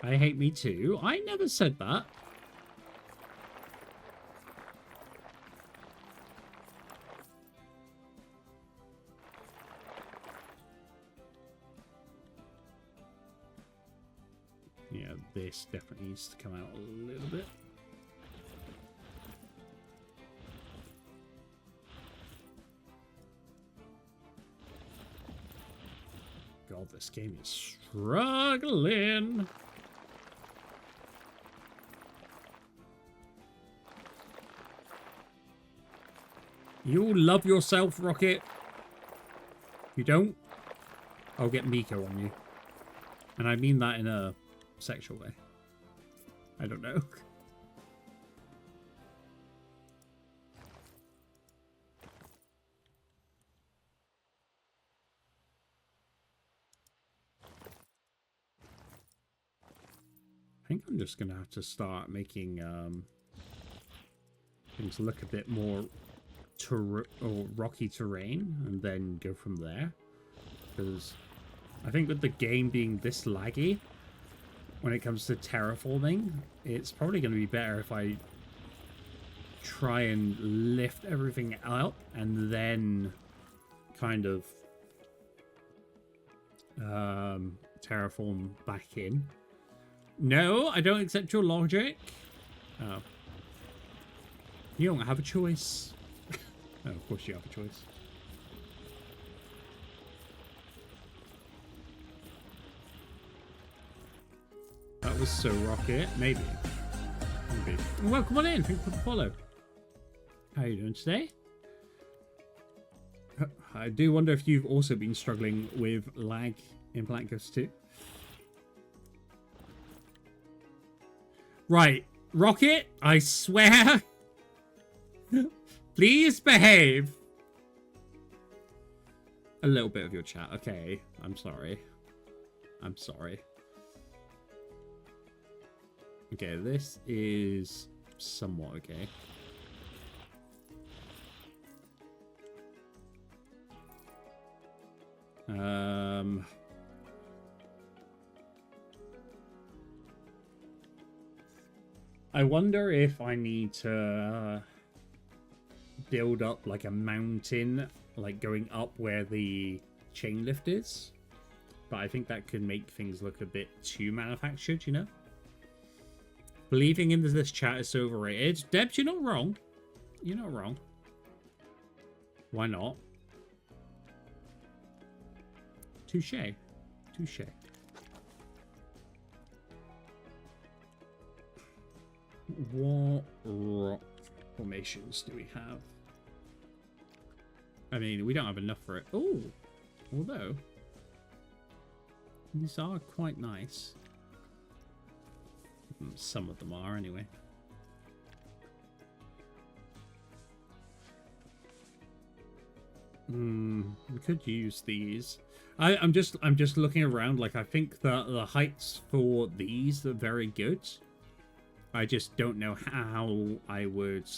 Speaker 1: I hate me too. I never said that. Yeah, this definitely needs to come out a little bit. God, this game is struggling. You love yourself, Rocket. If you don't, I'll get Miko on you. And I mean that in a sexual way. I don't know. I think I'm just gonna have to start making things look a bit more rocky terrain and then go from there, because I think with the game being this laggy when it comes to terraforming, it's probably going to be better if I try and lift everything up and then kind of terraform back in. No, I don't accept your logic. Oh. You don't have a choice. Oh, of course you have a choice. That was so Rocket. Maybe. Maybe. Well, come on in. Thank you for the follow. How are you doing today? I do wonder if you've also been struggling with lag in Planet Coaster 2. Right. Rocket, I swear. Please behave. A little bit of your chat. Okay. I'm sorry. I'm sorry. Okay, this is somewhat okay. I wonder if I need to build up like a mountain, like going up where the chain lift is. But I think that could make things look a bit too manufactured, you know? Believing in this chat is so overrated. Debs, you're not wrong. You're not wrong. Why not? Touche. Touche. What rock formations do we have? I mean, we don't have enough for it. Oh, although these are quite nice. Some of them are, anyway. We could use these. I'm just looking around. Like, I think the heights for these are very good. I just don't know how I would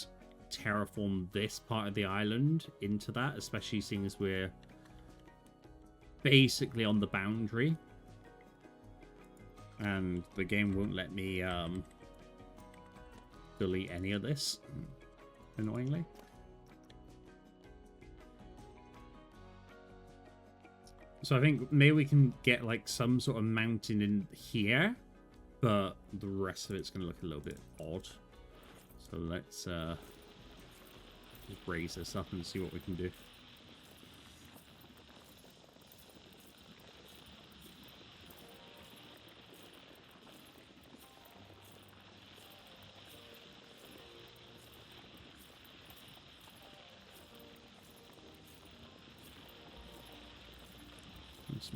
Speaker 1: terraform this part of the island into that, especially seeing as we're basically on the boundary. And the game won't let me delete any of this, annoyingly. So I think maybe we can get like some sort of mountain in here, but the rest of it's going to look a little bit odd. So let's raise this up and see what we can do.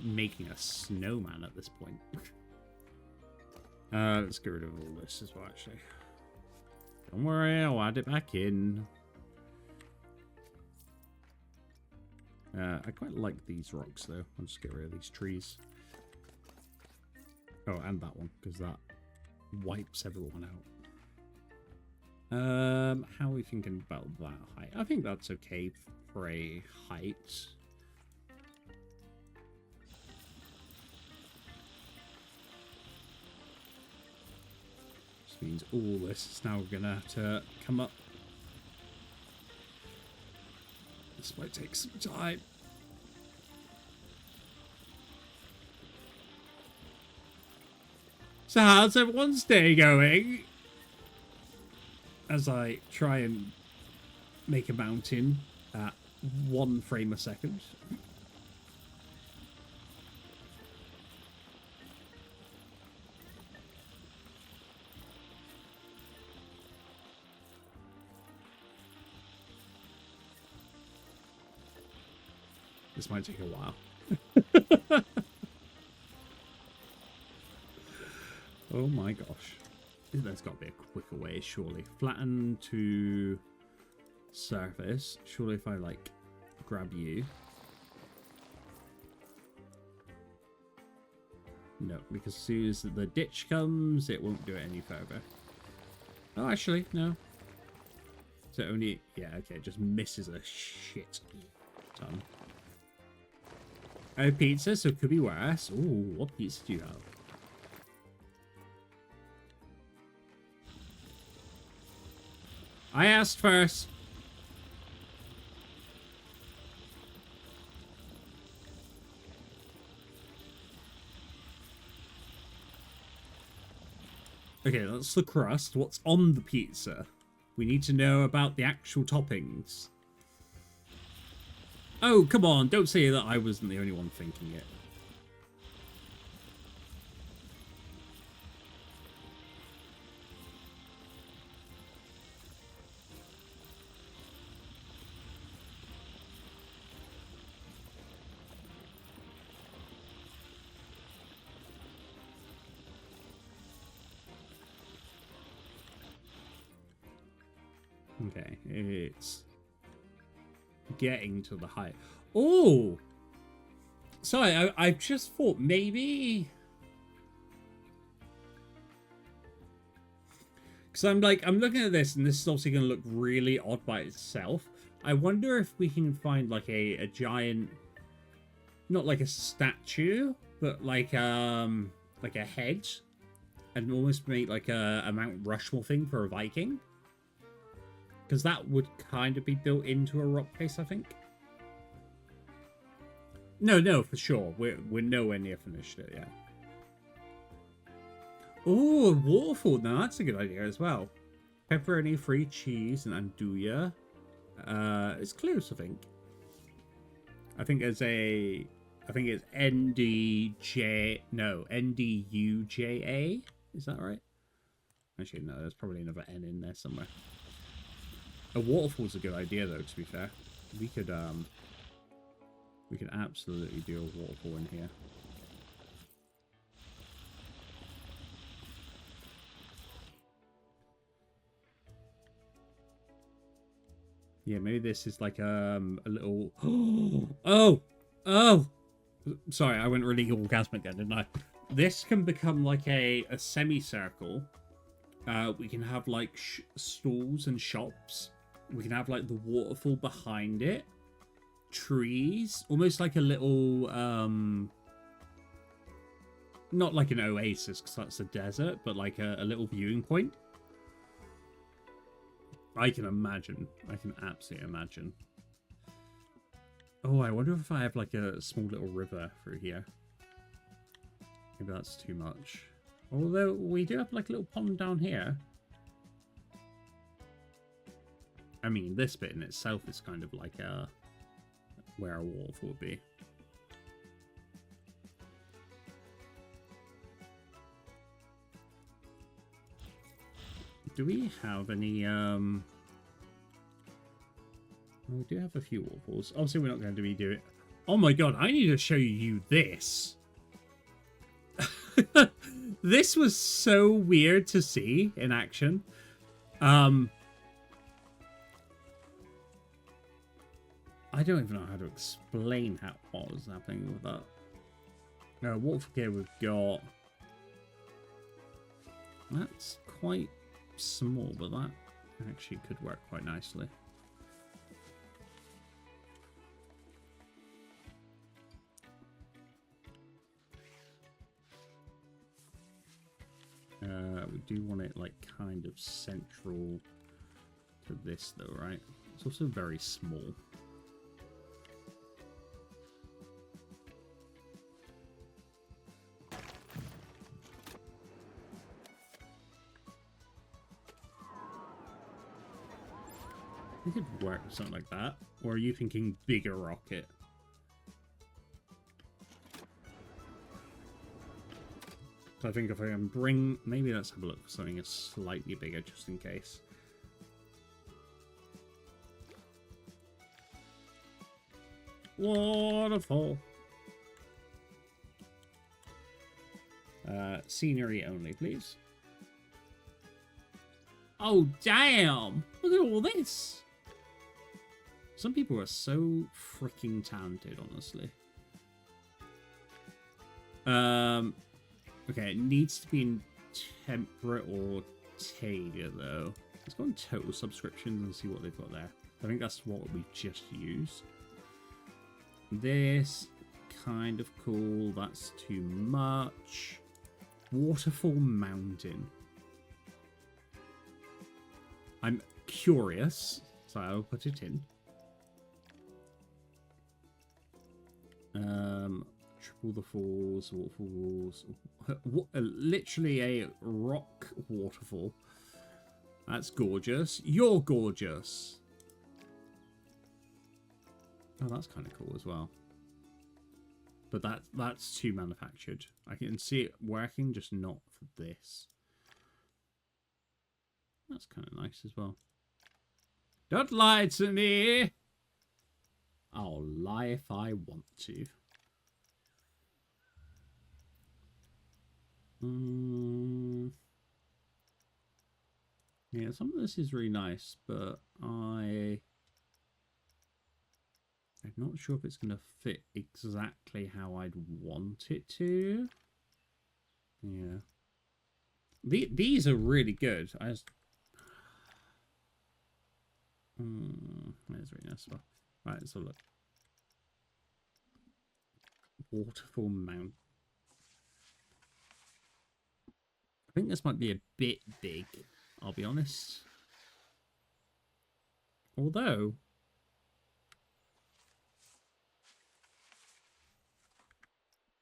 Speaker 1: Making a snowman at this point. Let's get rid of all this as well, actually. Don't worry, I'll add it back in. I quite like these rocks, though. I'll just get rid of these trees. Oh, and that one, because that wipes everyone out. How are we thinking about that height? I think that's okay for a height. Means all this is now gonna have to come up. This might take some time. So how's everyone's day going? As I try and make a mountain at 1 frame a second. This might take a while. Oh my gosh. There's got to be a quicker way, surely. Flatten to surface. Surely if I, like, grab you. No, because as soon as the ditch comes, it won't do it any further. Oh, actually, no. So only... Yeah, okay, it just misses a shit ton. Oh, pizza, so it could be worse. Ooh, what pizza do you have? I asked first. Okay, that's the crust. What's on the pizza? We need to know about the actual toppings. Oh, come on. Don't say that I wasn't the only one thinking it. Okay, it's getting to the height. Oh! Sorry, I just thought maybe... Because I'm looking at this, and this is obviously going to look really odd by itself. I wonder if we can find, like, a giant... Not like a statue, but like a head. And almost make, like, a Mount Rushmore thing for a Viking. Because that would kind of be built into a rock face, I think. No, for sure. We're nowhere near finished it yet. Oh, a waterfall. Now that's a good idea as well. Pepperoni, free cheese, and andouille. It's close, I think. I think it's NDUJA. Is that right? Actually, no. There's probably another N in there somewhere. A waterfall's a good idea, though, to be fair. We could absolutely do a waterfall in here. Yeah, maybe this is like a little... Oh! Oh! Sorry, I went really orgasmic then, didn't I? This can become like a semicircle. We can have like stalls and shops. We can have like the waterfall behind it. Trees. Almost like a little... Not like an oasis, because that's a desert, but like a little viewing point. I can imagine. I can absolutely imagine. Oh, I wonder if I have like a small little river through here. Maybe that's too much. Although we do have like a little pond down here. I mean, this bit in itself is kind of like where a waterfall would be. Do we have any, we do have a few waterfalls. Obviously, we're not going to be doing... Oh my god, I need to show you this. This was so weird to see in action. I don't even know how to explain what was happening with that. Waterfall here we've got... That's quite small, but that actually could work quite nicely. We do want it like kind of central to this though, right? It's also very small. It could work with something like that. Or are you thinking bigger rocket? So I think if I can bring... Maybe let's have a look for something that's slightly bigger just in case. Waterfall. Scenery only, please. Oh, damn! Look at all this! Some people are so freaking talented, honestly. Okay, it needs to be in temperate or Tadia, though. Let's go on total subscriptions and see what they've got there. I think that's what we just used. This, kind of cool. That's too much. Waterfall Mountain. I'm curious, so I'll put it in. Triple the falls, waterfalls. Literally a rock waterfall. That's gorgeous. You're gorgeous. Oh, that's kind of cool as well. But that's too manufactured. I can see it working, just not for this. That's kind of nice as well. Don't lie to me! I'll lie if I want to. Yeah, some of this is really nice, but I'm not sure if it's going to fit exactly how I'd want it to. Yeah. These are really good. I just... There's really nice stuff. Right, let's have a look. Waterfall Mount. I think this might be a bit big, I'll be honest. Although...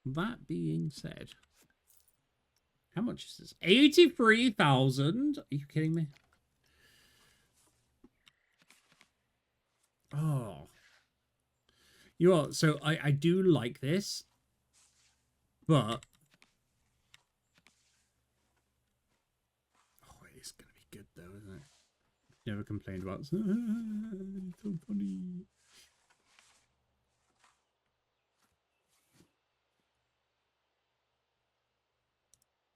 Speaker 1: That being said... How much is this? 83,000? Are you kidding me? Oh. You are... So, I do like this. But... Oh, it is going to be good, though, isn't it? Never complained about... It's so funny.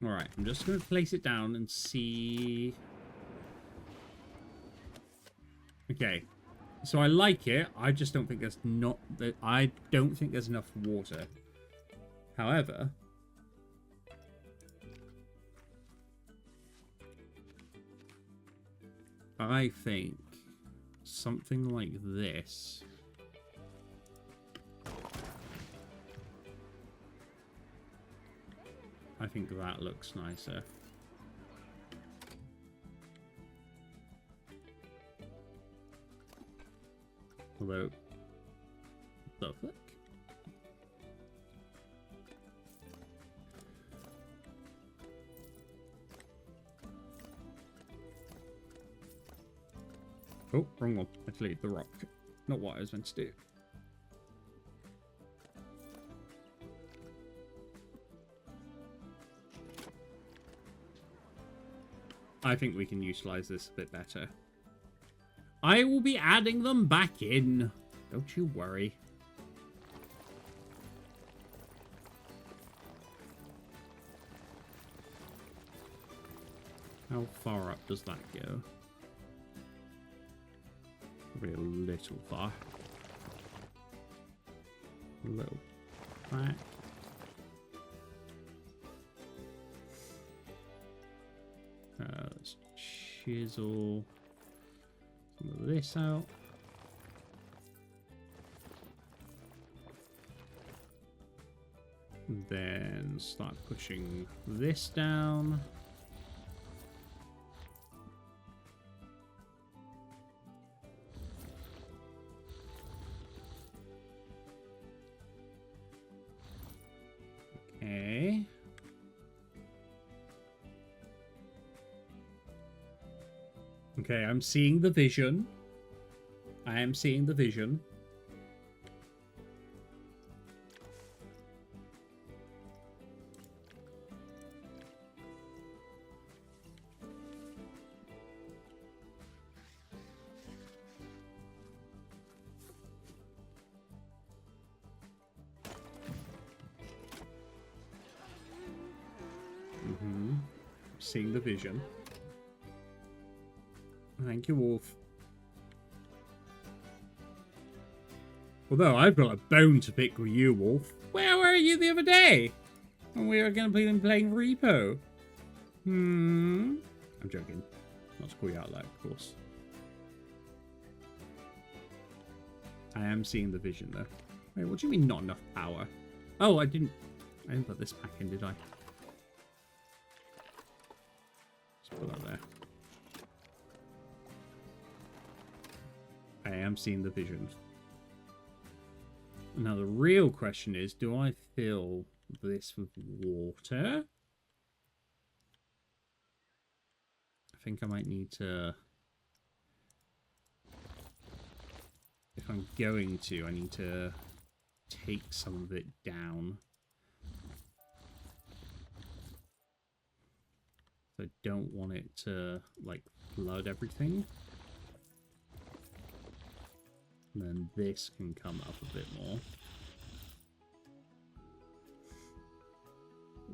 Speaker 1: Alright, I'm just going to place it down and see... Okay. So I like it. I just don't think there's not... I don't think there's enough water. However... I think something like this... I think that looks nicer. Although, the fuck? Oh, wrong one. Actually, the rock. Not what I was meant to do. I think we can utilize this a bit better. I will be adding them back in. Don't you worry. How far up does that go? Probably a little far. A little back. Let's chisel some of this out. And then start pushing this down. Okay. Okay, I'm seeing the vision. I am seeing the vision. Seeing the vision. Thank you, Wolf. Although I've got a bone to pick with you, Wolf. Where were you the other day? When we were going to be playing Repo? I'm joking. Not to call you out like, of course. I am seeing the vision, though. Wait, what do you mean not enough power? Oh, I didn't put this back in, did I? Let's put that there. I am seeing the vision. Now the real question is, do I fill this with water? I think I might need to... If I'm going to, I need to take some of it down. I don't want it to, like, flood everything. And then this can come up a bit more.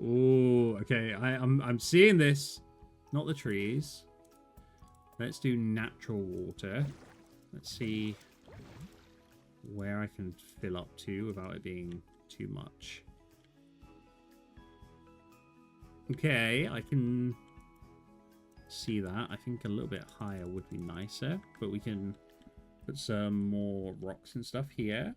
Speaker 1: Ooh, okay, I'm seeing this. Not the trees. Let's do natural water. Let's see where I can fill up to without it being too much. Okay, I can see that. I think a little bit higher would be nicer, but we can put some more rocks and stuff here.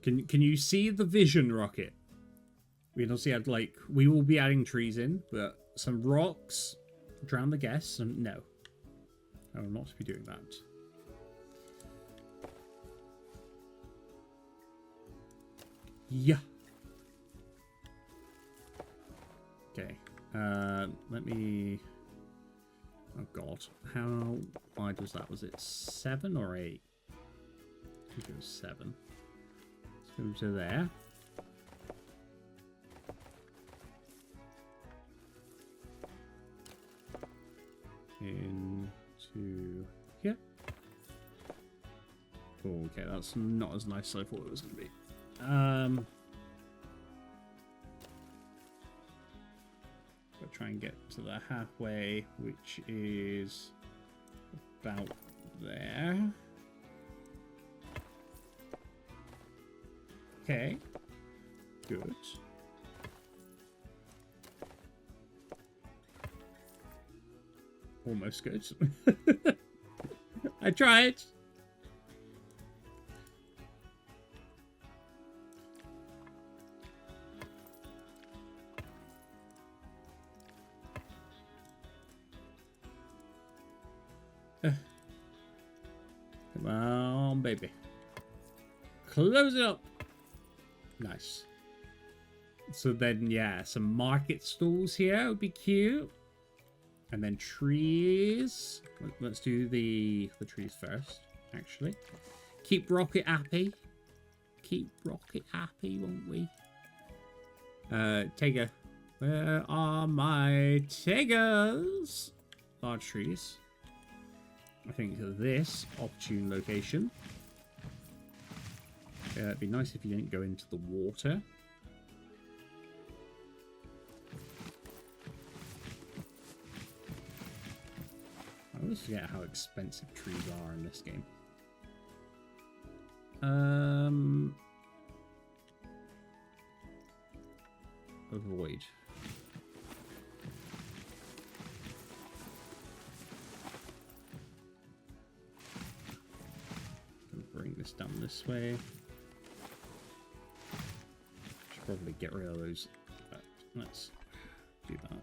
Speaker 1: Can you see the vision, Rocket? We don't see it, like, we will be adding trees in, but some rocks drown the guests, and no, I will not be doing that. Yeah. Okay. Let me... Oh, God. How wide was that? Was it 7 or 8? I think it was 7. Let's go to there. Into here. Oh, okay, that's not as nice as I thought it was going to be. try and get to the halfway, which is about there. Okay. Good. Almost good. I tried. Come on, baby. Close it up. Nice. So then, yeah, some market stalls here would be cute. And then trees. Let's do the trees first, actually. Keep Rocket happy. Keep Rocket happy, won't we? Tega. Where are my Tegas? Large trees. I think this opportune location. It'd be nice if you didn't go into the water. I always forget how expensive trees are in this game. Avoid. Bring this down this way. Should probably get rid of those. But let's do that.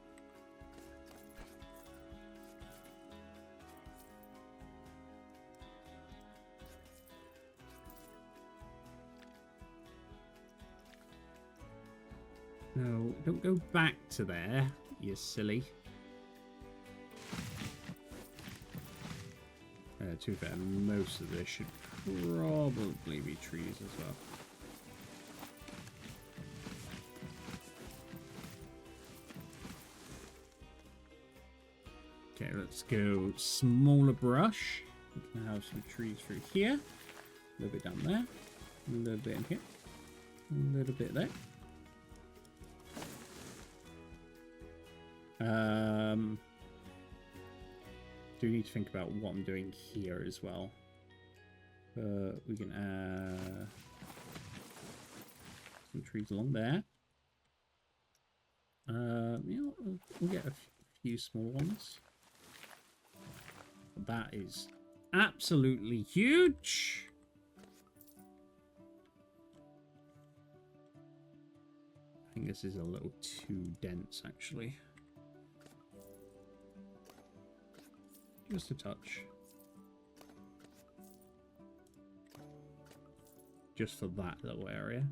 Speaker 1: No, don't go back to there, you silly. To be fair, most of this should probably be trees as well. Okay, let's go smaller brush. We can have some trees through here. A little bit down there. A little bit in here. A little bit there. Do need to think about what I'm doing here as well. We can add some trees along there. You know, we'll get a few small ones. That is absolutely huge. I think this is a little too dense, actually. Just a touch. Just for that little area.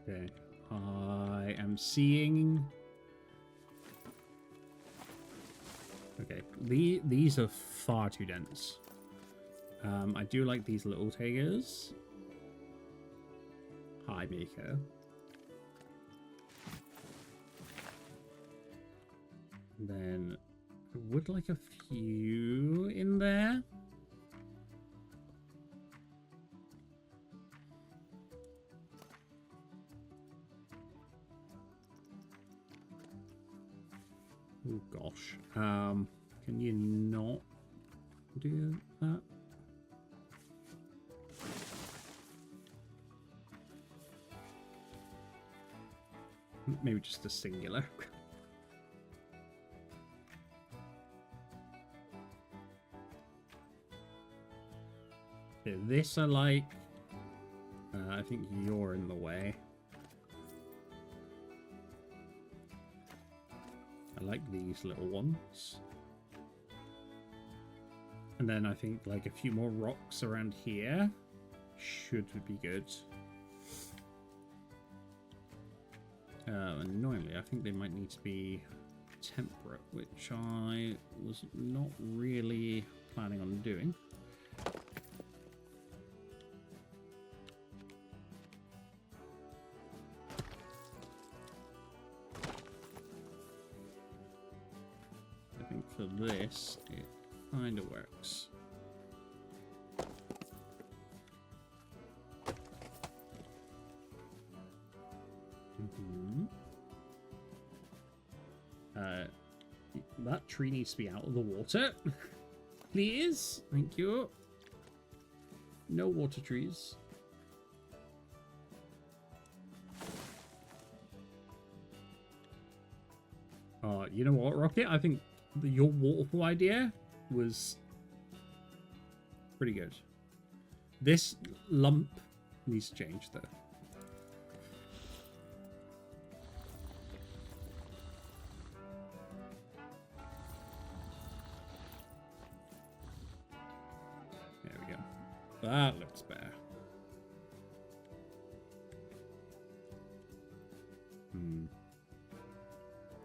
Speaker 1: Okay. I am seeing... Okay. These are far too dense. I do like these little tigers. Hi, Miko. Then I would like a few in there. Oh gosh. Can you not do that? Maybe just a singular. Okay, this I like. I think you're in the way. I like these little ones. And then I think like a few more rocks around here should be good. Annoyingly, I think they might need to be temperate, which I was not really planning on doing. I think for this, it kind of works. tree needs to be out of the water. Please. Thank you. No water trees. You know what, Rocket? I think your waterfall idea was pretty good. This lump needs to change, though. There we go. That looks better.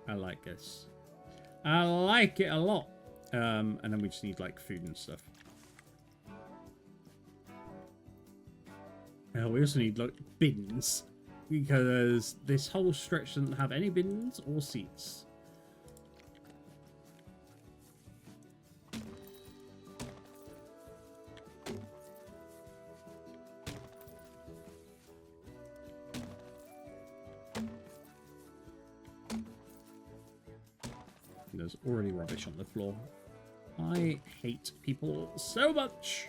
Speaker 1: I like this. I like it a lot. And then we just need like food and stuff. We also need like bins, because this whole stretch doesn't have any bins or seats. There's already rubbish on the floor. I hate people so much.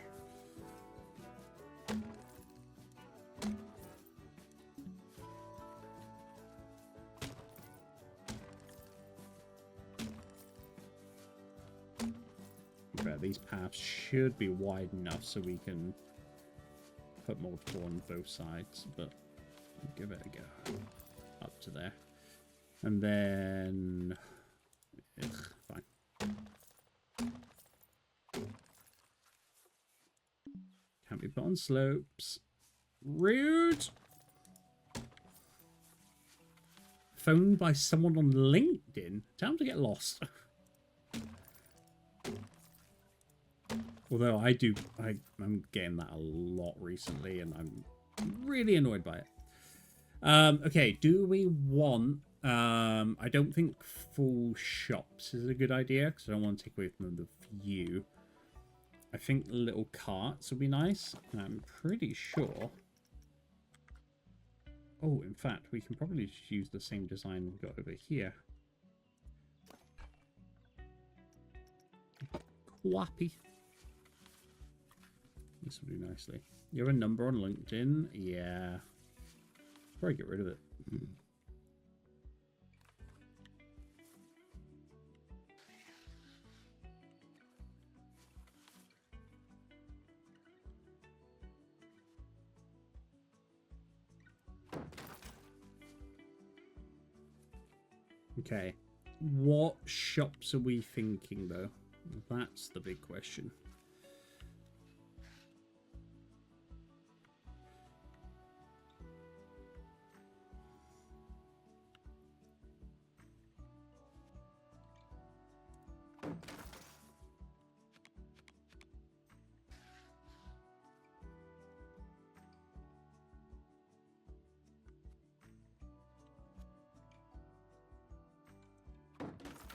Speaker 1: But these paths should be wide enough so we can put multiple on both sides, but give it a go. Up to there. And then... Ugh, fine. Can't be put on slopes. Rude! Phoned by someone on LinkedIn? Time to get lost. Although I'm getting that a lot recently, and I'm really annoyed by it. Okay, do we want... I don't think full shops is a good idea, because I don't want to take away from the view. I think little carts would be nice, and I'm pretty sure... Oh, in fact, we can probably just use the same design we've got over here. Quappy. This would do nicely. You have a number on LinkedIn? Yeah. Probably get rid of it. Okay. What shops are we thinking, though? That's the big question.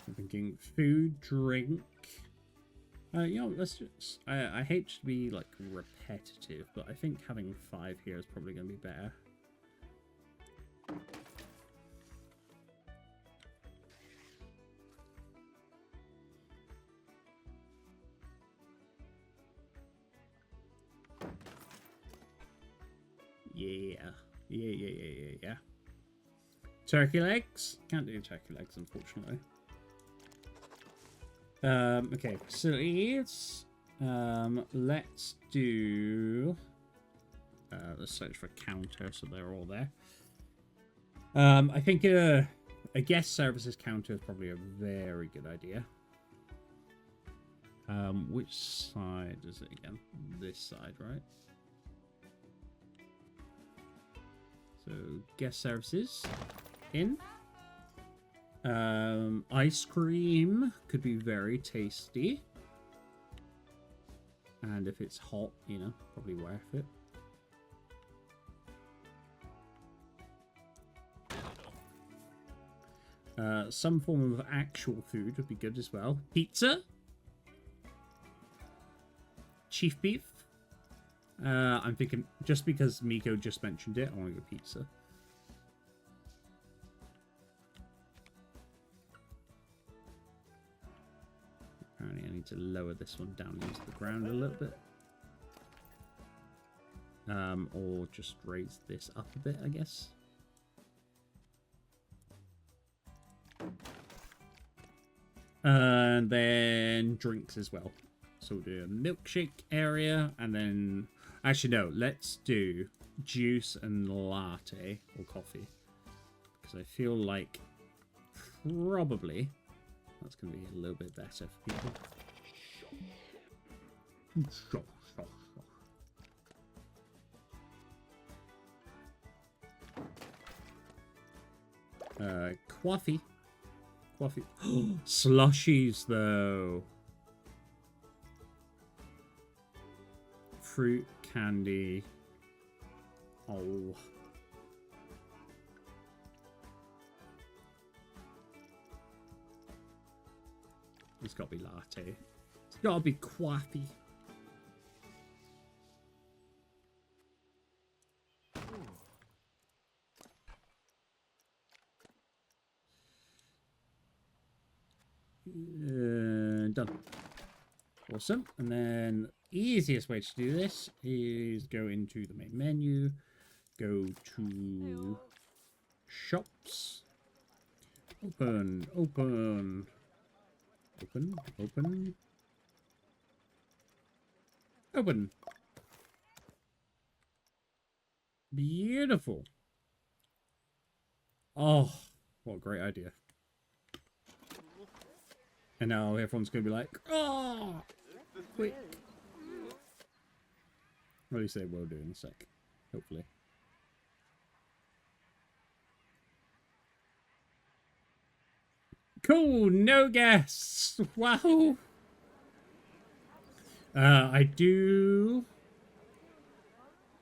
Speaker 1: I'm thinking food, drink. You know, let's just... I hate to be, like, repetitive, but I think having 5 here is probably going to be better. Yeah. Turkey legs? Can't do turkey legs, unfortunately. Okay, facilities. Let's do... let's search for counter, so they're all there. I think a guest services counter is probably a very good idea. Which side is it again? This side, right? So, guest services in. Ice cream could be very tasty. And if it's hot, you know, probably worth it. Some form of actual food would be good as well. Pizza. Chief beef. I'm thinking, just because Miko just mentioned it, I want to go pizza. to lower this one down into the ground a little bit. Or just raise this up a bit, I guess. And then drinks as well. So we'll do a milkshake area, and then... Actually, no, let's do juice and latte, or coffee. Because I feel like probably that's going to be a little bit better for people. Coffee. Coffee. Slushies, though. Fruit, candy. Oh. It's got to be latte. It's got to be coffee. Done. Awesome. And then easiest way to do this is go into the main menu, go to shops, open, open, open, open, open. Beautiful. Oh, what a great idea. And now everyone's going to be like, oh, quick. At least they will do in a sec, hopefully. Cool, no guests. Wow. I do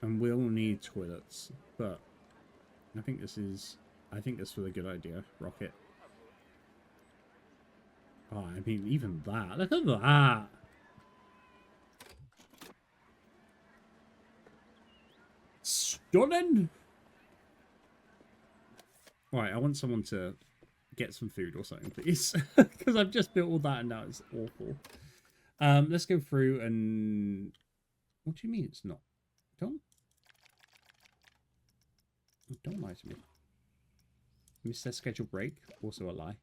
Speaker 1: and will need toilets, but I think this was a good idea, Rocket. Oh, I mean, even that. Look at that. Stunning. Right, I want someone to get some food or something, please. Because I've just built all that and now it's awful. Let's go through and... What do you mean it's not? Don't lie to me. Missed their scheduled break. Also a lie.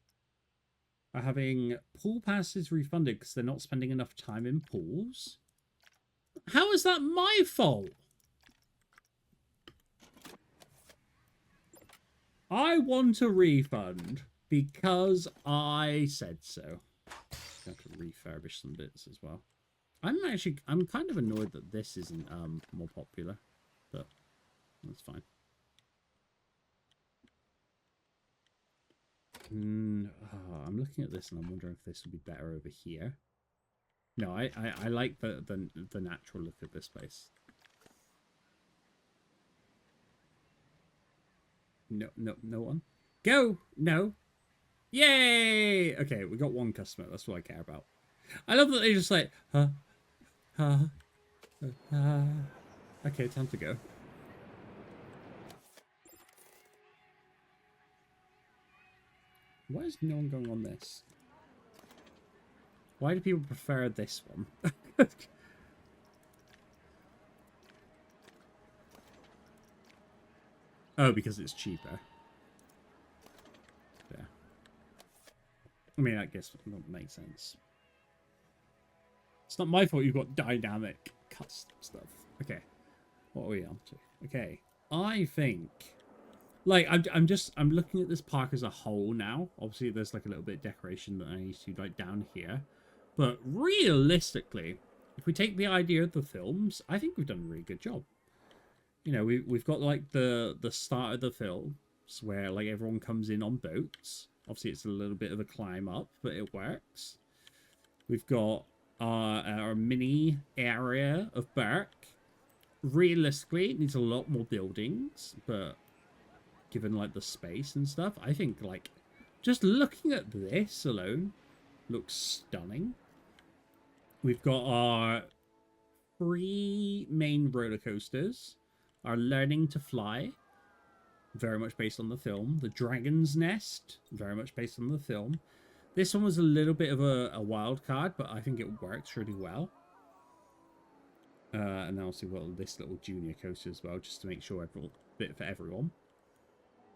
Speaker 1: Are having pool passes refunded because they're not spending enough time in pools? How is that my fault? I want a refund because I said so. I have to refurbish some bits as well. I'm kind of annoyed that this isn't more popular, but that's fine. I'm looking at this and I'm wondering if this would be better over here. No, I like the natural look of this place. No one. Go! No. Yay! Okay, we got one customer. That's what I care about. I love that they just like, okay, time to go. Why is no one going on this? Why do people prefer this one? Oh, because it's cheaper. Yeah. I mean, I guess that makes sense. It's not my fault you've got dynamic custom stuff. Okay. What are we on to? Okay. I think... Like, I'm looking at this park as a whole now. Obviously, there's like a little bit of decoration that I need to like down here. But realistically, if we take the idea of the films, I think we've done a really good job. You know, we've got like the start of the films where like everyone comes in on boats. Obviously, it's a little bit of a climb up, but it works. We've got our mini area of Berk. Realistically, it needs a lot more buildings, but given like the space and stuff, I think like just looking at this alone looks stunning. We've got our 3 main roller coasters, our Learning to Fly, very much based on the film, the Dragon's Nest, very much based on the film, This one was a little bit of a wild card, but I think it works really well. And then also got this little junior coaster as well, just to make sure everyone, bit for everyone.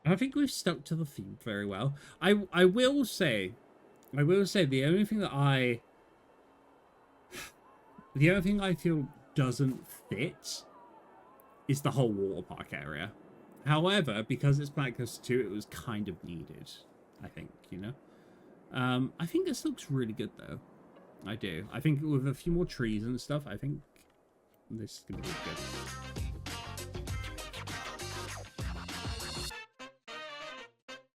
Speaker 1: And I think we've stuck to the theme very well. I will say the only thing that the only thing I feel doesn't fit is the whole water park area. However, because it's Planet Coaster 2, it was kind of needed, I think, you know? I think this looks really good, though. I do. I think with a few more trees and stuff, I think this is going to be good.